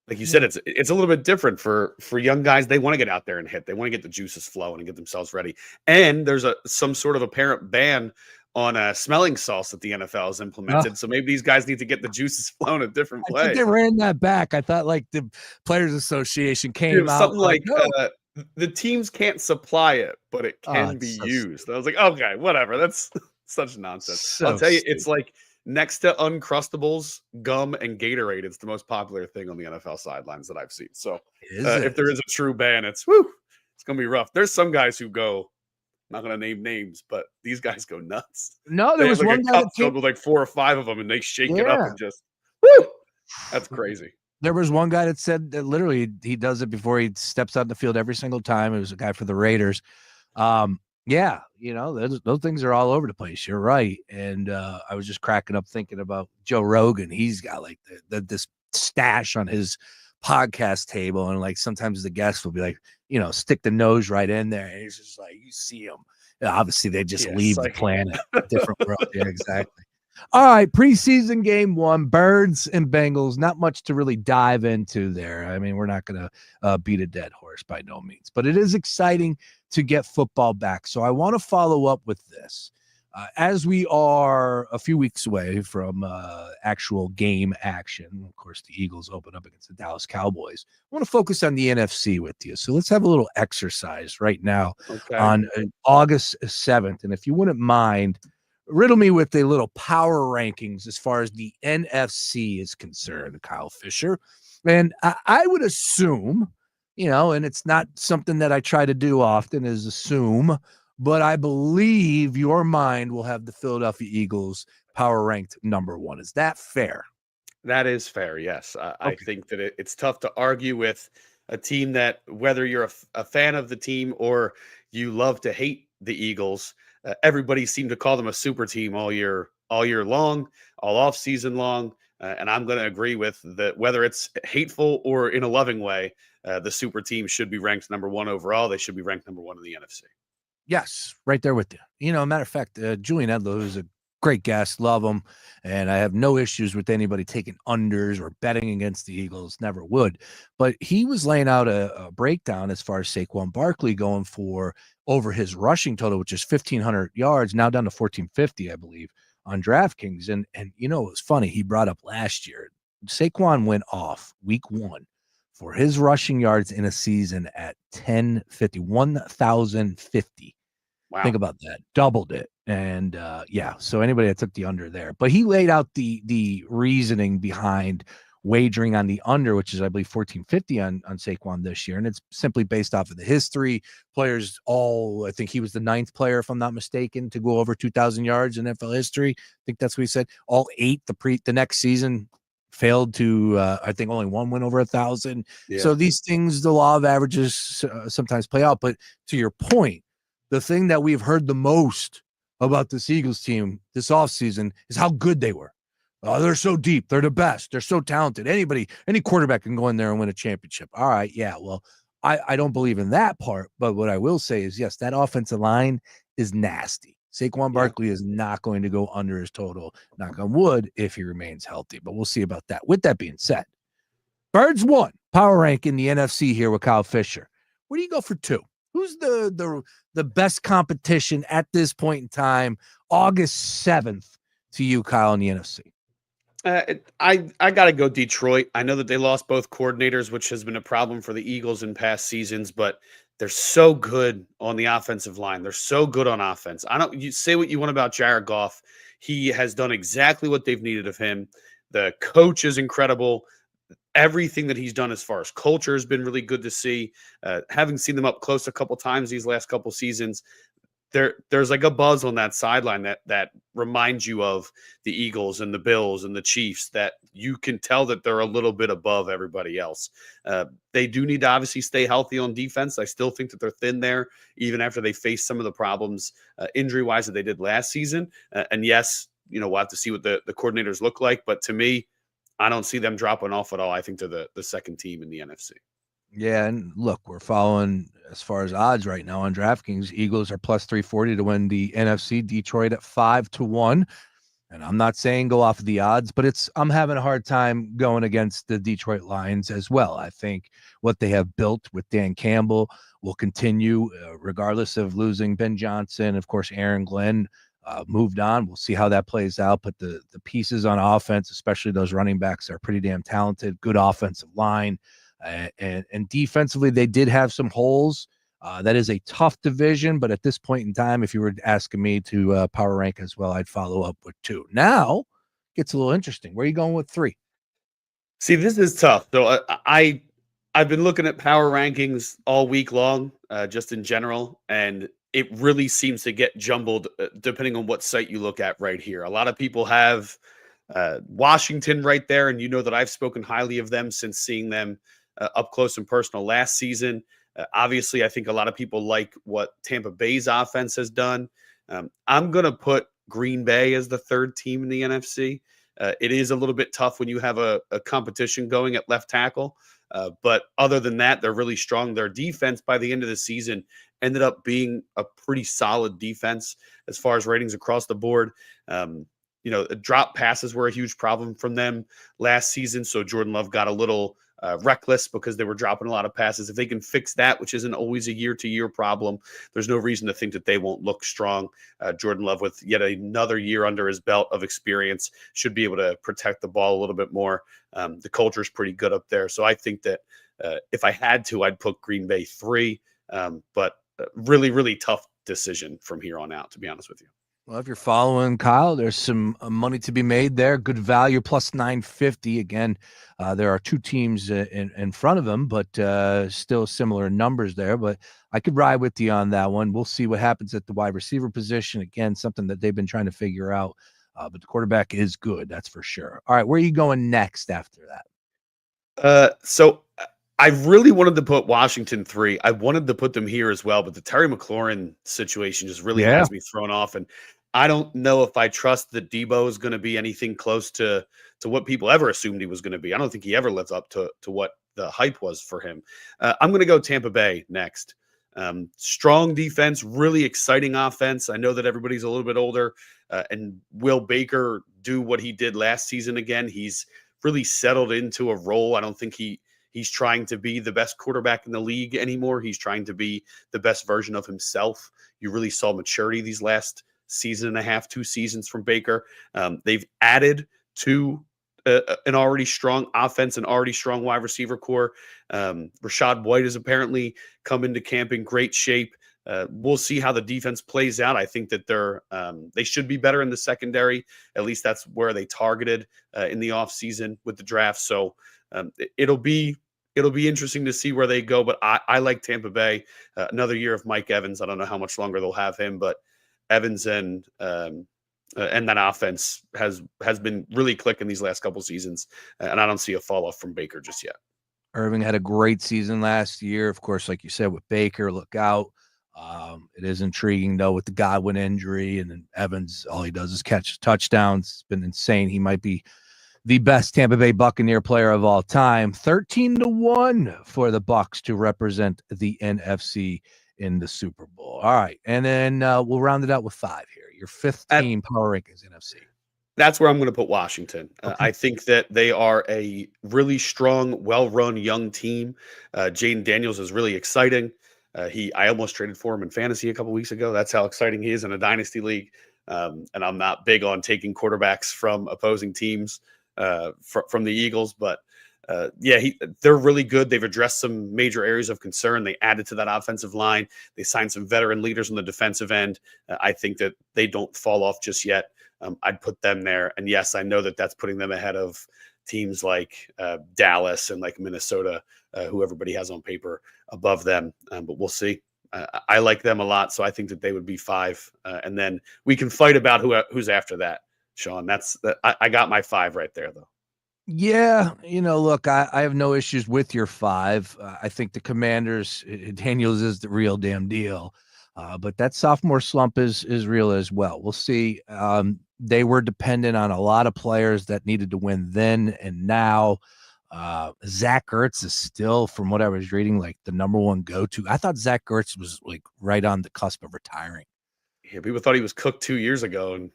like you said, it's a little bit different for young guys. They want to get out there and hit. They want to get the juices flowing and get themselves ready. And there's some sort of apparent ban on smelling salts that the NFL has implemented. So maybe these guys need to get the juices flowing a different way. I think they ran that back. I thought like the Players Association came out. Something like the teams can't supply it, but it can be used. I was like, okay, whatever. That's such nonsense. I'll tell you, it's like next to Uncrustables, gum, and Gatorade, it's the most popular thing on the NFL sidelines that I've seen. So if there is a true ban, it's going to be rough. There's some guys who go, I'm not going to name names, but these guys go nuts. No, there was like one guy cup filled with like 4 or 5 of them, and they shake it up and just, that's crazy. There was one guy that said that literally he does it before he steps out the field every single time. It was a guy for the Raiders. Those things are all over the place. You're right. And I was just cracking up thinking about Joe Rogan. He's got like this stash on his podcast table. And like sometimes the guests will be like, stick the nose right in there. And he's just like, you see him. Obviously, they just leave the planet. Different world. Yeah, exactly. All right, preseason game 1, Birds and Bengals. Not much to really dive into there. I mean, we're not going to beat a dead horse by no means, but it is exciting to get football back. So I want to follow up with this. As we are a few weeks away from actual game action, of course, the Eagles open up against the Dallas Cowboys. I want to focus on the NFC with you. So let's have a little exercise right now on August 7th. And if you wouldn't mind, riddle me with a little power rankings as far as the NFC is concerned, Kyle Fisher. And I would assume, and it's not something that I try to do often is assume, but I believe your mind will have the Philadelphia Eagles power ranked number 1. Is that fair? That is fair, yes. I think that it's tough to argue with a team that, whether you're a fan of the team or you love to hate the Eagles, everybody seemed to call them a super team all year long, all off season long. And I'm going to agree with that, whether it's hateful or in a loving way, the super team should be ranked number 1 overall. They should be ranked number 1 in the NFC. Yes, right there with you. Matter of fact, Julian Edlow is a great guest. Love him. And I have no issues with anybody taking unders or betting against the Eagles. Never would. But he was laying out a breakdown as far as Saquon Barkley going for over his rushing total, which is 1,500 yards, now down to 1,450, I believe, on DraftKings. And it was funny. He brought up last year, Saquon went off week 1 for his rushing yards in a season at 1,050. Wow. Think about that. Doubled it. And so anybody that took the under there. But he laid out the reasoning behind wagering on the under, which is, I believe, 1,450 on Saquon this year. And it's simply based off of the history. Players I think he was the 9th player, if I'm not mistaken, to go over 2,000 yards in NFL history. I think that's what he said. All 8 the next season failed to, I think only 1 went over 1,000. Yeah. So these things, the law of averages sometimes play out. But to your point, the thing that we've heard the most about this Eagles team this offseason is how good they were. Oh, they're so deep. They're the best. They're so talented. Any quarterback can go in there and win a championship. All right, yeah, well, I don't believe in that part, but what I will say is, yes, that offensive line is nasty. Saquon Barkley is not going to go under his total, knock on wood, if he remains healthy, but we'll see about that. With that being said, Birds 1, power rank in the NFC here with Kyle Fisher. Where do you go for 2? Who's the best competition at this point in time, August 7th, to you, Kyle, in the NFC? I got to go Detroit. I know that they lost both coordinators, which has been a problem for the Eagles in past seasons, but they're so good on the offensive line. They're so good on offense. You say what you want about Jared Goff. He has done exactly what they've needed of him. The coach is incredible. Everything that he's done as far as culture has been really good to see. Having seen them up close a couple times these last couple seasons, there's like a buzz on that sideline that reminds you of the Eagles and the Bills and the Chiefs, that you can tell that they're a little bit above everybody else. They do need to obviously stay healthy on defense. I still think that they're thin there, even after they face some of the problems injury-wise that they did last season. And yes, we'll have to see what the coordinators look like. But to me, I don't see them dropping off at all. I think they're the second team in the NFC. Yeah, and look, we're following as far as odds right now on DraftKings. Eagles are plus 340 to win the NFC. Detroit at 5-1. And I'm not saying go off of the odds, but I'm having a hard time going against the Detroit Lions as well. I think what they have built with Dan Campbell will continue, regardless of losing Ben Johnson. Of course, Aaron Glenn moved on. We'll see how that plays out. But the pieces on offense, especially those running backs, are pretty damn talented. Good offensive line. And defensively, they did have some holes. That is a tough division, but at this point in time, if you were asking me to power rank as well, I'd follow up with 2. Now, gets a little interesting. Where are you going with 3? See, this is tough. So I've been looking at power rankings all week long, just in general, and it really seems to get jumbled depending on what site you look at right here. A lot of people have Washington right there, and that I've spoken highly of them since seeing them up close and personal last season. Obviously, I think a lot of people like what Tampa Bay's offense has done. I'm going to put Green Bay as the 3rd team in the NFC. It is a little bit tough when you have a competition going at left tackle. But other than that, they're really strong. Their defense by the end of the season ended up being a pretty solid defense as far as ratings across the board. Drop passes were a huge problem from them last season. So Jordan Love got a little reckless because they were dropping a lot of passes. If they can fix that, which isn't always a year-to-year problem, there's no reason to think that they won't look strong. Jordan Love, with yet another year under his belt of experience, should be able to protect the ball a little bit more. The culture is pretty good up there. So I think that if I had to, I'd put Green Bay 3, but really, really tough decision from here on out, to be honest with you. Well, if you're following Kyle, there's some money to be made there. Good value, plus 950. Again, there are 2 teams in front of them, but still similar numbers there. But I could ride with you on that one. We'll see what happens at the wide receiver position. Again, something that they've been trying to figure out. But the quarterback is good, that's for sure. All right, where are you going next after that? So I really wanted to put Washington 3. I wanted to put them here as well, but the Terry McLaurin situation just really has me thrown off. And I don't know if I trust that Debo is going to be anything close to what people ever assumed he was going to be. I don't think he ever lives up to what the hype was for him. I'm going to go Tampa Bay next. Strong defense, really exciting offense. I know that everybody's a little bit older, and will Baker do what he did last season again? He's really settled into a role. I don't think he's trying to be the best quarterback in the league anymore. He's trying to be the best version of himself. You really saw maturity these last season and a half, 2 seasons from Baker. They've added to an already strong offense, an already strong wide receiver core. Rashad White has apparently come into camp in great shape. We'll see how the defense plays out. I think that they should be better in the secondary. At least that's where they targeted in the offseason with the draft. So it'll be interesting to see where they go. But I like Tampa Bay. Another year of Mike Evans. I don't know how much longer they'll have him, but Evans and that offense has been really clicking these last couple seasons, and I don't see a fall off from Baker just yet. Irving had a great season last year. Of course, like you said, with Baker, look out. It is intriguing, though, with the Godwin injury, and then Evans, all he does is catch touchdowns. It's been insane. He might be the best Tampa Bay Buccaneer player of all time. 13-1 for the Bucs to represent the NFC in the Super Bowl. All right, and then we'll round it out with 5 here. Your 5th team power rankings NFC. That's where I'm going to put Washington. Okay. I think that they are a really strong, well-run young team. Jaden Daniels is really exciting. I almost traded for him in fantasy a couple weeks ago. That's how exciting he is in a dynasty league. And I'm not big on taking quarterbacks from opposing teams from the Eagles, but they're really good. They've addressed some major areas of concern. They added to that offensive line. They signed some veteran leaders on the defensive end. I think that they don't fall off just yet. I'd put them there. And yes, I know that that's putting them ahead of teams like Dallas and like Minnesota, who everybody has on paper above them. But we'll see. I like them a lot, so I think that they would be 5. And then we can fight about who's after that, Sean. I got my 5 right there, though. Yeah, look, I have no issues with your 5. I think the Commanders, Daniels is the real damn deal. But that sophomore slump is real as well. We'll see. They were dependent on a lot of players that needed to win then and now. Zach Ertz is still, from what I was reading, like the number 1 go-to. I thought Zach Ertz was like right on the cusp of retiring. Yeah, people thought he was cooked 2 years ago, and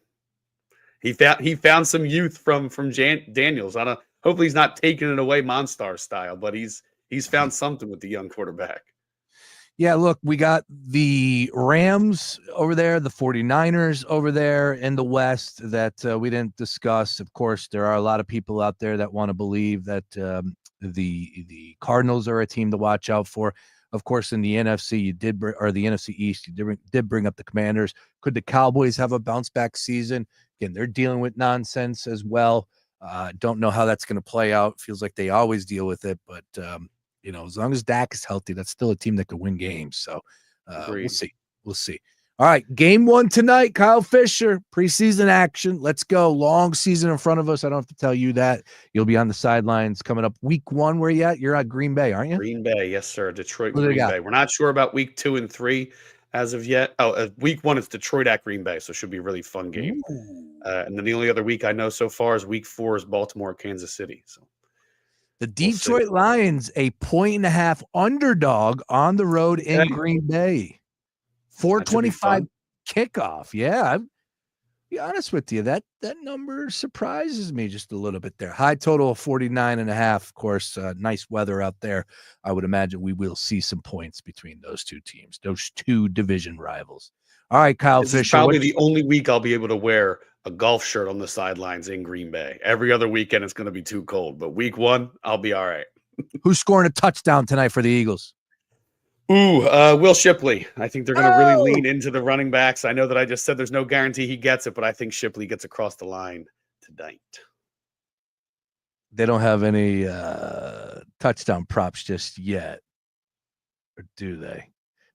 he found some youth from Daniels. Hopefully he's not taking it away Monstar style, but he's found something with the young quarterback. Yeah, look, we got the Rams over there, the 49ers over there in the West that we didn't discuss. Of course, there are a lot of people out there that want to believe that the Cardinals are a team to watch out for. Of course, in the NFC, the NFC East, you did bring up the Commanders. Could the Cowboys have a bounce back season? Again, they're dealing with nonsense as well. Don't know how that's going to play out. Feels like they always deal with it, but as long as Dak is healthy, that's still a team that could win games. So we'll see. We'll see. All right, game 1 tonight, Kyle Fisher, preseason action. Let's go. Long season in front of us. I don't have to tell you that. You'll be on the sidelines coming up week 1. Where are you at? You're at Green Bay, aren't you? Green Bay, yes, sir. Detroit, Green Bay. We're not sure about week 2 and 3 as of yet. Week 1 is Detroit at Green Bay, so it should be a really fun game. And then the only other week I know so far is week 4 is Baltimore, Kansas City. So the Detroit Lions, a 1.5 underdog on the road in Green Bay. 4:25 kickoff. Yeah, I'll be honest with you. That number surprises me just a little bit there. High total of 49.5. Of course, nice weather out there. I would imagine we will see some points between those two teams, those two division rivals. All right, Kyle Fisher. This is probably the only week I'll be able to wear a golf shirt on the sidelines in Green Bay. Every other weekend, it's going to be too cold. But week 1, I'll be all right. Who's scoring a touchdown tonight for the Eagles? Will Shipley. I think they're going to really lean into the running backs. I know that I just said there's no guarantee he gets it, but I think Shipley gets across the line tonight. They don't have any touchdown props just yet, or do they?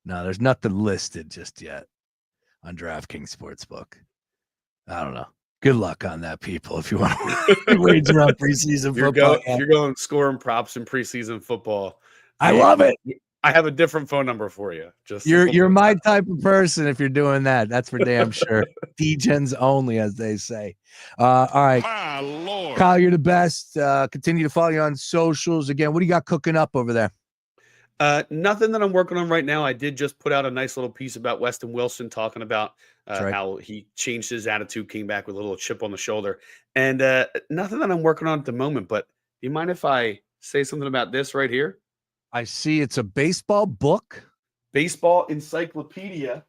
No, there's nothing listed just yet on DraftKings Sportsbook. I don't know. Good luck on that, people, if you want to wager on preseason football. You're going scoring props in preseason football. I love it. I have a different phone number for you. You're my type of person if you're doing that. That's for damn sure. D-gens only, as they say. All right. My Lord. Kyle, you're the best. Continue to follow you on socials. Again, what do you got cooking up over there? Nothing that I'm working on right now. I did just put out a nice little piece about Weston Wilson talking about right. how he changed his attitude, came back with a little chip on the shoulder. And nothing that I'm working on at the moment, but do you mind if I say something about this right here? I see it's a baseball book. Baseball encyclopedia.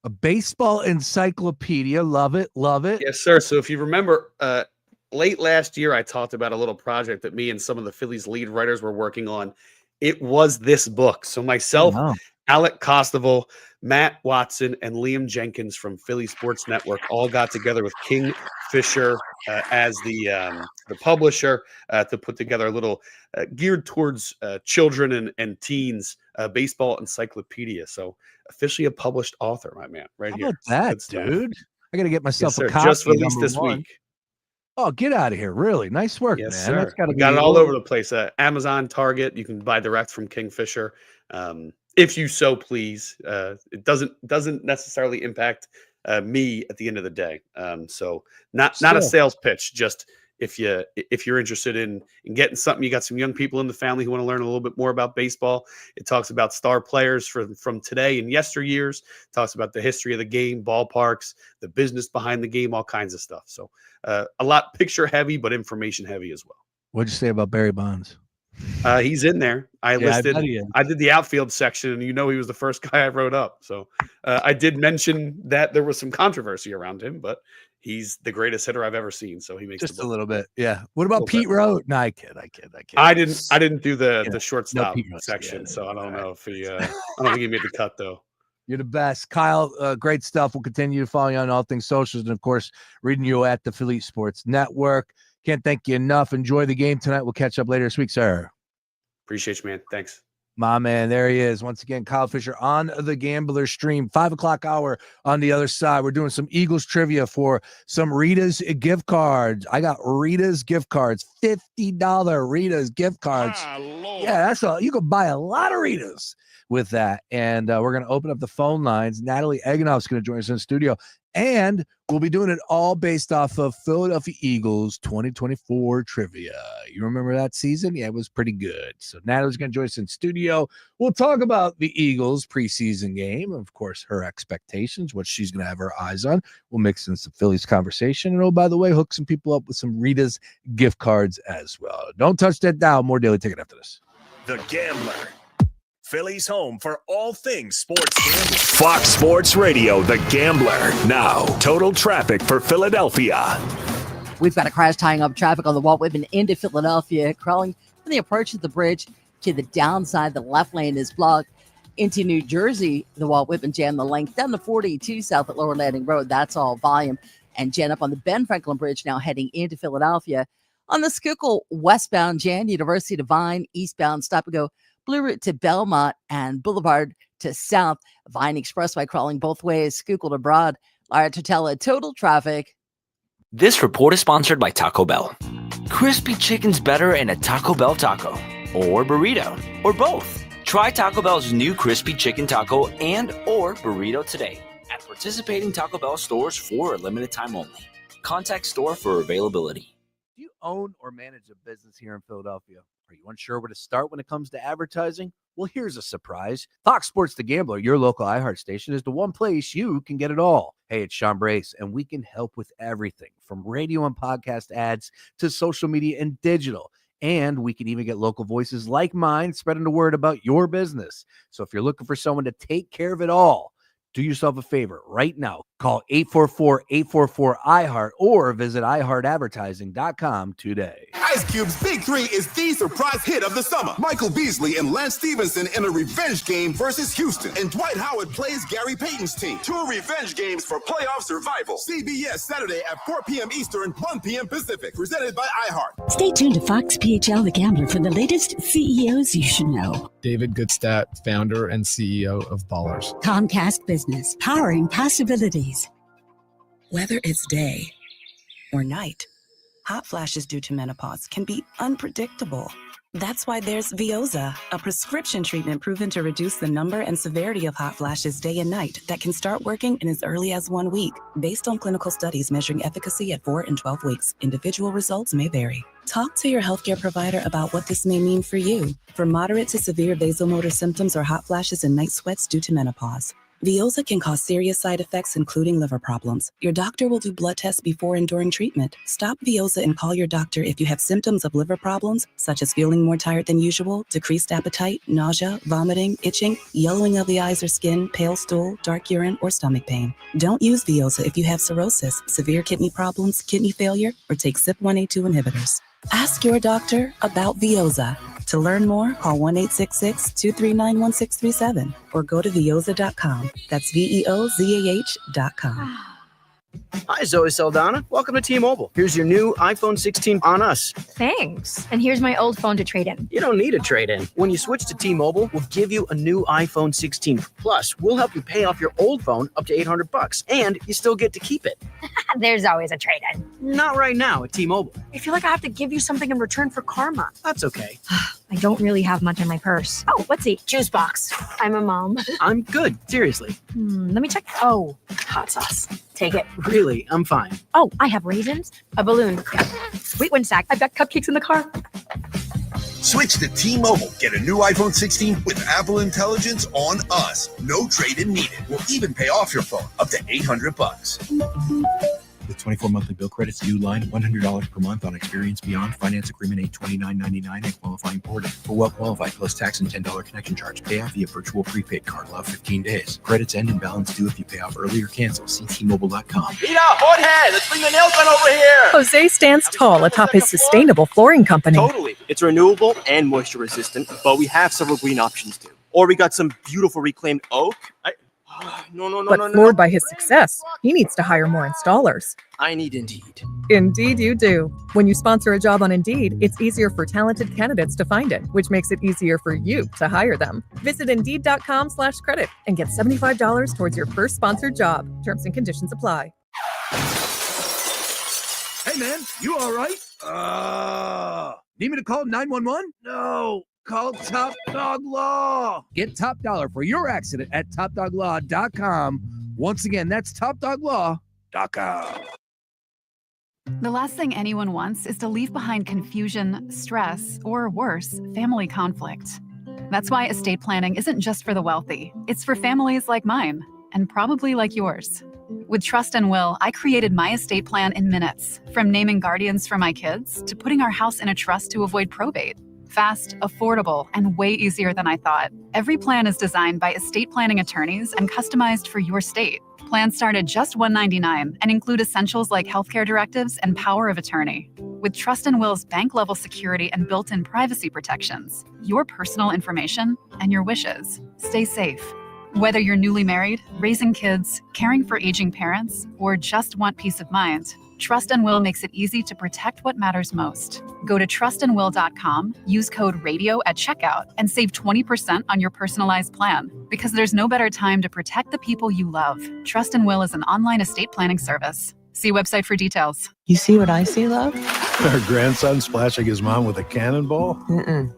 A baseball encyclopedia. Love it. Love it. Yes, sir. So if you remember, late last year, I talked about a little project that me and some of the Phillies lead writers were working on. It was this book. So myself, Alec Costival, Matt Watson, and Liam Jenkins from Philly Sports Network all got together with King Fisher as the publisher to put together a little geared towards children and teens baseball encyclopedia. So officially a published author, my man, right How here. about that, dude? I got to get myself a Yes, copy. just released number this one. week. Oh, get out of here. Really? Nice work, Yes, man. sir. That's gotta We got be it all over the place. Amazon, Target. You can buy direct from Kingfisher, if you so please. It doesn't necessarily impact me at the end of the day. So not a sales pitch. Just if you're interested in getting something, you got some young people in the family who want to learn a little bit more about baseball. It talks about star players from today and yesteryears. It talks about the history of the game, ballparks, the business behind the game, all kinds of stuff. So a lot picture heavy, but information heavy as well. What'd you say about Barry Bonds? He's in there. I listed. I did the outfield section, and he was the first guy I wrote up. So I did mention that there was some controversy around him, but he's the greatest hitter I've ever seen. So he makes just a little bit. Yeah. What about Pete Rose? No, I kid. I didn't do the shortstop section, so I don't know if he. I don't think he made the cut though. You're the best, Kyle. Great stuff. We'll continue to follow you on all things socials, and of course, reading you at the Philly Sports Network. Can't thank you enough. Enjoy the game tonight. We'll catch up later this week, sir. Appreciate you, man. Thanks. My man, there he is. Once again, Kyle Fisher on the Gambler stream, 5 o'clock hour on the other side. We're doing some Eagles trivia for some Rita's gift cards. I got Rita's gift cards, $50 Rita's gift cards. Yeah, that's all. You can buy a lot of Rita's with that. And we're going to open up the phone lines. Natalie Eganoff's going to join us in the studio. And we'll be doing it all based off of Philadelphia Eagles 2024 trivia. You remember that season? Yeah, it was pretty good. So Natalie's going to join us in studio. We'll talk about the Eagles preseason game, of course, her expectations, what she's going to have her eyes on. We'll mix in some Phillies conversation. And oh, by the way, hook some people up with some Rita's gift cards as well. Don't touch that dial. More Daily Ticket after this. The Gambler. Philly's home for all things sports gambling. Fox Sports Radio, The Gambler. Now, total traffic for Philadelphia. We've got a crash tying up traffic on the Walt Whitman into Philadelphia, crawling from the approach of the bridge to the downside. The left lane is blocked. Into New Jersey, the Walt Whitman jammed the length down to 42 south at Lower Landing Road. That's all volume. And Jan up on the Ben Franklin Bridge now heading into Philadelphia. On the Schuylkill westbound Jan, University to Vine, eastbound stop and go. Blue Route to Belmont and Boulevard to South. Vine Expressway crawling both ways. Schuylkill to Broad. Lara Totella, total traffic. This report is sponsored by Taco Bell. Crispy chicken's better in a Taco Bell taco or burrito or both. Try Taco Bell's new crispy chicken taco and or burrito today at participating Taco Bell stores for a limited time only. Contact store for availability. Do you own or manage a business here in Philadelphia? Are you unsure where to start when it comes to advertising? Well, here's a surprise. Fox Sports The Gambler, your local iHeart station, is the one place you can get it all. Hey, it's Sean Brace, and we can help with everything from radio and podcast ads to social media and digital. And we can even get local voices like mine spreading the word about your business. So if you're looking for someone to take care of it all, do yourself a favor right now. Call 844-844-iHeart or visit iHeartAdvertising.com today. Ice Cube's Big Three is the surprise hit of the summer. Michael Beasley and Lance Stevenson in a revenge game versus Houston. And Dwight Howard plays Gary Payton's team. 2 revenge games for playoff survival. CBS Saturday at 4 p.m. Eastern, 1 p.m. Pacific. Presented by iHeart. Stay tuned to Fox PHL The Gambler for the latest CEOs you should know. David Goodstadt, founder and CEO of Ballers. Comcast Business, powering possibilities. Whether it's day or night, Hot flashes due to menopause can be unpredictable. That's why there's Veoza, a prescription treatment proven to reduce the number and severity of hot flashes day and night that can start working in as early as 1 week. Based on clinical studies measuring efficacy at 4 and 12 weeks, individual results may vary. Talk to your healthcare provider about what this may mean for you. For moderate to severe vasomotor symptoms or hot flashes and night sweats due to menopause, Veoza can cause serious side effects, including liver problems. Your doctor will do blood tests before and during treatment. Stop Veoza and call your doctor if you have symptoms of liver problems, such as feeling more tired than usual, decreased appetite, nausea, vomiting, itching, yellowing of the eyes or skin, pale stool, dark urine, or stomach pain. Don't use Veoza if you have cirrhosis, severe kidney problems, kidney failure, or take CYP1A2 inhibitors. Ask your doctor about Veoza. To learn more, call 1-866-239-1637 or go to Veoza.com. That's VEOZAH.com. Hi, Zoe Saldana. Welcome to T-Mobile. Here's your new iPhone 16 on us. Thanks. And here's my old phone to trade in. You don't need a trade-in. When you switch to T-Mobile, we'll give you a new iPhone 16. Plus, we'll help you pay off your old phone up to $800, and you still get to keep it. There's always a trade-in. Not right now at T-Mobile. I feel like I have to give you something in return for karma. That's okay. I don't really have much in my purse. Oh, let's see. Juice box. I'm a mom. I'm good. Seriously. Let me check. Oh, hot sauce. Take it. Really, I'm fine. Oh, I have raisins, a balloon. Wait one sec. I've got cupcakes in the car. Switch to T-Mobile. Get a new iPhone 16 with Apple Intelligence on us. No trade-in needed. We'll even pay off your phone up to $800. With 24 monthly bill credits, new line, $100 per month on Experience Beyond. Finance agreement $829.99 and qualifying portal. For well-qualified plus tax and $10 connection charge. Pay off via virtual prepaid card. Allow 15 days. Credits end and balance due if you pay off early or cancel. See T-Mobile.com. Mira, Jorge, let's bring the nail gun over here. Jose stands tall atop his sustainable flooring company. Totally. It's renewable and moisture resistant, but we have several green options too. Or we got some beautiful reclaimed oak. But floored by his success, he needs to hire more installers. I need Indeed. Indeed you do. When you sponsor a job on Indeed, it's easier for talented candidates to find it, which makes it easier for you to hire them. Visit Indeed.com/credit and get $75 towards your first sponsored job. Terms and conditions apply. Hey, man, you all right? Need me to call 911? No. Call Top Dog Law. Get top dollar for your accident at topdoglaw.com. Once again, that's topdoglaw.com. The last thing anyone wants is to leave behind confusion, stress, or worse, family conflict. That's why estate planning isn't just for the wealthy. It's for families like mine, and probably like yours. With Trust and Will, I created my estate plan in minutes, from naming guardians for my kids to putting our house in a trust to avoid probate. Fast, affordable, and way easier than I thought. Every plan is designed by estate planning attorneys and customized for your state. Plans start at just $199 and include essentials like healthcare directives and power of attorney. With Trust and Will's bank-level security and built-in privacy protections, your personal information and your wishes stay safe. Whether you're newly married, raising kids, caring for aging parents, or just want peace of mind, Trust and Will makes it easy to protect what matters most. Go to trustandwill.com, use code RADIO at checkout, and save 20% on your personalized plan. Because there's no better time to protect the people you love. Trust and Will is an online estate planning service. See website for details. You see what I see, love? Our grandson splashing his mom with a cannonball?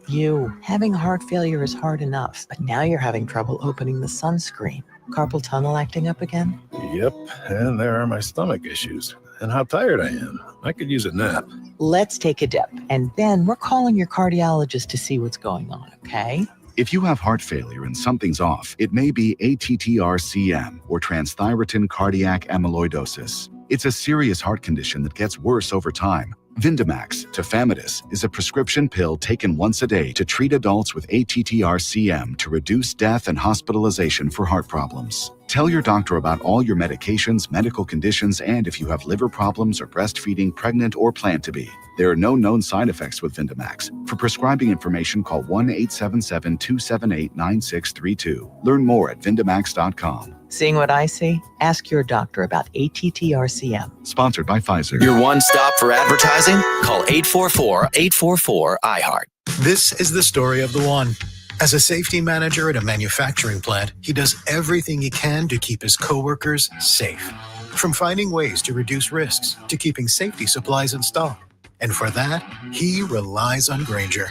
You. Having heart failure is hard enough, but now you're having trouble opening the sunscreen. Carpal tunnel acting up again? Yep, and there are my stomach issues. And how tired I am. I could use a nap. Let's take a dip, and then we're calling your cardiologist to see what's going on, okay? If you have heart failure and something's off, it may be ATTR-CM or transthyretin cardiac amyloidosis. It's a serious heart condition that gets worse over time. Vindamax, tafamidis, is a prescription pill taken once a day to treat adults with ATTR-CM to reduce death and hospitalization for heart problems. Tell your doctor about all your medications, medical conditions, and if you have liver problems or breastfeeding, pregnant, or plan to be. There are no known side effects with Vindamax. For prescribing information, call 1-877-278-9632. Learn more at Vindamax.com. Seeing what I see? Ask your doctor about ATTR-CM. Sponsored by Pfizer. Your one stop for advertising? Call 844-844-iHeart. This is the story of the one. As a safety manager at a manufacturing plant, he does everything he can to keep his coworkers safe. From finding ways to reduce risks to keeping safety supplies in stock. And for that, he relies on Grainger.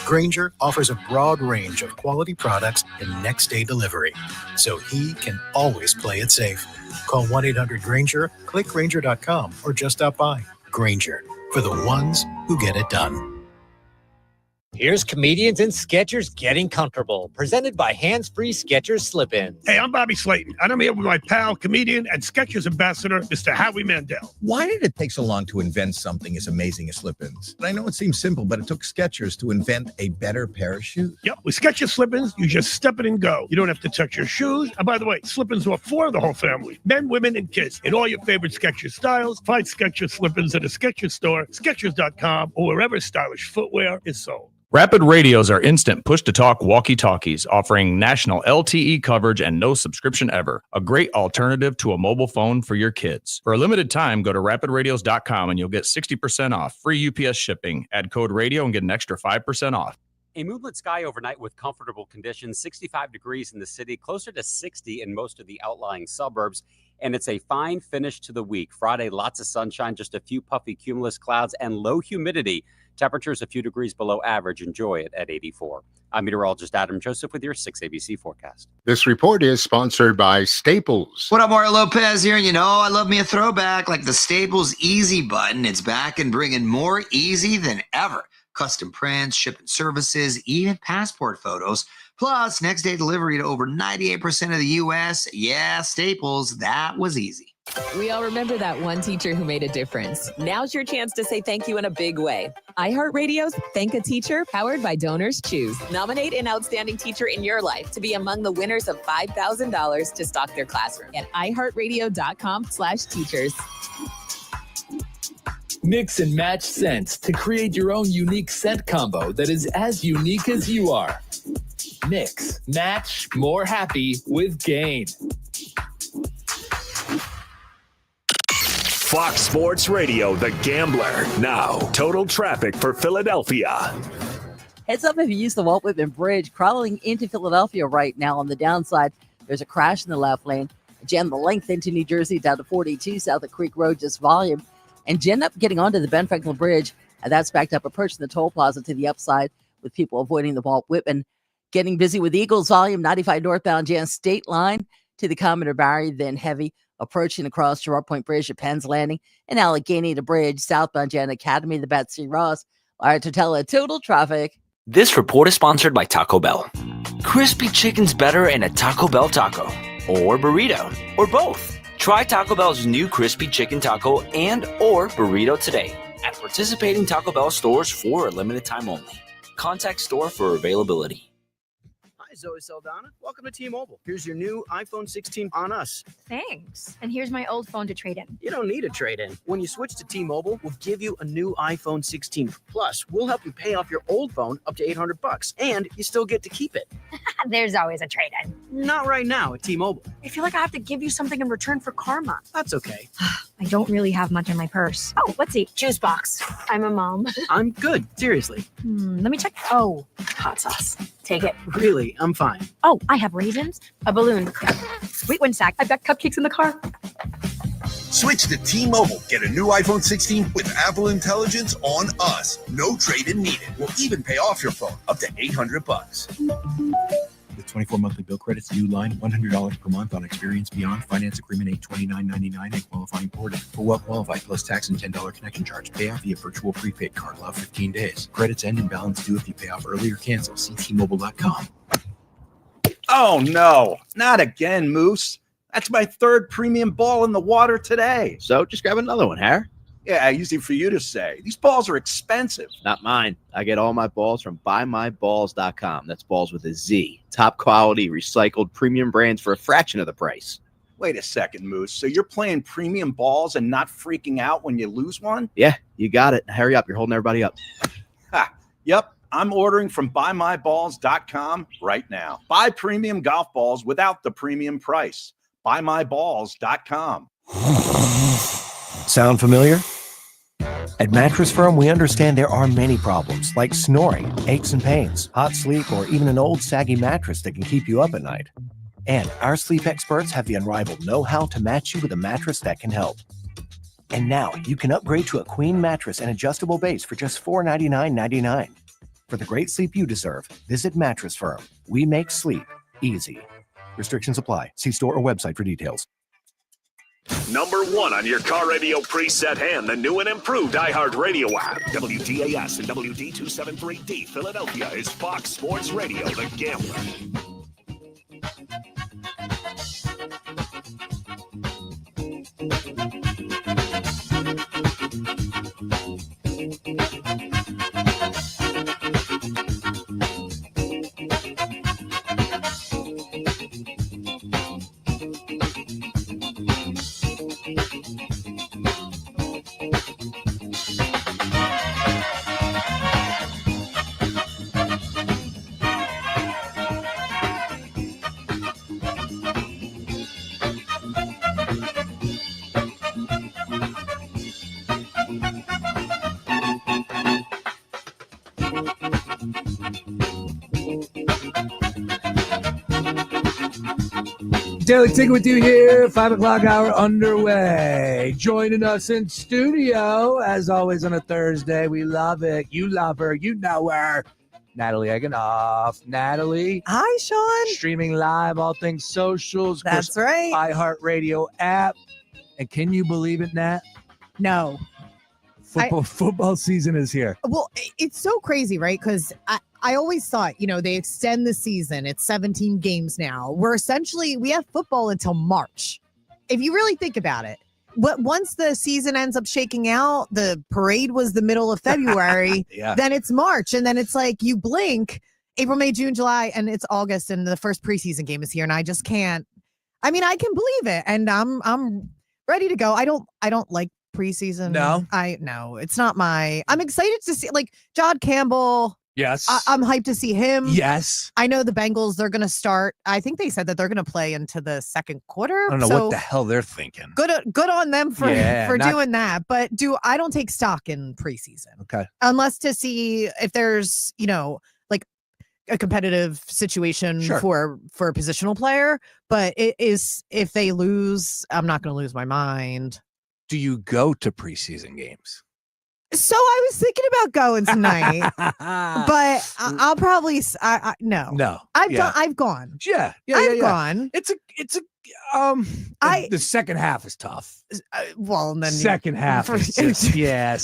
Grainger offers a broad range of quality products and next-day delivery, so he can always play it safe. Call 1-800-GRAINGER, click Grainger.com, or just stop by. Grainger, for the ones who get it done. Here's Comedians and Sketchers Getting Comfortable, presented by Hands Free Skechers Slip-Ins. Hey, I'm Bobby Slayton, and I'm here with my pal, comedian, and Skechers ambassador, Mr. Howie Mandel. Why did it take so long to invent something as amazing as slip-ins? I know it seems simple, but it took Skechers to invent a better pair of shoes. Yep, with Skechers slip-ins, you just step it and go. You don't have to touch your shoes. And by the way, slip-ins are for the whole family, men, women, and kids. In all your favorite Skechers styles, find Skechers slip-ins at a Skechers store, Skechers.com, or wherever stylish footwear is sold. Rapid radios are instant push-to-talk walkie-talkies, offering national LTE coverage and no subscription ever. A great alternative to a mobile phone for your kids. For a limited time, go to rapidradios.com and you'll get 60% off, free UPS shipping. Add code radio and get an extra 5% off. A moonlit sky overnight with comfortable conditions, 65 degrees in the city, closer to 60 in most of the outlying suburbs. And it's a fine finish to the week. Friday, lots of sunshine, just a few puffy cumulus clouds and low humidity. Temperatures a few degrees below average. Enjoy it at 84. I'm meteorologist Adam Joseph with your 6 ABC forecast. This report is sponsored by Staples. What up, Mario Lopez here? You know, I love me a throwback like the Staples Easy button. It's back and bringing more easy than ever. Custom prints, shipping services, even passport photos. Plus, next day delivery to over 98% of the U.S. Yeah, Staples, that was easy. We all remember that one teacher who made a difference. Now's your chance to say thank you in a big way. iHeartRadio's Thank a Teacher, powered by Donors Choose. Nominate an outstanding teacher in your life to be among the winners of $5,000 to stock their classroom at iHeartRadio.com/teachers. Mix and match scents to create your own unique scent combo that is as unique as you are. Mix, match, more happy with Gain. Fox Sports Radio, The Gambler. Now, total traffic for Philadelphia. Heads up if you use the Walt Whitman Bridge. Crawling into Philadelphia right now on the downside. There's a crash in the left lane. Jam the length into New Jersey down to 42 south of Creek Road, just volume. And you end up getting onto the Ben Franklin Bridge, and that's backed up, approaching the toll plaza to the upside with people avoiding the Walt Whitman. Getting busy with Eagles volume, 95 northbound Jan State Line to the Commodore Barry, then heavy approaching across Girard Point Bridge to Penn's Landing and Allegheny to Bridge, southbound Jan Academy to Betsy Ross. All right, Totella, total traffic. This report is sponsored by Taco Bell. Crispy chicken's better in a Taco Bell taco or burrito or both. Try Taco Bell's new crispy chicken taco and or burrito today at participating Taco Bell stores for a limited time only. Contact store for availability. Hi, Zoe Saldana. Welcome to T-Mobile. Here's your new iPhone 16 on us. Thanks. And here's my old phone to trade in. You don't need a trade-in. When you switch to T-Mobile, we'll give you a new iPhone 16. Plus, we'll help you pay off your old phone up to $800, and you still get to keep it. There's always a trade-in. Not right now at T-Mobile. I feel like I have to give you something in return for karma. That's okay. I don't really have much in my purse. Oh, let's see. Juice box. I'm a mom. I'm good. Seriously. Let me check. Oh, hot sauce. Take it. Really, I'm fine. Oh, I have raisins, a balloon, sweet one sack. I've got cupcakes in the car. Switch to T-Mobile. Get a new iPhone 16 with Apple Intelligence on us. No trade-in needed. We'll even pay off your phone up to $800. With 24 monthly bill credits, new line, $100 per month on Experience Beyond. Finance agreement $829.99 and qualifying portal. For well qualified, plus tax and $10 connection charge. Pay off via virtual prepaid card. Allow 15 days. Credits end and balance due if you pay off early or cancel. See T-Mobile.com. Oh, no. Not again, Moose. That's my third premium ball in the water today. So just grab another one, Harry. Yeah, easy for you to say. These balls are expensive. Not mine. I get all my balls from buymyballs.com. That's balls with a Z. Top quality, recycled premium brands for a fraction of the price. Wait a second, Moose. So you're playing premium balls and not freaking out when you lose one? Yeah, you got it. Hurry up. You're holding everybody up. Ha. Yep. I'm ordering from buymyballs.com right now. Buy premium golf balls without the premium price. Buymyballs.com. Sound familiar? At Mattress Firm, we understand there are many problems like snoring, aches and pains, hot sleep, or even an old saggy mattress that can keep you up at night. And our sleep experts have the unrivaled know-how to match you with a mattress that can help. And now you can upgrade to a queen mattress and adjustable base for just $499.99. For the great sleep you deserve, visit Mattress Firm. We make sleep easy. Restrictions apply. See store or website for details. Number 1 on your car radio preset and the new and improved iHeartRadio app. WDAS and WD273D Philadelphia is Fox Sports Radio, The Gambler. Daily Ticket with you here, 5 o'clock hour underway. Joining us in studio, as always on a Thursday. We love it. You love her. You know her. Natalie Eganoff. Natalie. Hi, Sean. Streaming live, all things socials. That's right. iHeartRadio app. And can you believe it, Nat? No. Football season is here. Well, it's so crazy, right? Because I always thought, they extend the season. It's 17 games now. We have football until March. If you really think about it, once the season ends up shaking out, the parade was the middle of February, then it's March. And then it's like you blink, April, May, June, July, and it's August, and the first preseason game is here. And I just can't. I mean, I can believe it. And I'm ready to go. I don't like preseason. No, it's not I'm excited to see John Campbell. Yes. I'm hyped to see him. Yes. I know the Bengals, they're going to start. I think they said that they're going to play into the second quarter. I don't know what the hell they're thinking. Good on them for doing that. But I don't take stock in preseason. Okay. Unless to see if there's, a competitive situation for a positional player. But it is, if they lose, I'm not going to lose my mind. Do you go to preseason games? So I was thinking about going tonight, but I'll probably no. I've gone. Yeah. I've gone. It's the second half is tough. Well, then second half is just,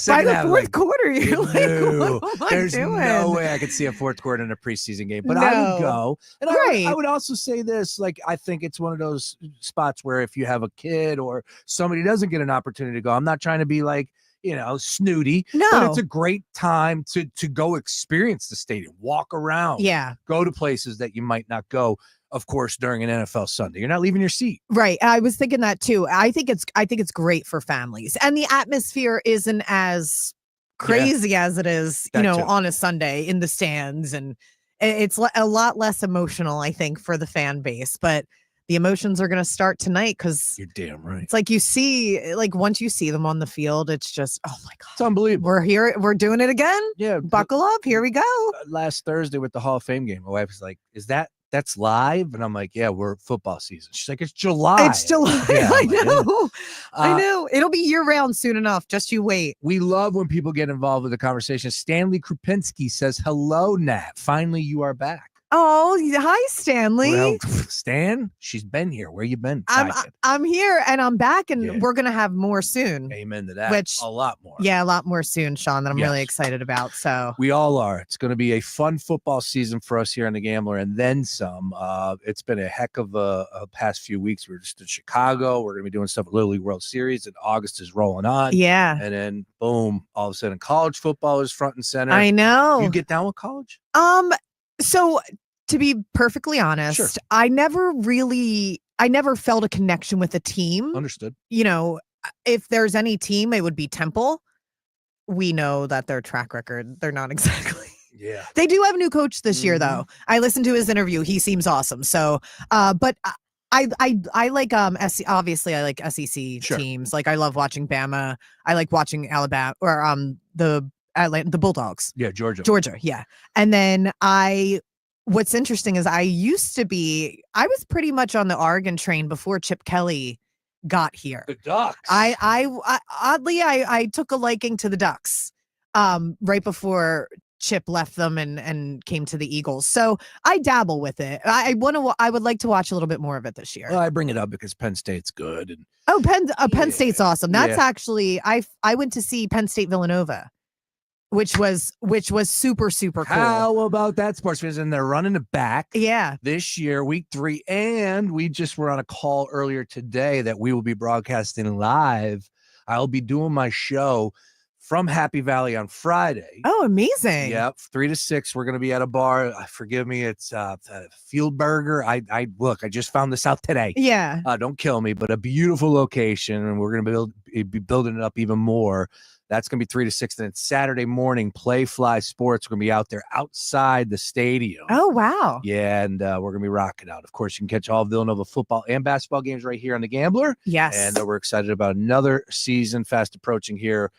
by the fourth quarter, you're like, what am I there's doing? no way I could see a fourth quarter in a preseason game, but I would go. And I would also say this, I think it's one of those spots where if you have a kid or somebody doesn't get an opportunity to go, I'm not trying to be snooty. No. But it's a great time to go experience the stadium, walk around. Yeah. Go to places that you might not go, of course, during an NFL Sunday. You're not leaving your seat. Right. I was thinking that too. I think it's great for families. And the atmosphere isn't as crazy as it is, on a Sunday in the stands. And it's a lot less emotional, I think, for the fan base. But the emotions are going to start tonight because you're damn right. It's like you see, once you see them on the field, it's just, oh my God. It's unbelievable. We're here. We're doing it again. Yeah. Buckle up. Here we go. Last Thursday with the Hall of Fame game, my wife was like, that's live? And I'm like, yeah, we're football season. She's like, it's July. It's July. Yeah, I know. I know. It'll be year round soon enough. Just you wait. We love when people get involved with the conversation. Stanley Krupinski says, hello, Nat. Finally, you are back. Oh, hi, Stanley. Well, Stan, she's been here. Where you been? I'm here and I'm back, and we're going to have more soon. Amen to that. Which, a lot more. Yeah, a lot more soon, Sean, that I'm really excited about. So we all are. It's going to be a fun football season for us here on The Gambler, and then some. It's been a heck of a past few weeks. We're just in Chicago. We're going to be doing stuff at Little League World Series, and August is rolling on. Yeah. And then, boom, all of a sudden, college football is front and center. I know. You get down with college? So to be perfectly honest, I never felt a connection with a team. Understood. If there's any team, it would be Temple. We know that their track record, they're not exactly. Yeah. They do have a new coach this year, though. I listened to his interview. He seems awesome. So, but I like obviously I like SEC teams. I love watching Bama. I like watching Alabama or the Bulldogs. Yeah, Georgia. Yeah. And then what's interesting is I was pretty much on the Oregon train before Chip Kelly got here. The Ducks. Oddly, I took a liking to the Ducks right before Chip left them and came to the Eagles. So I dabble with it. I would like to watch a little bit more of it this year. Well, I bring it up because Penn State's good. And Penn State's awesome. That's Yeah. actually I went to see Penn State Villanova, which was super cool. How about that, sports fans? And they're running it back. Yeah. This year, week 3, and we just were on a call earlier today that we will be broadcasting live. I'll be doing my show from Happy Valley on Friday. Oh, amazing. Yep, 3 to 6. We're going to be at a bar. Forgive me. It's Field Burger. I just found this out today. Yeah. Don't kill me, but a beautiful location, and we're going to be building it up even more. That's going to be 3 to 6. Then it's Saturday morning, Play Fly Sports. We're going to be out there outside the stadium. Oh, wow. Yeah, and we're going to be rocking out. Of course, you can catch all Villanova football and basketball games right here on The Gambler. Yes. And we're excited about another season fast approaching here.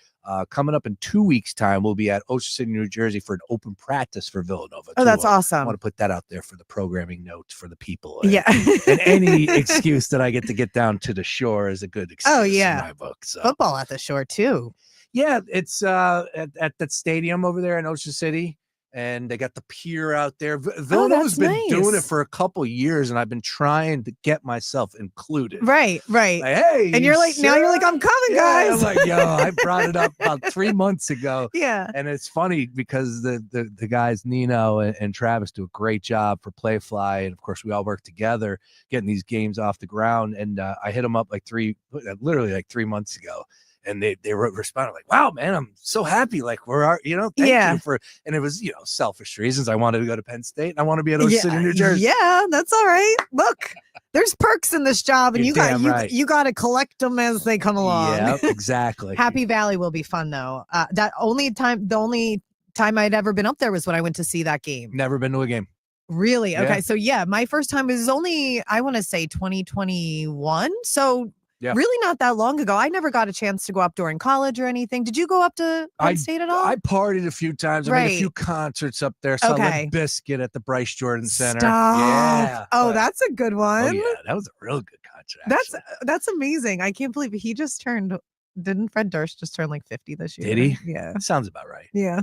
Coming up in 2 weeks' time, we'll be at Ocean City, New Jersey for an open practice for Villanova. Oh, that's awesome. I want to put that out there for the programming notes for the people. Yeah. And any excuse that I get down to the shore is a good excuse in my book. So. Football at the shore, too. Yeah, it's at that stadium over there in Ocean City, and they got the pier out there. Villanova's been doing it for a couple years, and I've been trying to get myself included. Right. Like, hey, and you're like, now you're like, I'm coming, guys. I'm like, yo, I brought it up about 3 months ago. Yeah. And it's funny because the guys, Nino and Travis, do a great job for Playfly. And of course, we all work together getting these games off the ground. And I hit them up literally 3 months ago. And they responded like, wow, man, I'm so happy. Like thank you for, and it was, selfish reasons. I wanted to go to Penn State and I want to be at Ocean City, New Jersey. Yeah, that's all right. Look, there's perks in this job and you got to collect them as they come along. Yeah, exactly. Happy Valley will be fun though. The only time I'd ever been up there was when I went to see that game. Never been to a game. Really? Yeah. Okay. So my first time was only, I want to say 2021. So really not that long ago. I never got a chance to go up during college or anything. Did you go up to Penn State at all? I partied a few times. I made a few concerts up there. Saw Limp Bizkit at the Bryce Jordan Center. Stop. Yeah. Oh, that's a good one. Oh, yeah. That was a real good concert. That's amazing. I can't believe he just turned. Didn't Fred Durst just turn like 50 this year? Did he? Yeah. Sounds about right. Yeah.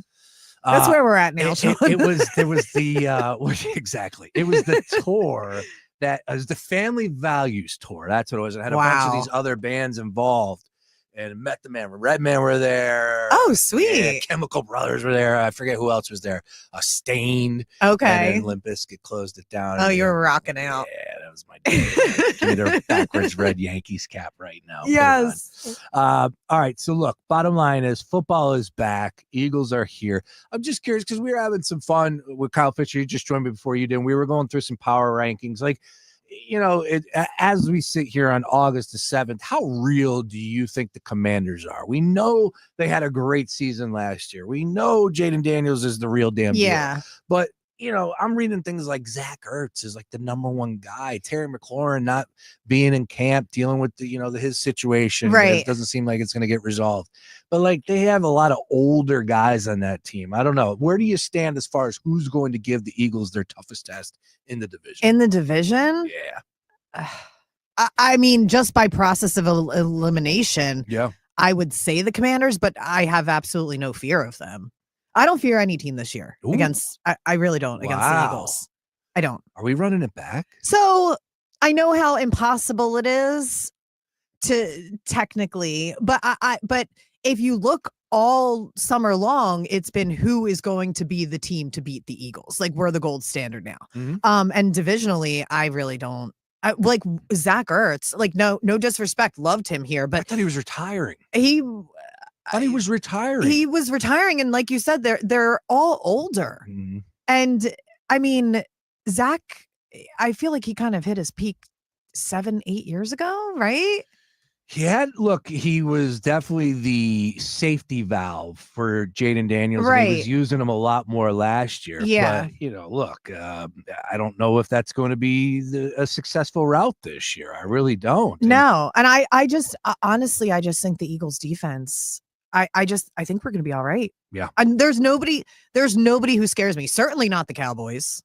That's where we're at now. There was the exactly. It was the tour. That was the Family Values tour. That's what it was. It had a bunch of these other bands involved, and Met the Man, Redman were there. Oh, sweet! Yeah, Chemical Brothers were there. I forget who else was there. Stained. Okay. And then Limp Bizkit closed it down. Oh, you're rocking out. Yeah, that was my day. Give me their backwards red Yankees cap right now. Yes. All right. So look, bottom line is football is back. Eagles are here. I'm just curious because we were having some fun with Kyle Fisher. You just joined me before you did. And we were going through some power rankings. Like, as we sit here on August the 7th, how real do you think the Commanders are? We know they had a great season last year. We know Jaden Daniels is the real damn deal. But I'm reading things like Zach Ertz is like the number one guy. Terry McLaurin not being in camp, dealing with his situation. Right. It doesn't seem like it's going to get resolved. But like they have a lot of older guys on that team. I don't know. Where do you stand as far as who's going to give the Eagles their toughest test in the division? In the division? Yeah. I mean, just by process of elimination, yeah, I would say the Commanders, but I have absolutely no fear of them. I don't fear any team this year I really don't against the Eagles. I don't. Are we running it back? So I know how impossible it is to technically, but but if you look all summer long, it's been who is going to be the team to beat the Eagles. Like we're the gold standard now. Mm-hmm. And divisionally, I really don't. Like Zach Ertz, like no disrespect, loved him here, but I thought he was retiring. He was retiring. He was retiring, and like you said, they're all older. Mm-hmm. And I mean, Zach, I feel like he kind of hit his peak 7-8 years ago, right? He was definitely the safety valve for Jaden Daniels. Right. He was using him a lot more last year. Yeah. But, I don't know if that's going to be a successful route this year. I really don't. No. And I just, honestly, I just think the Eagles defense, I think we're going to be all right. Yeah. And there's nobody who scares me. Certainly not the Cowboys.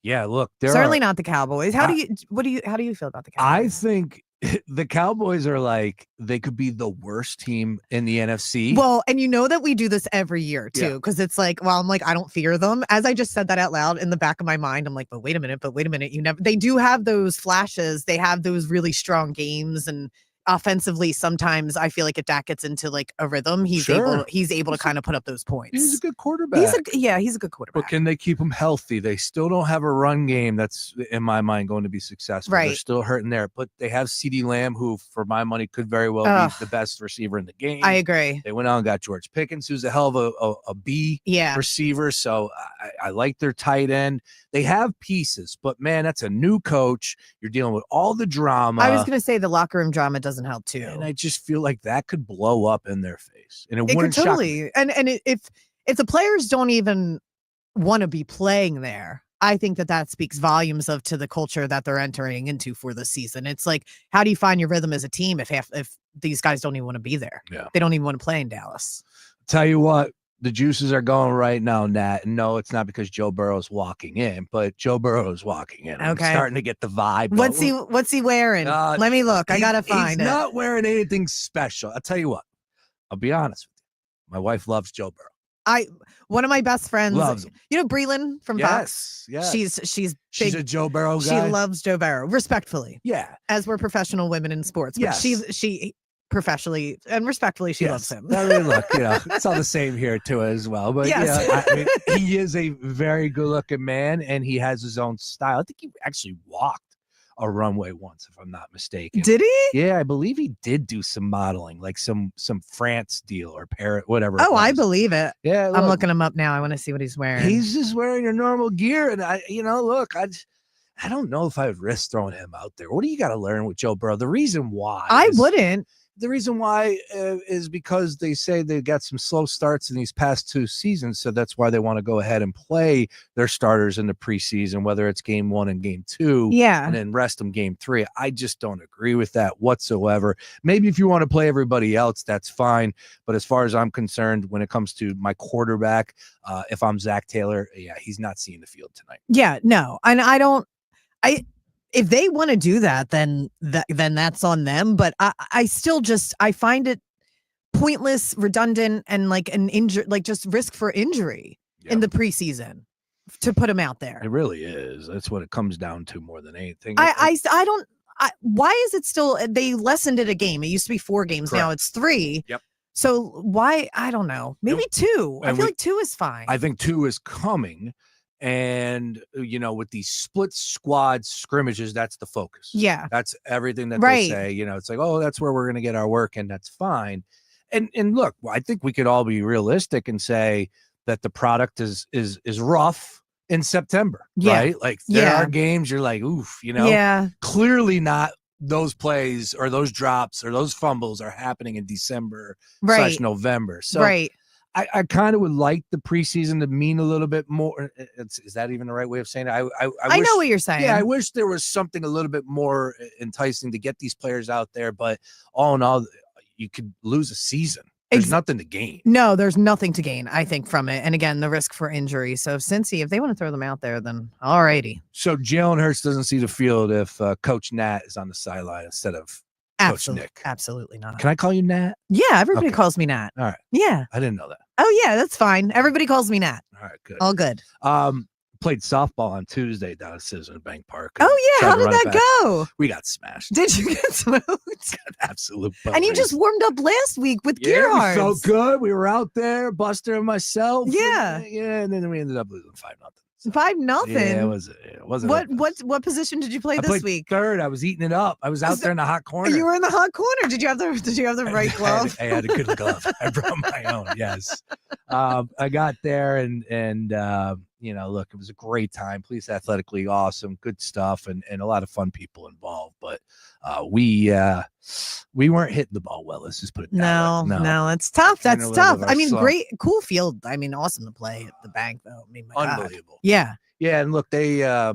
Yeah. Look, Certainly not the Cowboys. How do you feel about the Cowboys? I think the Cowboys are like, they could be the worst team in the NFC. Well, and you know that we do this every year too, Yeah. because it's like, well, I'm like, I don't fear them. As I just said that out loud in the back of my mind, I'm like, but wait a minute. You never, they do have those flashes. They have those really strong games, and offensively, sometimes I feel like if Dak gets into like a rhythm, he's able to kind of put up those points. He's a good quarterback. He's a good quarterback. But can they keep him healthy? They still don't have a run game that's, in my mind, going to be successful. Right. They're still hurting there. But they have CeeDee Lamb, who, for my money, could very well be the best receiver in the game. I agree. They went out and got George Pickens, who's a hell of a B receiver. So I like their tight end. They have pieces, but man, that's a new coach. You're dealing with all the drama. I was going to say the locker room drama doesn't help too. And I just feel like that could blow up in their face. And it could wouldn't shock me. totally. And if the players don't even want to be playing there, I think that speaks volumes to the culture that they're entering into for the season. It's like, how do you find your rhythm as a team if these guys don't even want to be there? Yeah. They don't even want to play in Dallas. Tell you what, the juices are going right now, Nat. And no, it's not because Joe Burrow's walking in, but Joe Burrow's walking in. I'm starting to get the vibe. What's he wearing? Let me look. I gotta find it. He's not wearing anything special. I'll tell you what. I'll be honest with you. My wife loves Joe Burrow. One of my best friends loves him. You know Breland from Fox? Yes. She's a Joe Burrow guy. She loves Joe Burrow, respectfully. Yeah. As we're professional women in sports. But she professionally and respectfully, she loves him. I mean, look, it's all the same here too as well. But I mean, he is a very good-looking man, and he has his own style. I think he actually walked a runway once, if I'm not mistaken. Did he? Yeah, I believe he did do some modeling, like some France deal or parrot, whatever. Oh, I believe it. Yeah, I'm looking him up now. I want to see what he's wearing. He's just wearing your normal gear, and I don't know if I would risk throwing him out there. What do you got to learn with Joe Burrow? The reason why I wouldn't. The reason why is because they say they got some slow starts in these past 2 seasons. So that's why they want to go ahead and play their starters in the preseason, whether it's game 1 and game 2. Yeah. And then rest them game 3. I just don't agree with that whatsoever. Maybe if you want to play everybody else, that's fine. But as far as I'm concerned, when it comes to my quarterback, if I'm Zach Taylor, he's not seeing the field tonight. Yeah, no. And if they want to do that, then that's on them. But I still I find it pointless, redundant, and like an injury, like just risk for injury in the preseason to put him out there. It really is. That's what it comes down to more than anything. Why is it still? They lessened it a game. It used to be 4 games. Correct. Now it's 3. Yep. So why? I don't know. Maybe 2. I feel like 2 is fine. I think 2 is coming. And, with these split squad scrimmages, that's the focus. Yeah. That's everything that they say. It's like, oh, that's where we're going to get our work. And that's fine. And look, I think we could all be realistic and say that the product is rough in September. Yeah. Right? Like there are games you're like, oof, clearly not those plays or those drops or those fumbles are happening in December / November. So I kind of would like the preseason to mean a little bit more. Is that even the right way of saying it? I wish, know what you're saying. Yeah, I wish there was something a little bit more enticing to get these players out there. But all in all, you could lose a season. There's nothing to gain. No, there's nothing to gain, I think, from it. And again, the risk for injury. So if they want to throw them out there, then all righty. So Jalen Hurts doesn't see the field if Coach Nat is on the sideline instead of Coach Nick. Absolutely not. Can I call you Nat? Yeah, everybody calls me Nat. All right. Yeah. I didn't know that. Oh, yeah, that's fine. Everybody calls me Nat. All right, good. All good. Played softball on Tuesday down at Citizen Bank Park. Oh, yeah. How did that go? We got smashed. Did you get smoked? Absolute And you just warmed up last week with Gearhards. We felt good. We were out there, Buster and myself. Yeah. And then we ended up losing 5-0. 5-0. Yeah, it wasn't. What position did you play this week? Third. I was eating it up. I was out there in the hot corner. You were in the hot corner. Did you have the right glove? I had a good glove. I brought my own. Yes. I got there and look, it was a great time. Police athletically awesome, good stuff, and a lot of fun people involved. But we weren't hitting the ball well. Let's just put it that way. No, it's tough. That's tough. I mean, slump. great, cool field. I mean, awesome to play at the bank, though. I mean, my unbelievable. God. Yeah. Yeah, and look, they it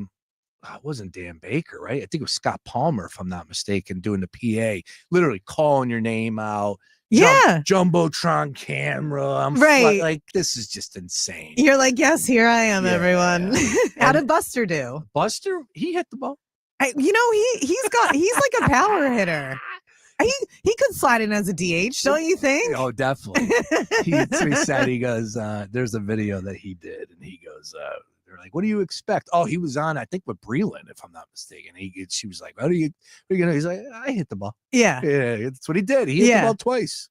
wasn't Dan Baker, right? I think it was Scott Palmer, if I'm not mistaken, doing the PA, literally calling your name out. Jumbotron camera. I'm like, this is just insane. You're like, yes, here I am, everyone. How did Buster do? Buster, he hit the ball. He's like a power hitter. He could slide in as a DH, don't you think? Oh, definitely. He said, he goes, there's a video that he did, and he goes, they're like, what do you expect? Oh, he was on, I think, with Breland, if I'm not mistaken. She was like, what are you know? He's like, I hit the ball. Yeah. Yeah, that's what he did. He hit the ball twice.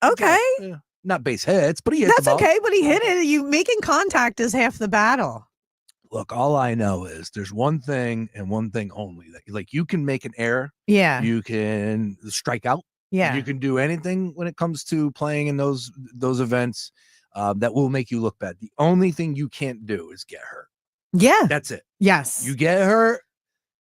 Okay. Yeah. Not base hits, but he hit the ball. That's okay, but he hit it. You making contact is half the battle. Look, all I know is there's one thing and one thing only that, like, you can make an error. Yeah. You can strike out. Yeah. You can do anything when it comes to playing in those events that will make you look bad. The only thing you can't do is get hurt. Yeah. That's it. Yes. You get hurt,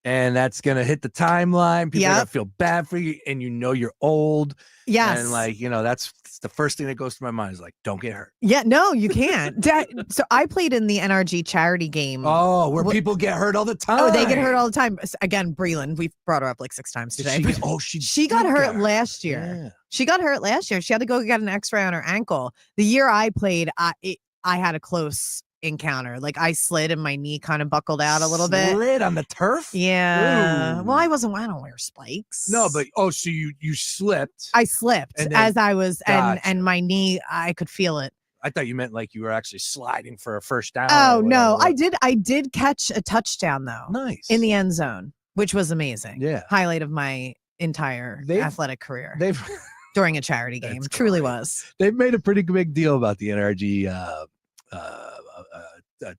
and that's going to hit the timeline. People are going to feel bad for you, and you're old. Yes. And, like, that's the first thing that goes to my mind is, like, don't get hurt. Yeah, no, you can't. So I played in the NRG charity game. Oh, where people get hurt all the time. Oh, they get hurt all the time. Again, Breland, we've brought her up like 6 times today. She got hurt last year. Yeah. She got hurt last year. She had to go get an X-ray on her ankle. The year I played, I had a close encounter. Like, I slid and my knee kind of buckled out a little bit. Slid on the turf? Yeah. Ooh. Well, I don't wear spikes. No, but so you slipped. I slipped as I was, Gotcha. and my knee, I could feel it. I thought you meant like you were actually sliding for a first down. Oh no, I did catch a touchdown though. Nice. In the end zone, which was amazing. Yeah. Highlight of my entire athletic career. During a charity game. Truly was. They've made a pretty big deal about the NRG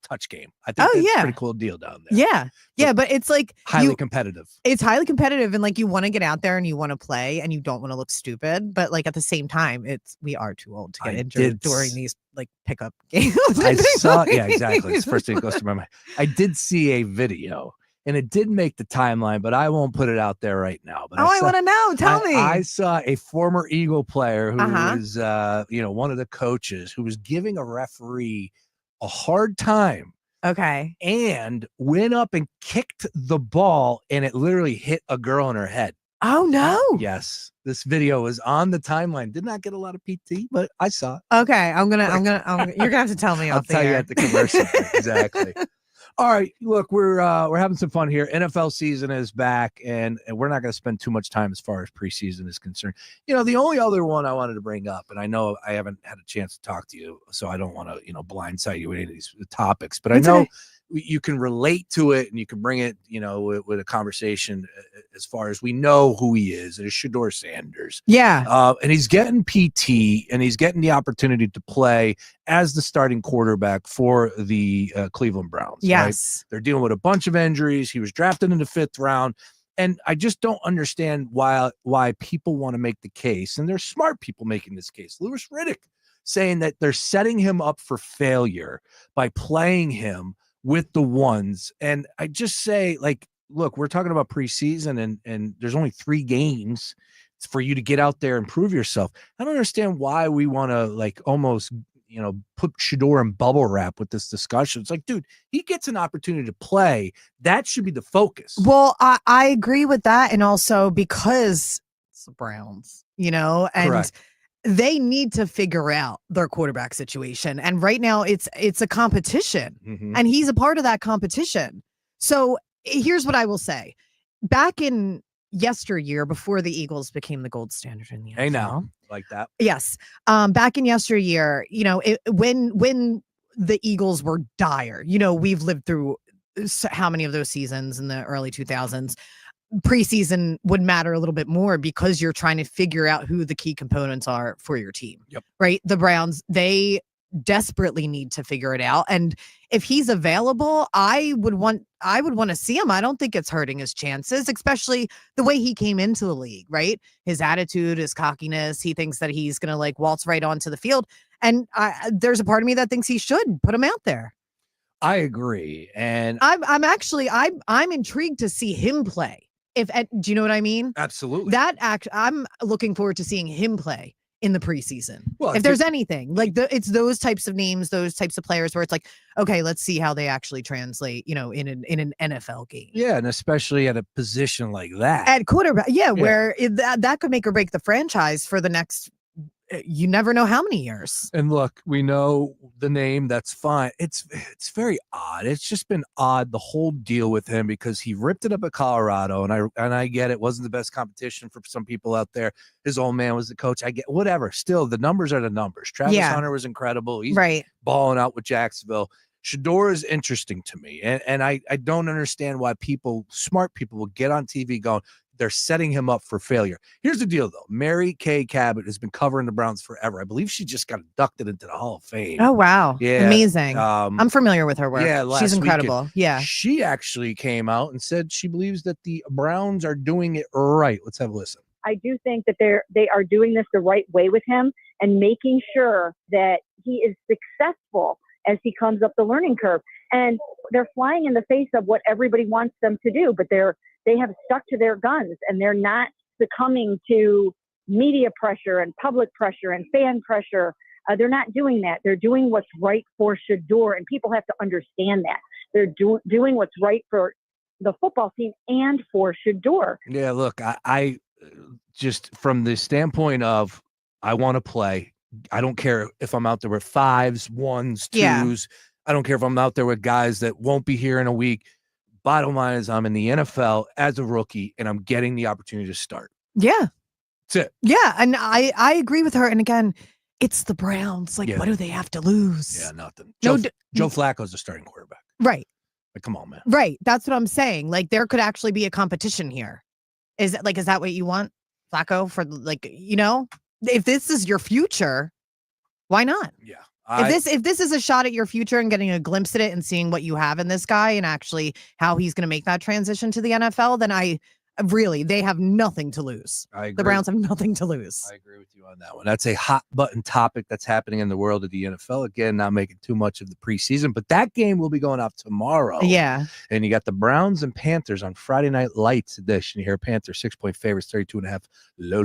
touch game. I think that's a pretty cool deal down there. Yeah. Yeah, but it's like highly competitive. It's highly competitive, and like you want to get out there and you want to play and you don't want to look stupid, but like at the same time, we are too old to get injured during these like pickup games. I saw, yeah, exactly. It's the first thing that goes to my mind. I did see a video, and it did make the timeline, but I won't put it out there right now. But I want to know. Tell me. I saw a former Eagle player who was, one of the coaches who was giving a referee a hard time. Okay. And went up and kicked the ball, and it literally hit a girl in her head. Oh no. Yes. This video was on the timeline. Did not get a lot of PT, but I saw it. Okay. you're gonna have to tell me. I'll tell you at the commercial. Exactly. All right, look, we're having some fun here. NFL season is back, and we're not going to spend too much time as far as preseason is concerned. The only other one I wanted to bring up, and I know I haven't had a chance to talk to you, so I don't want to, blindside you with any of these topics, but I know you can relate to it, and you can bring it, with a conversation as far as we know who he is. It is Shedeur Sanders. Yeah. And he's getting PT, and he's getting the opportunity to play as the starting quarterback for the Cleveland Browns. Yes. Right? They're dealing with a bunch of injuries. He was drafted in the 5th round. And I just don't understand why people want to make the case. And there's smart people making this case. Louis Riddick saying that they're setting him up for failure by playing him with the ones. And I just say, like, look, we're talking about preseason, and there's only 3 games for you to get out there and prove yourself. I don't understand why we want to, like, almost, put Shedeur in bubble wrap with this discussion. It's like, dude, he gets an opportunity to play. That should be the focus. Well, I agree with that. And also because it's the Browns, and Correct. They need to figure out their quarterback situation. And right now it's a competition, and he's a part of that competition. So here's what I will say. Back in yesteryear, before the Eagles became the gold standard in the NFL. Hey, now, like that. Yes. Back in yesteryear, when the Eagles were dire, we've lived through how many of those seasons in the early 2000s. Preseason would matter a little bit more because you're trying to figure out who the key components are for your team. Yep. Right. The Browns, they desperately need to figure it out. And if he's available, I would want to see him. I don't think it's hurting his chances, especially the way he came into the league, right? His attitude, his cockiness, he thinks that he's going to like waltz right onto the field. And there's a part of me that thinks he should put him out there. I agree. And I'm intrigued to see him play. Do you know what I mean? Absolutely. I'm looking forward to seeing him play in the preseason. Well, if there's anything like it's those types of names, those types of players where it's like, okay, let's see how they actually translate, in an NFL game. Yeah. And especially at a position like that. At quarterback. Yeah. Where that could make or break the franchise for the next you never know how many years. And look, we know the name. That's fine. It's very odd. It's just been odd, the whole deal with him, because he ripped it up at Colorado, and I get it wasn't the best competition for some people out there. His old man was the coach. I get whatever. Still, the numbers are the numbers. Travis Hunter was incredible. He's balling out with Jacksonville. Shedeur is interesting to me, and I don't understand why smart people will get on TV going, they're setting him up for failure. Here's the deal, though. Mary Kay Cabot has been covering the Browns forever. I believe she just got inducted into the Hall of Fame. Oh, wow. Yeah. Amazing. I'm familiar with her work. Yeah, she's incredible. Yeah. She actually came out and said she believes that the Browns are doing it right. Let's have a listen. I do think that they are doing this the right way with him and making sure that he is successful as he comes up the learning curve. And they're flying in the face of what everybody wants them to do, but they have stuck to their guns, and they're not succumbing to media pressure and public pressure and fan pressure. They're not doing that. They're doing what's right for Shedeur, and people have to understand that. They're doing what's right for the football team and for Shedeur. Yeah, look, I just from the standpoint of I want to play. I don't care if I'm out there with 5s, 1s, 2s. Yeah. I don't care if I'm out there with guys that won't be here in a week. Bottom line is I'm in the NFL as a rookie, and I'm getting the opportunity to start. Yeah. That's it. Yeah, and I agree with her. And again, it's the Browns. Like, what do they have to lose? Yeah, nothing. Joe Flacco's the starting quarterback. Right. Like, come on, man. Right. That's what I'm saying. Like, there could actually be a competition here. Is that what you want, Flacco, for, like, if this is your future, why not? Yeah. If this is a shot at your future and getting a glimpse at it and seeing what you have in this guy and actually how he's going to make that transition to the NFL, then they have nothing to lose. I agree. The Browns have nothing to lose. I agree with you on that one. That's a hot button topic that's happening in the world of the NFL. Again, not making too much of the preseason, but that game will be going off tomorrow. Yeah. And you got the Browns and Panthers on Friday Night Lights edition. You hear Panthers 6-point favorites, 32.5, low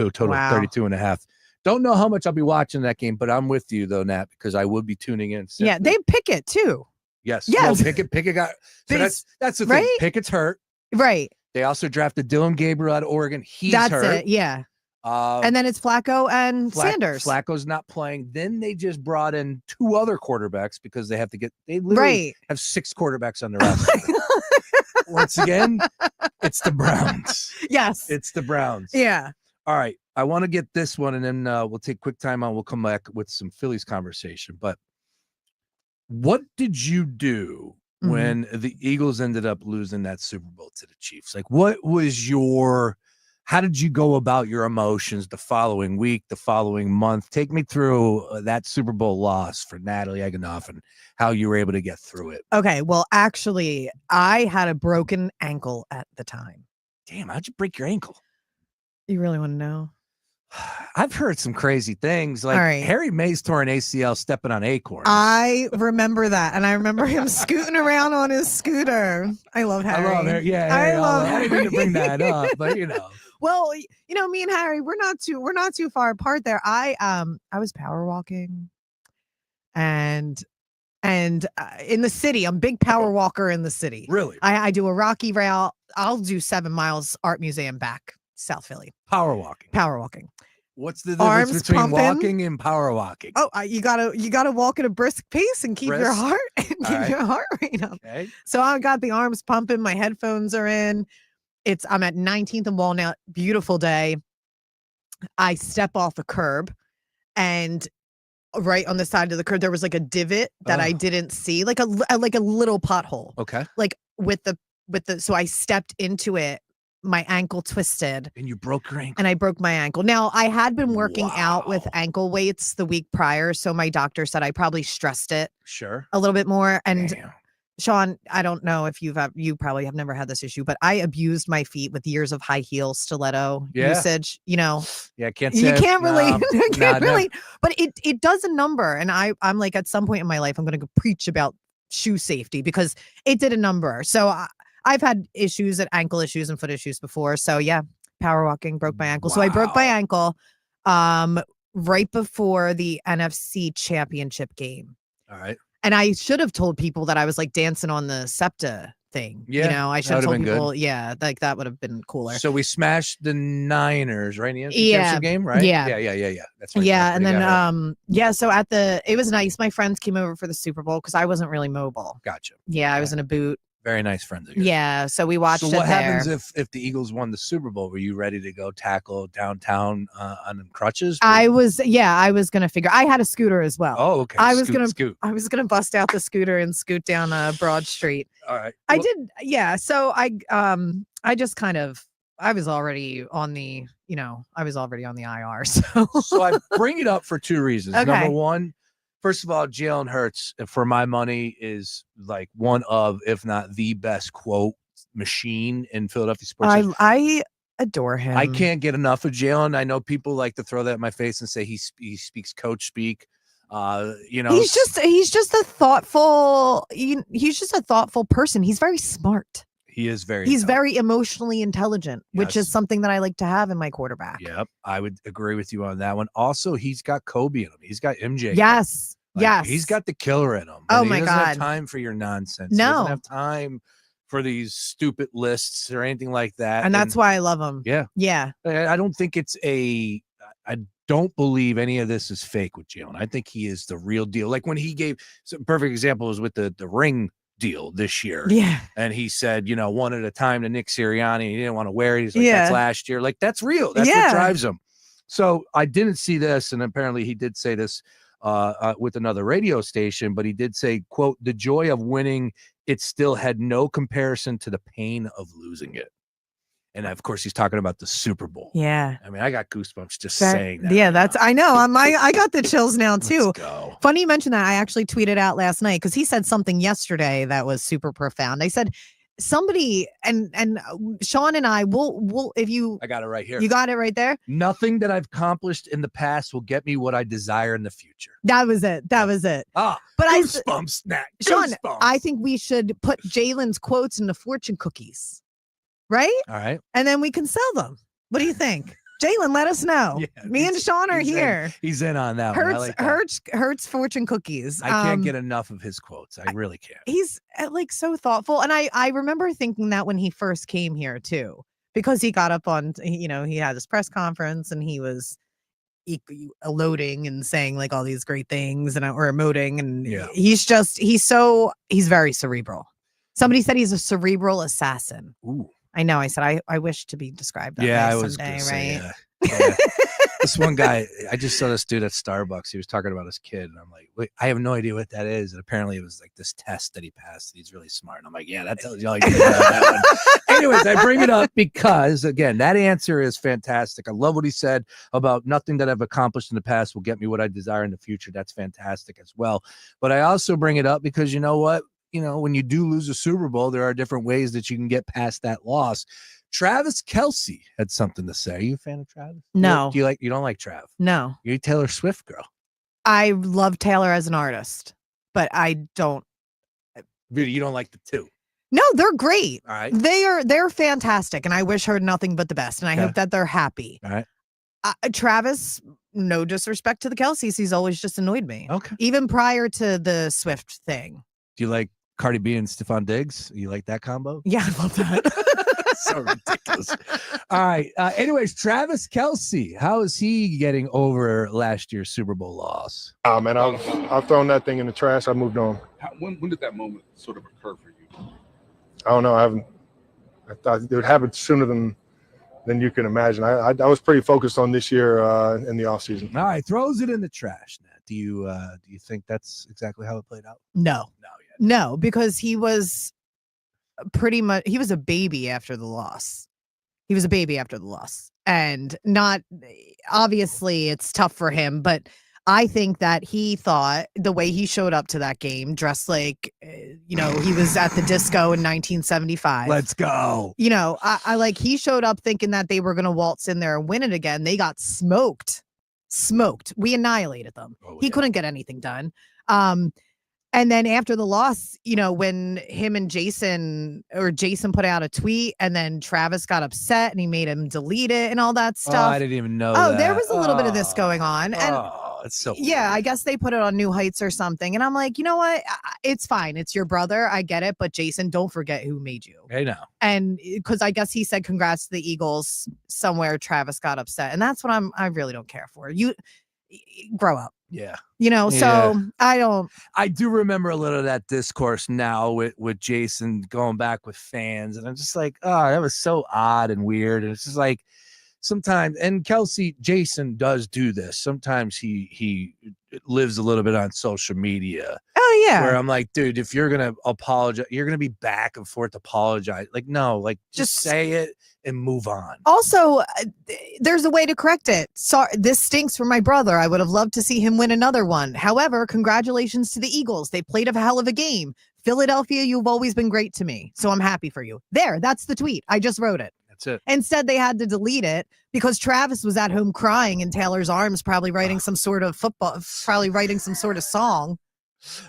total, 32.5. Don't know how much I'll be watching that game, but I'm with you though, Nat, because I will be tuning in. Simply. Yeah, they Pickett too. Yes. Yes. Well, Pickett got. So that's the thing. Pickett's hurt. Right. They also drafted Dylan Gabriel out of Oregon. That's hurt. It. Yeah. And then it's Flacco and Sanders. Flacco's not playing. Then they just brought in 2 other quarterbacks because they have to get. They literally have 6 quarterbacks on their roster. Once again, it's the Browns. Yes. It's the Browns. Yeah. All right. I want to get this one, and then we'll take quick time out. We'll come back with some Phillies conversation. But what did you do when the Eagles ended up losing that Super Bowl to the Chiefs? Like, what was how did you go about your emotions the following week, the following month? Take me through that Super Bowl loss for Natalie Eganoff and how you were able to get through it. Okay. Well, actually, I had a broken ankle at the time. Damn, how'd you break your ankle? You really want to know? I've heard some crazy things. Like Harry Mays tore an ACL stepping on acorns. I remember that. And I remember him scooting around on his scooter. I love Harry. I love Harry. Yeah, Harry, I love Harry. I didn't mean to bring that up, but Well, me and Harry, we're not too far apart there. I was power walking and in the city. I'm a big power walker in the city. Really? I do a Rocky route. I'll do 7 miles Art Museum back, South Philly. Power walking. What's the difference between walking and power walking? Oh, you gotta walk at a brisk pace and keep your heart rate up. Okay. So I got the arms pumping. My headphones are in. I'm at 19th and Walnut. Beautiful day. I step off a curb, and right on the side of the curb there was like a divot that I didn't see, like a little pothole. Okay. Like with the so I stepped into it. My ankle twisted. And you broke your ankle. And I broke my ankle. Now, I had been working out with ankle weights the week prior, so my doctor said I probably stressed it a little bit more. And Sean, I don't know if you probably have never had this issue, but I abused my feet with years of high heel stiletto usage. Yeah, can't say you can't relate. No, can't relate. But it does a number. And I'm like, at some point in my life, I'm going to preach about shoe safety because it did a number. So I've had ankle issues and foot issues before. So yeah, power walking, broke my ankle. So I broke my ankle right before the NFC Championship game. All right. And I should have told people that I was like dancing on the SEPTA thing. Yeah, I that should have would've told been good. people. Yeah, like that would have been cooler. So we smashed the Niners, right? In the NFC Yeah. Championship game, right? Yeah. Yeah. That's right. Yeah, That's and what he then got hurt. so it was nice. My friends came over for the Super Bowl because I wasn't really mobile. Gotcha. Yeah, I was in a boot. Very nice friends of yours. Yeah, so we watched So it what happens there. if the Eagles won the Super Bowl? Were you ready to go tackle downtown on crutches? I was gonna figure. I had a scooter as well. Oh, okay. I was Scoot. I was gonna bust out the scooter and scoot down Broad Street. All right. I did. Yeah. So I just kind of I was already on the IR. So I bring it up for two reasons. Okay. Number one, first of all, Jalen Hurts, for my money, is like one of, if not the best quote machine in Philadelphia sports. I adore him. I can't get enough of Jalen. I know people like to throw that in my face and say he speaks coach speak. He's just a thoughtful. He's just a thoughtful person. He's very smart. He is very. He's very emotionally intelligent, which Yes. is something that I like to have in my quarterback. Yep, I would agree with you on that one. Also, he's got Kobe in him. He's got MJ. in him. Yes. Yes. He's got the killer in him. Oh And my he doesn't have God. time for your nonsense. He No. doesn't have time for these stupid lists or anything like that. And that's why I love him. Yeah. Yeah. I don't think I don't believe any of this is fake with Jalen. I think he is the real deal. Like when he gave, so perfect example was with the ring deal this year. Yeah. And he said, one at a time to Nick Sirianni. He didn't want to wear it. He's like, Yeah. that's last year. Like, that's real. That's Yeah. what drives him. So I didn't see this. And apparently he did say this with another radio station, but he did say, quote, the joy of winning, it still had no comparison to the pain of losing it. And of course, he's talking about the Super Bowl. Yeah. I mean, I got goosebumps just saying that. Yeah, I know. I got the chills now too. Let's go. Funny you mentioned that. I actually tweeted out last night because he said something yesterday that was super profound. I said somebody and Sean and I will if you I got it right here. You got it right there. Nothing that I've accomplished in the past will get me what I desire in the future. That was it. That was it. Ah, but goosebumps, Nat. Sean, Goosebumps. I think we should put Jalen's quotes into fortune cookies, right? All right. And then we can sell them. What do you think? Jalen, let us know. Yeah, Me and Sean are he's in. here. He's in on that one. I like that. Hertz fortune cookies. I can't get enough of his quotes. I really can't. He's like so thoughtful. And I remember thinking that when he first came here too, because he got up on, he had his press conference and he was loading and saying like all these great things and or emoting. And he's very cerebral. Somebody said he's a cerebral assassin. Ooh. I know. I said, I wish to be described that way I was someday, gonna say, right? yeah. This one guy, I just saw this dude at Starbucks. He was talking about his kid, and I'm like, wait, I have no idea what that is. And apparently, it was like this test that he passed. And he's really smart. And I'm like, yeah, that tells you all you need to know about that one. Anyways, I bring it up because again, that answer is fantastic. I love what he said about nothing that I've accomplished in the past will get me what I desire in the future. That's fantastic as well. But I also bring it up because you know what? When you do lose a Super Bowl, there are different ways that you can get past that loss. Travis Kelce had something to say. Are you a fan of Travis? No. You don't like Trav? No. You're a Taylor Swift girl. I love Taylor as an artist, but I don't. You don't like the two? No, they're great. All right. They're fantastic, and I wish her nothing but the best. And I hope that they're happy. All right. Travis, no disrespect to the Kelce's, he's always just annoyed me. Okay. Even prior to the Swift thing. Do you like Cardi B and Stephon Diggs? You like that combo? Yeah, I love that. So ridiculous. All right. Anyways, Travis Kelce, how is he getting over last year's Super Bowl loss? Oh man, I've thrown that thing in the trash. I moved on. When did that moment sort of occur for you? I don't know. I thought it would happen sooner than you can imagine. I was pretty focused on this year in the offseason. All right, throws it in the trash. Now, do you think that's exactly how it played out? No, because he was he was a baby after the loss. And not obviously it's tough for him, but I think that he thought the way he showed up to that game, dressed like, he was at the disco in 1975. Let's go. I like he showed up thinking that they were going to waltz in there and win it again. They got smoked. We annihilated them. He couldn't get anything done. And then after the loss, when him and Jason put out a tweet and then Travis got upset and he made him delete it and all that stuff. Oh, I didn't even know that. There was a little bit of this going on. And it's so yeah, I guess they put it on New Heights or something. And I'm like, you know what? It's fine. It's your brother. I get it. But Jason, don't forget who made you. I know. And because I guess he said congrats to the Eagles somewhere, Travis got upset. And that's what I really don't care for. You grow up. Yeah. You know, so I do remember a little of that discourse now with Jason going back with fans. And I'm just like, oh, that was so odd and weird. And it's just like sometimes, and Jason does do this. Sometimes he lives a little bit on social media. Oh, yeah. Where I'm like, dude, if you're going to apologize, you're going to be back and forth apologize. Like, no, like just say it and move on. Also, there's a way to correct it. Sorry, this stinks for my brother. I would have loved to see him win another one. However, congratulations to the Eagles. They played a hell of a game. Philadelphia, you've always been great to me. So I'm happy for you. There, that's the tweet. I just wrote it. That's it. Instead, they had to delete it because Travis was at home crying in Taylor's arms, probably writing some sort of song.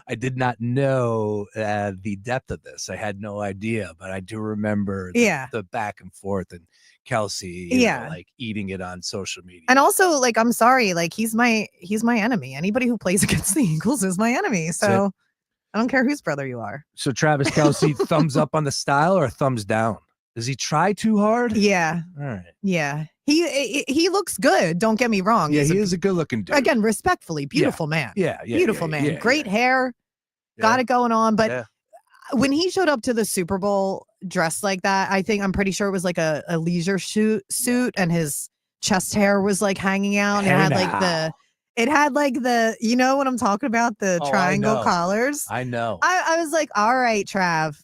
I did not know the depth of this. I had no idea, but I do remember the back and forth and Kelsey, you know, like eating it on social media. And also, like, I'm sorry, like he's my enemy. Anybody who plays against the Eagles is my enemy. So I don't care whose brother you are. So Travis Kelsey, thumbs up on the style or thumbs down? Does he try too hard? Yeah. All right. Yeah. He looks good. Don't get me wrong. Yeah, he is a good looking dude. Again, respectfully, beautiful man. Beautiful man. Great hair. Got it going on. But when he showed up to the Super Bowl dressed like that, I'm pretty sure it was like a leisure suit and his chest hair was like hanging out. And it had like the, you know what I'm talking about? The triangle collars. I know. I was like, all right, Trav.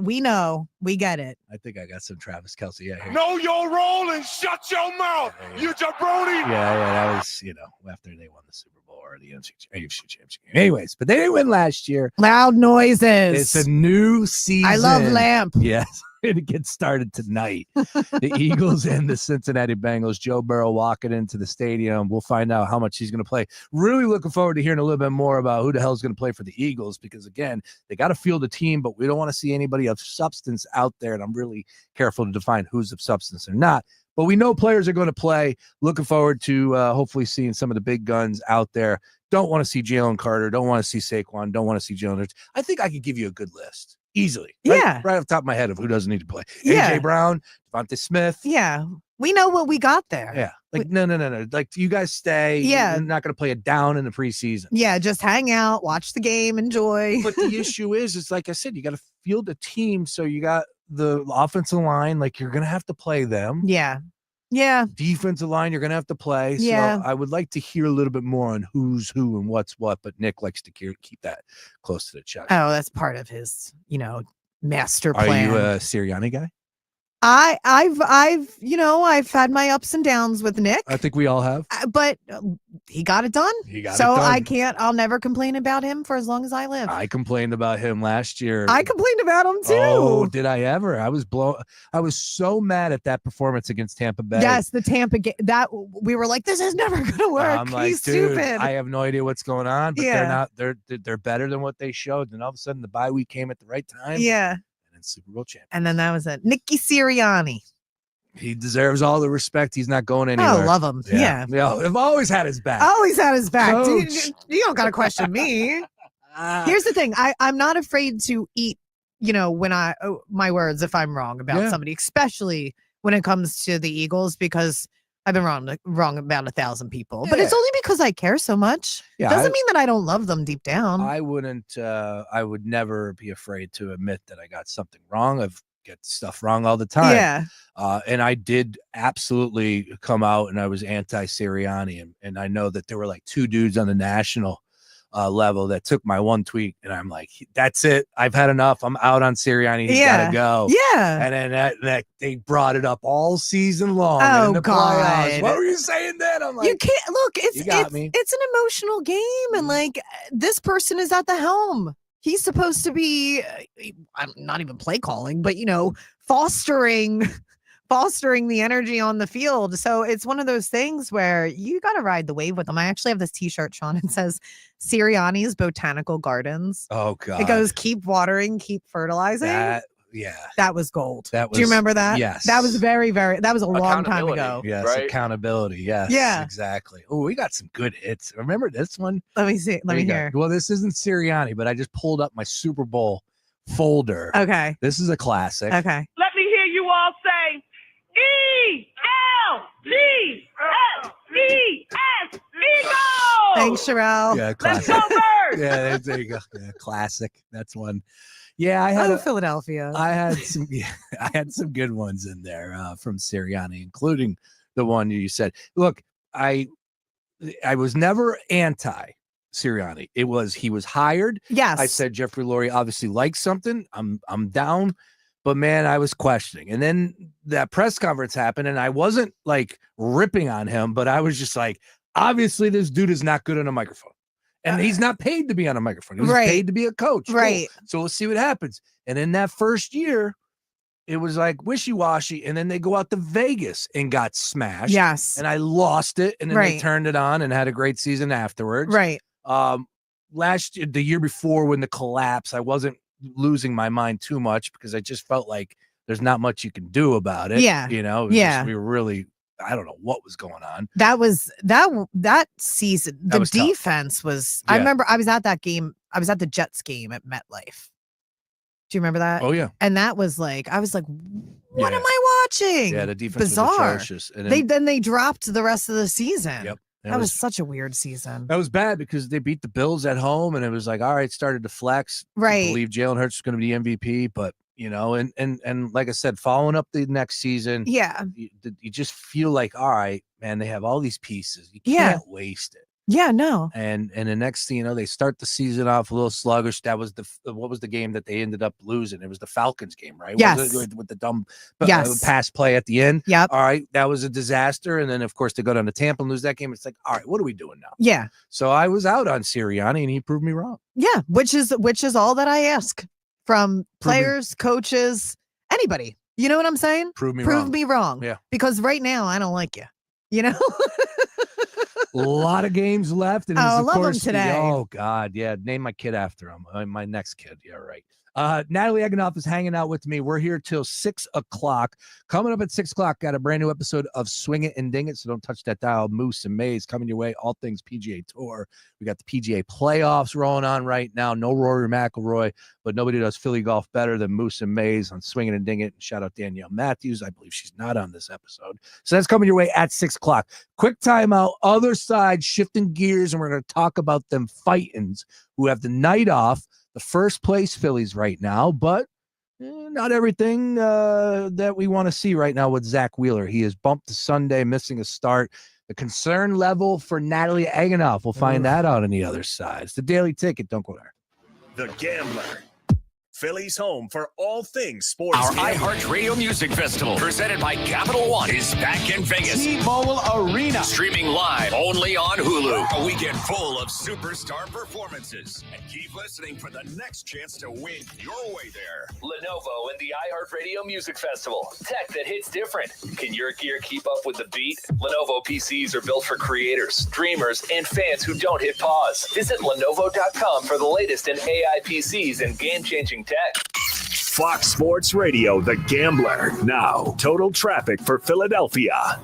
We know. We get it. I think I got some Travis Kelsey. Yeah. Know your role and shut your mouth, you jabroni. Yeah. That was, after they won the Super Bowl or the AFC Championship game. Anyways, but they didn't win last year. Loud noises. It's a new season. I love Lamp. Yes. It gets started tonight. The Eagles and the Cincinnati Bengals. Joe Burrow walking into the stadium. We'll find out how much he's going to play. Really looking forward to hearing a little bit more about who the hell is going to play for the Eagles because, again, they got to field a team, but we don't want to see anybody of substance out there, and I'm really careful to define who's of substance or not. But we know players are going to play. Looking forward to hopefully seeing some of the big guns out there. Don't want to see Jalen Carter. Don't want to see Saquon. Don't want to see Jalen Hurts. I think I could give you a good list. Easily. Right off the top of my head of who doesn't need to play. AJ Brown, Devontae Smith. Yeah. We know what we got there. Yeah. Like, no. Like, you guys stay. Yeah. You're not going to play it down in the preseason. Yeah. Just hang out, watch the game, enjoy. But the issue is like I said, you got to field a team. So you got the offensive line. Like, you're going to have to play them. Yeah. Yeah. Defensive line, you're going to have to play. So I would like to hear a little bit more on who's who and what's what, but Nick likes to keep that close to the chest. Oh, that's part of his, master plan. Are you a Sirianni guy? I've had my ups and downs with Nick. I think we all have. But he got it done. I'll never complain about him for as long as I live. I complained about him last year. I complained about him too. Oh, did I ever? I was so mad at that performance against Tampa Bay. Yes, the Tampa game. That we were like, this is never gonna work. I'm like, He's dude, stupid. I have no idea what's going on, but they're not. They're better than what they showed. And all of a sudden, the bye week came at the right time. Yeah. Super Bowl champion. And then that was it. Nicky Sirianni. He deserves all the respect. He's not going anywhere. Oh, love him. Yeah. I've always had his back. Always had his back. You don't got to question me. Here's the thing. I'm not afraid to eat, when my words, if I'm wrong about somebody, especially when it comes to the Eagles, because I've been wrong about 1,000 people, but it's only because I care so much. Yeah, doesn't mean that I don't love them deep down. I would never be afraid to admit that I got something wrong. I've get stuff wrong all the time. Yeah. And I did absolutely come out and I was anti-Sirianni. And I know that there were like two dudes on the national level that took my one tweet and I'm like, that's it. I've had enough. I'm out on Sirianni. He's got to go. Yeah. And then that they brought it up all season long. Oh, in the God. playoffs. What were you saying then? I'm like, you can't look. It's an emotional game. And like this person is at the helm. He's supposed to be, I'm not even play calling, but fostering the energy on the field. So it's one of those things where you got to ride the wave with them. I actually have this t-shirt, Sean. It says Sirianni's Botanical Gardens. Oh God. It goes, keep watering, keep fertilizing. Yeah. That was gold. That was, Do you remember that? Yes. That was that was a long time Accountability. ago. Yes, Right? accountability. Yes, Yeah. exactly. Oh, we got some good hits. Remember this one? Let me see. Let me hear. Well, this isn't Sirianni, but I just pulled up my Super Bowl folder. Okay. This is a classic. Okay. Let me hear you all say ELGSES Eagles. Thanks, Sherelle. Yeah, Let's classic. go Birds. Yeah, there you go. Yeah, classic. That's one. Yeah, I had Philadelphia. I had some. Yeah, I had some good ones in there from Sirianni, including the one you said. Look, I was never anti Sirianni. It was he was hired. Yes. I said Jeffrey Lurie obviously likes something. I'm down, but man, I was questioning. And then that press conference happened, and I wasn't like ripping on him, but I was just like, obviously this dude is not good on a microphone. And he's not paid to be on a microphone. He was paid to be a coach. Cool. Right. So we'll see what happens. And in that first year, it was like wishy-washy. And then they go out to Vegas and got smashed. Yes. And I lost it. And then they turned it on and had a great season afterwards. Right. Last year, the year before when the collapse, I wasn't losing my mind too much because I just felt like there's not much you can do about it. Yeah. You know, we were really, I don't know what was going on. That was that season. The was tough. defense was. I remember I was at that game. I was at the Jets game at MetLife. Do you remember that? Oh yeah. And that was like, I was like, what am I watching? Yeah, the defense Bizarre. was atrocious. And Then they dropped the rest of the season. Yep. That was such a weird season. That was bad because they beat the Bills at home, and it was like, all right, started to flex. Right. I believe Jalen Hurts is going to be the MVP, but you know, and like I said, following up the next season, Yeah. you just feel like, all right, man, they have all these pieces. You can't waste it. Yeah, no. And the next thing you know, they start the season off a little sluggish. That was what was the game that they ended up losing? It was the Falcons game, right? Yes. With the dumb Yes. pass play at the end. Yep. All right, that was a disaster. And then of course they go down to Tampa and lose that game. It's like, all right, what are we doing now? Yeah. So I was out on Sirianni, and he proved me wrong. Yeah, which is all that I ask from players, coaches, anybody. You know what I'm saying? Prove me wrong. Yeah. Because right now I don't like you. You know? A lot of games left. And Oh, I of love 'em course, today. Oh God. Yeah. Name my kid after him. My next kid. Yeah. Right. Natalie Eganoff is hanging out with me. We're here till 6 o'clock. Coming up at 6 o'clock, got a brand new episode of Swing It and Ding It. So don't touch that dial. Moose and Maze coming your way. All things PGA Tour. We got the PGA playoffs rolling on right now. No Rory McIlroy, but nobody does Philly golf better than Moose and Maze on Swing It and Ding It. And shout out Danielle Matthews. I believe she's not on this episode. So that's coming your way at 6 o'clock. Quick timeout. Other side, shifting gears, and we're going to talk about them Fightins who have the night off. The first place Phillies right now, but not everything that we want to see right now with Zach Wheeler. He is bumped to Sunday, missing a start. The concern level for Natalie Eganoff. We'll find that out on the other side. It's the Daily Ticket. Don't go there. The Gambler. Philly's home for all things sports. Our gambling. iHeartRadio Music Festival, presented by Capital One, is back in Vegas. T-Mobile Arena. Streaming live only on Hulu. A weekend full of superstar performances. And keep listening for the next chance to win your way there. Lenovo and the iHeartRadio Music Festival. Tech that hits different. Can your gear keep up with the beat? Lenovo PCs are built for creators, dreamers, and fans who don't hit pause. Visit Lenovo.com for the latest in AI PCs and game-changing tech. Fox Sports Radio, The Gambler. Now, total traffic for Philadelphia.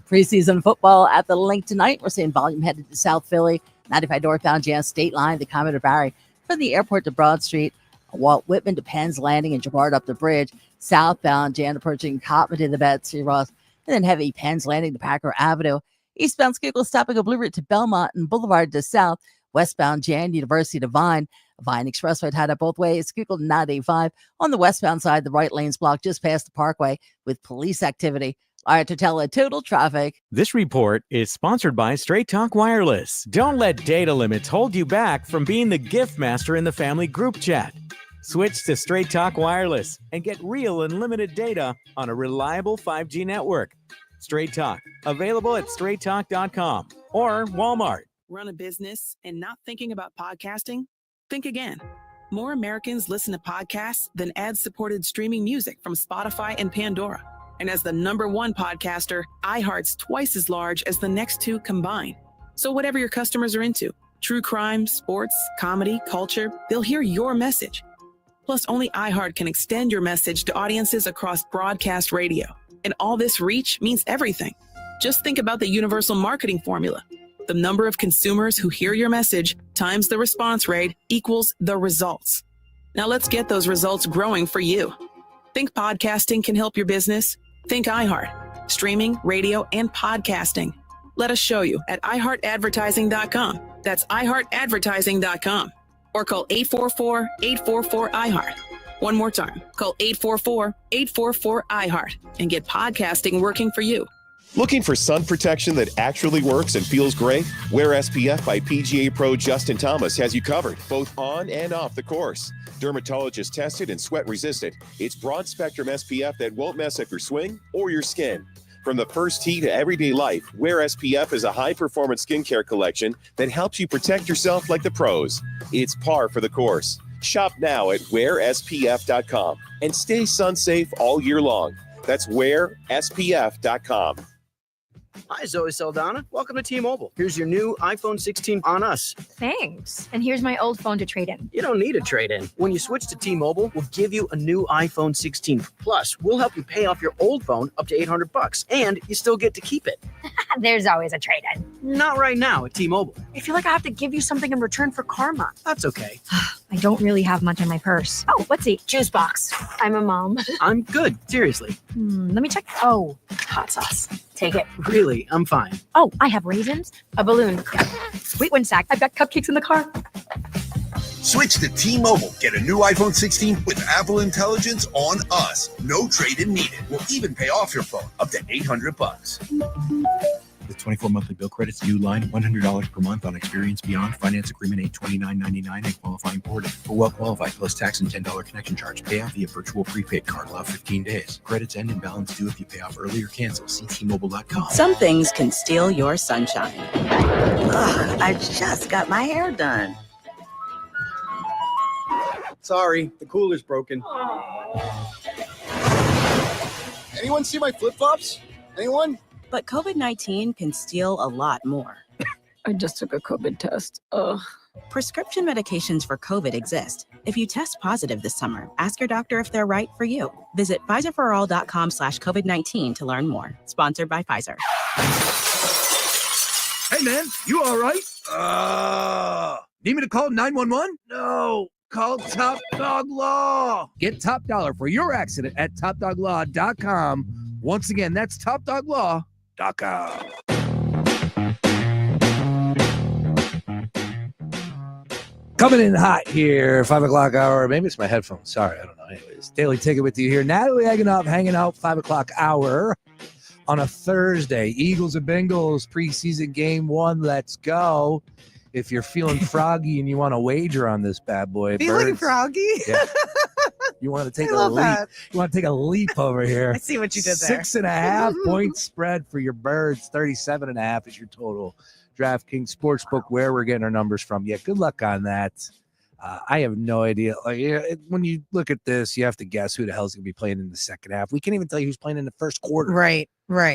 Preseason football at the Link tonight. We're seeing volume headed to South Philly, 95 northbound Jan State Line, the Commodore Barry from the airport to Broad Street, Walt Whitman to Penn's Landing and Girard up the bridge, southbound Jan approaching Cotman to the Betsy Ross, and then heavy Penn's Landing to Packer Avenue, eastbound Schuylkill stopping a Blue Route to Belmont and Boulevard to South, westbound Jan University to Vine Expressway tied up both ways, Schuylkill to 985. On the westbound side, the right lane's blocked just past the Parkway with police activity. All right, to tell total traffic. This report is sponsored by Straight Talk Wireless. Don't let data limits hold you back from being the gift master in the family group chat. Switch to Straight Talk Wireless and get real unlimited data on a reliable 5G network. Straight Talk, available at straighttalk.com or Walmart. Run a business and not thinking about podcasting? Think again. More Americans listen to podcasts than ad-supported streaming music from Spotify and Pandora. And as the #1 podcaster, iHeart's twice as large as the next two combined. So whatever your customers are into, true crime, sports, comedy, culture, they'll hear your message. Plus, only iHeart can extend your message to audiences across broadcast radio. And all this reach means everything. Just think about the universal marketing formula. The number of consumers who hear your message times the response rate equals the results. Now let's get those results growing for you. Think podcasting can help your business? Think iHeart. Streaming, radio, and podcasting. Let us show you at iHeartAdvertising.com. That's iHeartAdvertising.com. Or call 844-844-iHeart. One more time, call 844-844-iHeart and get podcasting working for you. Looking for sun protection that actually works and feels great? Wear SPF by PGA Pro Justin Thomas has you covered, both on and off the course. Dermatologist tested and sweat resistant, it's broad spectrum SPF that won't mess up your swing or your skin. From the first tee to everyday life, Wear SPF is a high-performance skincare collection that helps you protect yourself like the pros. It's par for the course. Shop now at wearspf.com and stay sun safe all year long. That's wearspf.com. Hi, Zoe Saldana. Welcome to T-Mobile. Here's your new iPhone 16 on us. Thanks. And here's my old phone to trade in. You don't need a trade-in. When you switch to T-Mobile, we'll give you a new iPhone 16. Plus, we'll help you pay off your old phone up to $800, and you still get to keep it. There's always a trade-in. Not right now at T-Mobile. I feel like I have to give you something in return for karma. That's okay. I don't really have much in my purse. Oh, let's see. Juice box. I'm a mom. I'm good. Seriously. Let me check. Oh, hot sauce. Take it. Really, I'm fine. Oh, I have raisins, a balloon, sweet one sack. I've got cupcakes in the car. Switch to T-Mobile. Get a new iPhone 16 with Apple Intelligence on us. No trade-in needed. We'll even pay off your phone up to $800. With 24 monthly bill credits, new line, $100 per month on Experience Beyond. Finance agreement $829.99 and qualifying ported. For well qualified, plus tax and $10 connection charge. Pay off via virtual prepaid card. Allow 15 days. Credits end and balance due if you pay off early or cancel. See T-Mobile.com. Some things can steal your sunshine. Ugh, I just got my hair done. Sorry, the cooler's broken. Anyone see my flip-flops? Anyone? But COVID-19 can steal a lot more. I just took a COVID test. Ugh. Prescription medications for COVID exist. If you test positive this summer, ask your doctor if they're right for you. Visit PfizerForAll.com/COVID-19 to learn more. Sponsored by Pfizer. Hey, man, you all right? Need me to call 911? No. Call Top Dog Law. Get top dollar for your accident at TopDogLaw.com. Once again, that's TopDogLaw.com. Coming in hot here, 5 o'clock hour. Maybe it's my headphones. Sorry, I don't know. Anyways, Daily Ticket with you here. Natalie Eganoff hanging out 5 o'clock hour on a Thursday. Eagles and Bengals preseason game 1. Let's go. If you're feeling froggy and you want to wager on this bad boy, Feeling Birds, froggy? yeah. You want to take I a love leap. that. You want to take a leap over here. I see what you did there. 6.5 point spread for your Birds. 37.5 is your total. DraftKings Sportsbook, where we're getting our numbers from. Yeah, good luck on that. I have no idea. Like, when you look at this, you have to guess who the hell's going to be playing in the second half. We can't even tell you who's playing in the first quarter. Right.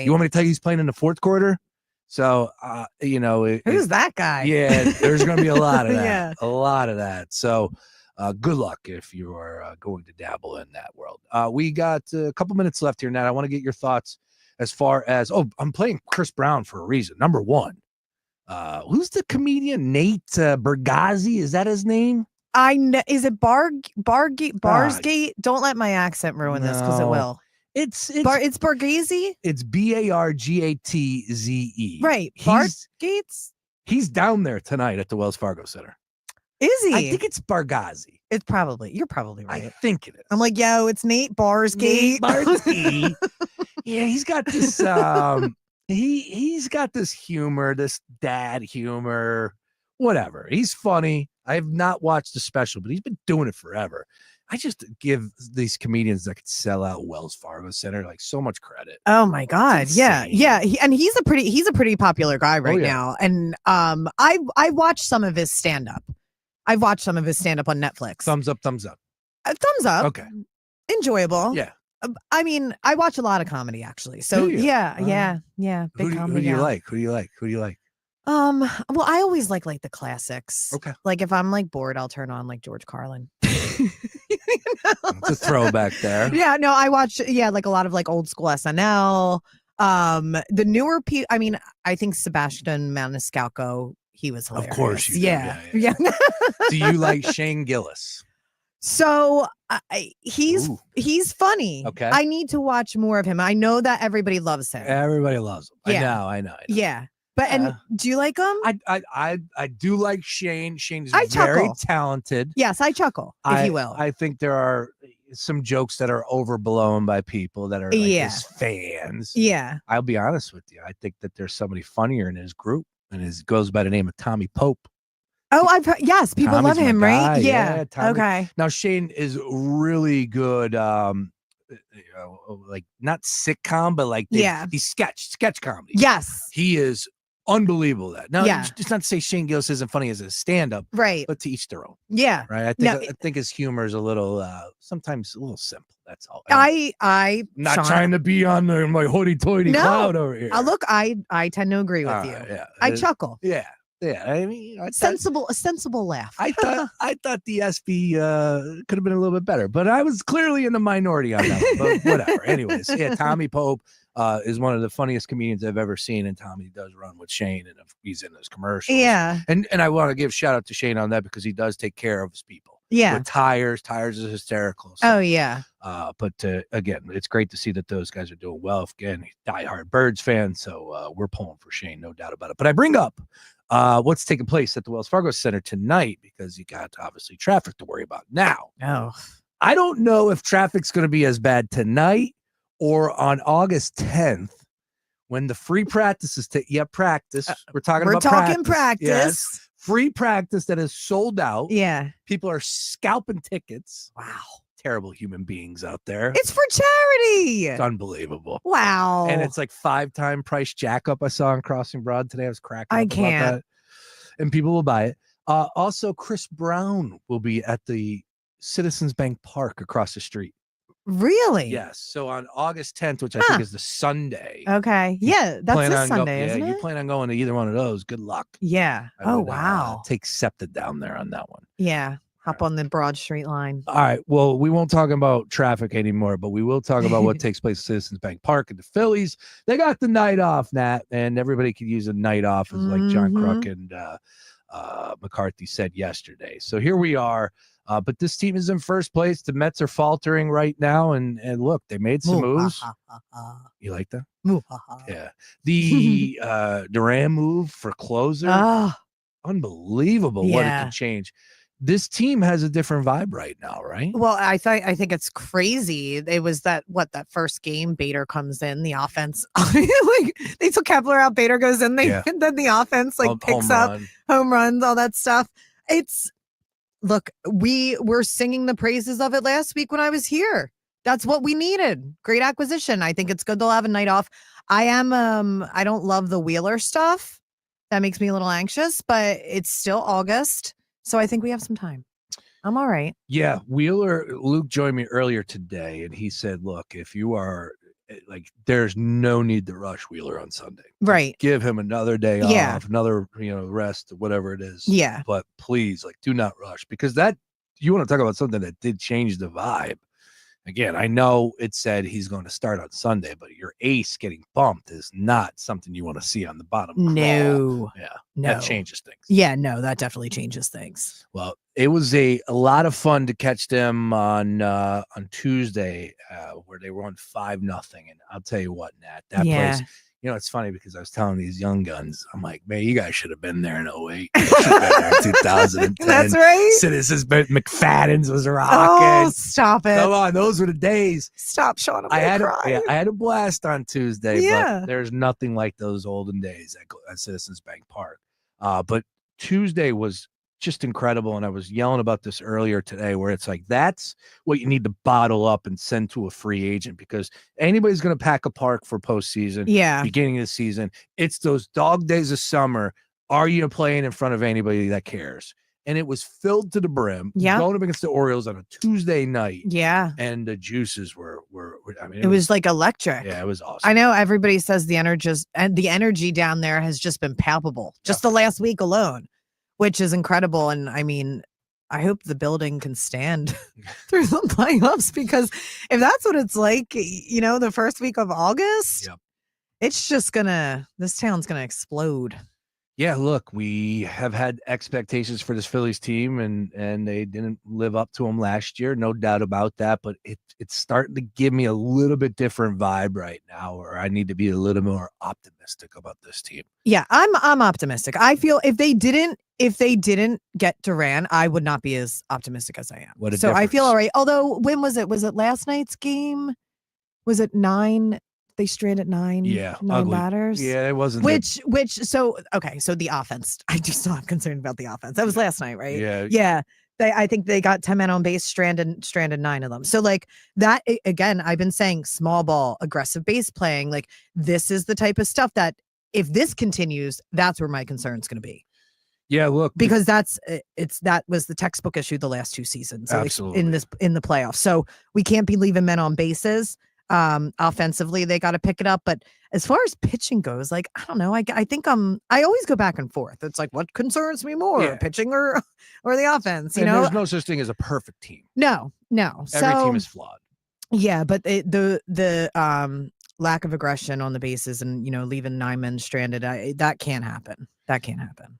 You want me to tell you who's playing in the fourth quarter? So, Who's that guy? Yeah, there's going to be a lot of that. Yeah. A lot of that. So, good luck if you are going to dabble in that world. We got a couple minutes left here, Nat. I want to get your thoughts as far as, I'm playing Chris Brown for a reason. Number one, who's the comedian? Nate Bargatze? Is that his name? I know. Is it Barsgate? Don't let my accent ruin this because it No. will. It's Bargatze? It's Bargatze. Right. Bargates? He's down there tonight at the Wells Fargo Center. Is he? I think it's Bargatze. It's you're probably right. I think it is. I'm like, yo, it's Nate Barsgate. Nate Barsgate. Yeah, he's got this he's got this humor, this dad humor, whatever. He's funny. I have not watched the special, but he's been doing it forever. I just give these comedians that could sell out Wells Fargo Center like so much credit. Oh my God. Yeah. Yeah. He's a pretty popular guy right yeah. now. And I watched some of his stand-up. I've watched some of his stand-up on Netflix. Thumbs up, thumbs up. Thumbs up. Okay. Enjoyable. Yeah. I mean, I watch a lot of comedy actually. So yeah. Big Who comedy. do you gal. like? Who do you like? Well, I always like the classics. Okay. Like if I'm like bored, I'll turn on like George Carlin. It's a throwback there. Yeah, no, I watched like a lot of like old school SNL. The newer people, I mean, I think Sebastian Maniscalco, he was hilarious. Of course you do. Yeah. Do you like Shane Gillis? So he's funny. Okay. I need to watch more of him. I know that everybody loves him. Everybody loves him. Yeah. I know. Yeah. But and do you like him? I do like Shane. Shane's I very chuckle. talented. Yes, I chuckle, if you will. I think there are some jokes that are overblown by people that are like his fans. Yeah. I'll be honest with you. I think that there's somebody funnier in his group, and it goes by the name of Tommy Pope. Oh, I've heard, yes, people Tommy's love him, my right? guy. Yeah. Tommy. Okay. Now Shane is really good. Like not sitcom, but like he's sketch comedy. Yes. He is unbelievable at. Now, Yeah. it's not to say Shane Gillis isn't funny as a stand-up, Right. but to each their own. Yeah. Right. I think his humor is a little sometimes a little simple. That's all. I Not Sean, trying to be on my hoity-toity cloud over here. Look, I tend to agree with you. Yeah. I chuckle. Yeah. I mean, A sensible laugh. I thought the SB could have been a little bit better, but I was clearly in the minority on that one. But whatever. Anyways, yeah, Tommy Pope is one of the funniest comedians I've ever seen, and Tommy does run with Shane, and he's in those commercials. Yeah. And I want to give shout out to Shane on that because he does take care of his people. Yeah. With Tires is hysterical. Oh yeah. But again, it's great to see that those guys are doing well. Again, diehard Birds fan, so we're pulling for Shane, no doubt about it. But I bring up what's taking place at the Wells Fargo Center tonight because you got obviously traffic to worry about. Now, I don't know if traffic's going to be as bad tonight or on August 10th when the free practices practice. We're talking about practice. Yes. Free practice that is sold out. Yeah. People are scalping tickets. Wow. Terrible human beings out there. It's for charity. It's unbelievable. Wow. And it's like 5-time price jack up I saw in Crossing Broad today. I was cracking up can't. about that. And people will buy it. Also, Chris Brown will be at the Citizens Bank Park across the street. Really? Yes. So on August 10th, which I think is the Sunday. Okay. Yeah, that's this Sunday, isn't it? You plan on going to either one of those. Good luck. Yeah. Wow. Take SEPTA down there on that one. Yeah. Hop on the Broad Street line. All right. Well, we won't talk about traffic anymore, but we will talk about what takes place at Citizens Bank Park and the Phillies. They got the night off, Nat, and everybody could use a night off, as like John Crook and McCarthy said yesterday. So here we are. But this team is in first place. The Mets are faltering right now. And look, they made some moves. You like that? Yeah. The Duran move for closer. Unbelievable what it can change. This team has a different vibe right now, right? Well, I think it's crazy. It was that first game, Bader comes in, the offense like they took Kepler out, Bader goes in, and then the offense picks up home runs, all that stuff. Look, we were singing the praises of it last week when I was here. That's what we needed. Great acquisition. I think it's good they'll have a night off. I don't love the Wheeler stuff. That makes me a little anxious, but it's still August. So I think we have some time. I'm all right. Yeah. Luke joined me earlier today and he said, look, if you are there's no need to rush Wheeler on Sunday. Right. Give him another day off, another, rest, whatever it is. Yeah. But please, do not rush because you want to talk about something that did change the vibe. Again, I know it said he's going to start on Sunday, but your ace getting bumped is not something you want to see on the bottom. No. Yeah. No. That changes things. Yeah, no, that definitely changes things. Well, it was a lot of fun to catch them on Tuesday where they won 5-0. And I'll tell you what, Nat, that place, it's funny because I was telling these young guns, I'm like, man, you guys should have been there in 2008. You should have been there in 2010. That's right. Citizens McFadden's was rocking. Oh, stop it. Come on, those were the days. Stop, Sean. I had a blast on Tuesday, but there's nothing like those olden days at Citizens Bank Park. But Tuesday was just incredible. And I was yelling about this earlier today where it's like, that's what you need to bottle up and send to a free agent because anybody's going to pack a park for postseason. Yeah. Beginning of the season. It's those dog days of summer. Are you playing in front of anybody that cares? And it was filled to the brim. Yeah. Going up against the Orioles on a Tuesday night. Yeah. And the juices were it was like electric. Yeah, it was awesome. I know everybody says the energy down there has just been palpable just the last week alone, which is incredible. And I mean, I hope the building can stand through the playoffs, because if that's what it's like, the first week of August, it's just this town's gonna explode. Yeah, look, we have had expectations for this Phillies team, and they didn't live up to them last year, no doubt about that. But it's starting to give me a little bit different vibe right now, where I need to be a little more optimistic about this team. Yeah, I'm optimistic. I feel if they didn't get Duran, I would not be as optimistic as I am. What a so difference. I feel all right. Although, when was it? Was it last night's game? Was it 9? They stranded 9 ugly. batters. Yeah, it wasn't. So the offense. I do still have concern about the offense. That was last night, right? Yeah. Yeah. I think they got 10 men on base, stranded 9 of them. So like that, again, I've been saying small ball, aggressive base playing. Like, this is the type of stuff that if this continues, that's where my concern is going to be. Yeah, look, because that was the textbook issue the last 2 seasons. Absolutely. In the playoffs. So we can't be leaving men on bases. Offensively, they got to pick it up. But as far as pitching goes, like, I don't know. I think I always go back and forth. It's like, what concerns me more, pitching or the offense? You know, there's no such thing as a perfect team. No. Every team is flawed. Yeah, but the lack of aggression on the bases and leaving 9 men stranded, that can't happen.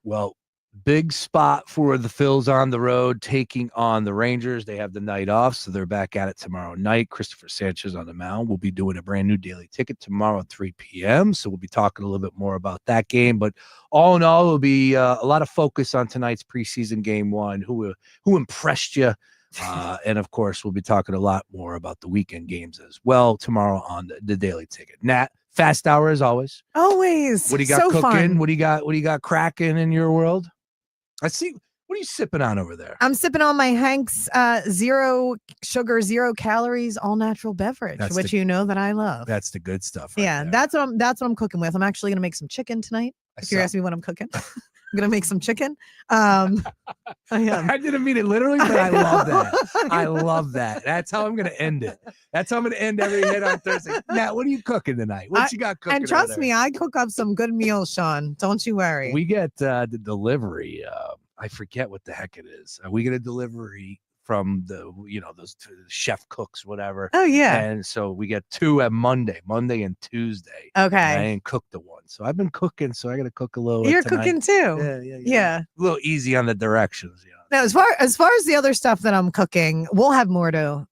Well, big spot for the Phils on the road, taking on the Rangers. They have the night off, so they're back at it tomorrow night. Christopher Sanchez on the mound. We'll be doing a brand new daily ticket tomorrow at 3 p.m., so we'll be talking a little bit more about that game. But all in all, it'll be a lot of focus on tonight's preseason game 1. Who impressed you? And, of course, we'll be talking a lot more about the weekend games as well tomorrow on the daily ticket. Nat, fast hour as always. Always. What do you got so cooking? Fun. What do you got cracking in your world? I see. What are you sipping on over there? I'm sipping on my Hank's 0 sugar, 0 calories, all natural beverage, which you know that I love. That's the good stuff. There. That's what I'm cooking with. I'm actually gonna make some chicken tonight. If you're asking me what I'm cooking, I'm gonna make some chicken. I am. I didn't mean it literally, but I love that. I love that. That's how I'm gonna end it. That's how I'm gonna end every hit on Thursday. Now, what are you cooking tonight? What you got cooking? And trust me, I cook up some good meals, Sean. Don't you worry. We get the delivery. I forget what the heck it is. We get a delivery from those chef cooks, whatever. Oh yeah. And so we get 2 at Monday and Tuesday. Okay. And I ain't cooked the one, so I've been cooking. So I got to cook a little. You're tonight. cooking too. Yeah. A little easy on the directions. Now, as far as the other stuff that I'm cooking, we'll have more to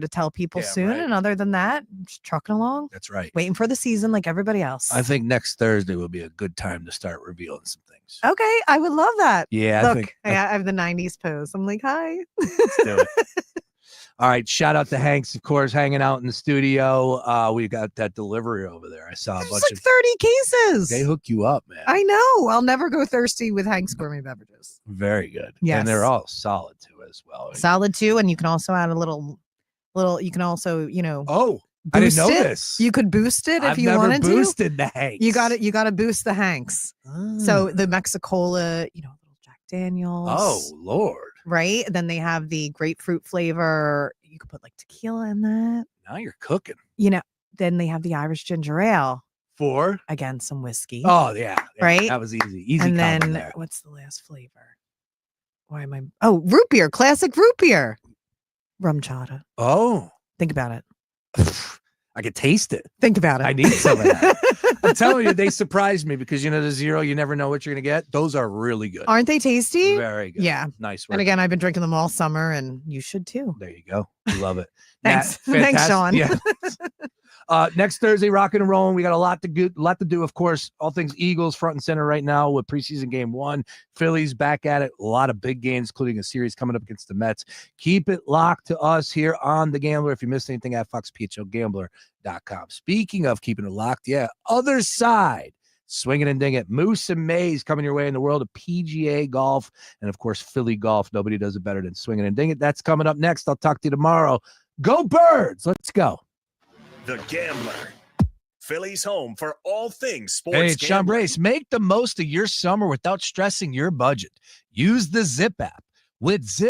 tell people soon. Right. And other than that, just trucking along. That's right. Waiting for the season like everybody else. I think next Thursday will be a good time to start revealing some things. Okay, I would love that. Yeah. Look, I have the 90s pose. I'm like, hi. Let's do it. All right. Shout out to Hanks, of course, hanging out in the studio. We got that delivery over there. I saw a bunch like 30 cases. They hook you up, man. I know. I'll never go thirsty with Hank's gourmet beverages. Very good. Yes. And they're all solid too as well. Solid too. And you can also add a little, you can also, I didn't know this. You could boost it if you wanted to. I've never boosted the Hanks. You got to boost the Hanks. So the Mexicola, little Jack Daniels. Oh, Lord. Right? Then they have the grapefruit flavor. You could put like tequila in that. Now you're cooking. Then they have the Irish ginger ale. For? Again, some whiskey. Oh, yeah. Right? That was easy. Easy. And then what's the last flavor? Why am I? Oh, root beer. Classic root beer. Rum chata. Oh. Think about it. I could taste it. Think about it. I need some of that. I'm telling you, they surprised me because the 0, you never know what you're going to get. Those are really good. Aren't they tasty? Very good. Yeah. Nice work. And again, I've been drinking them all summer, and you should too. There you go. We love it. Thanks. Thanks, Sean. Yeah. Next Thursday, rocking and rolling. We got a lot to do, of course. All things Eagles front and center right now with preseason game 1. Phillies back at it. A lot of big games, including a series coming up against the Mets. Keep it locked to us here on The Gambler. If you missed anything at foxphogambler.com. Speaking of keeping it locked, other side. Swing it and ding it. Moose and Mays coming your way in the world of PGA golf and, of course, Philly golf. Nobody does it better than swinging and ding it. That's coming up next. I'll talk to you tomorrow. Go Birds. Let's go. The Gambler. Philly's home for all things sports. Hey, it's Sean Brace. Make the most of your summer without stressing your budget. Use the Zip app. With Zip,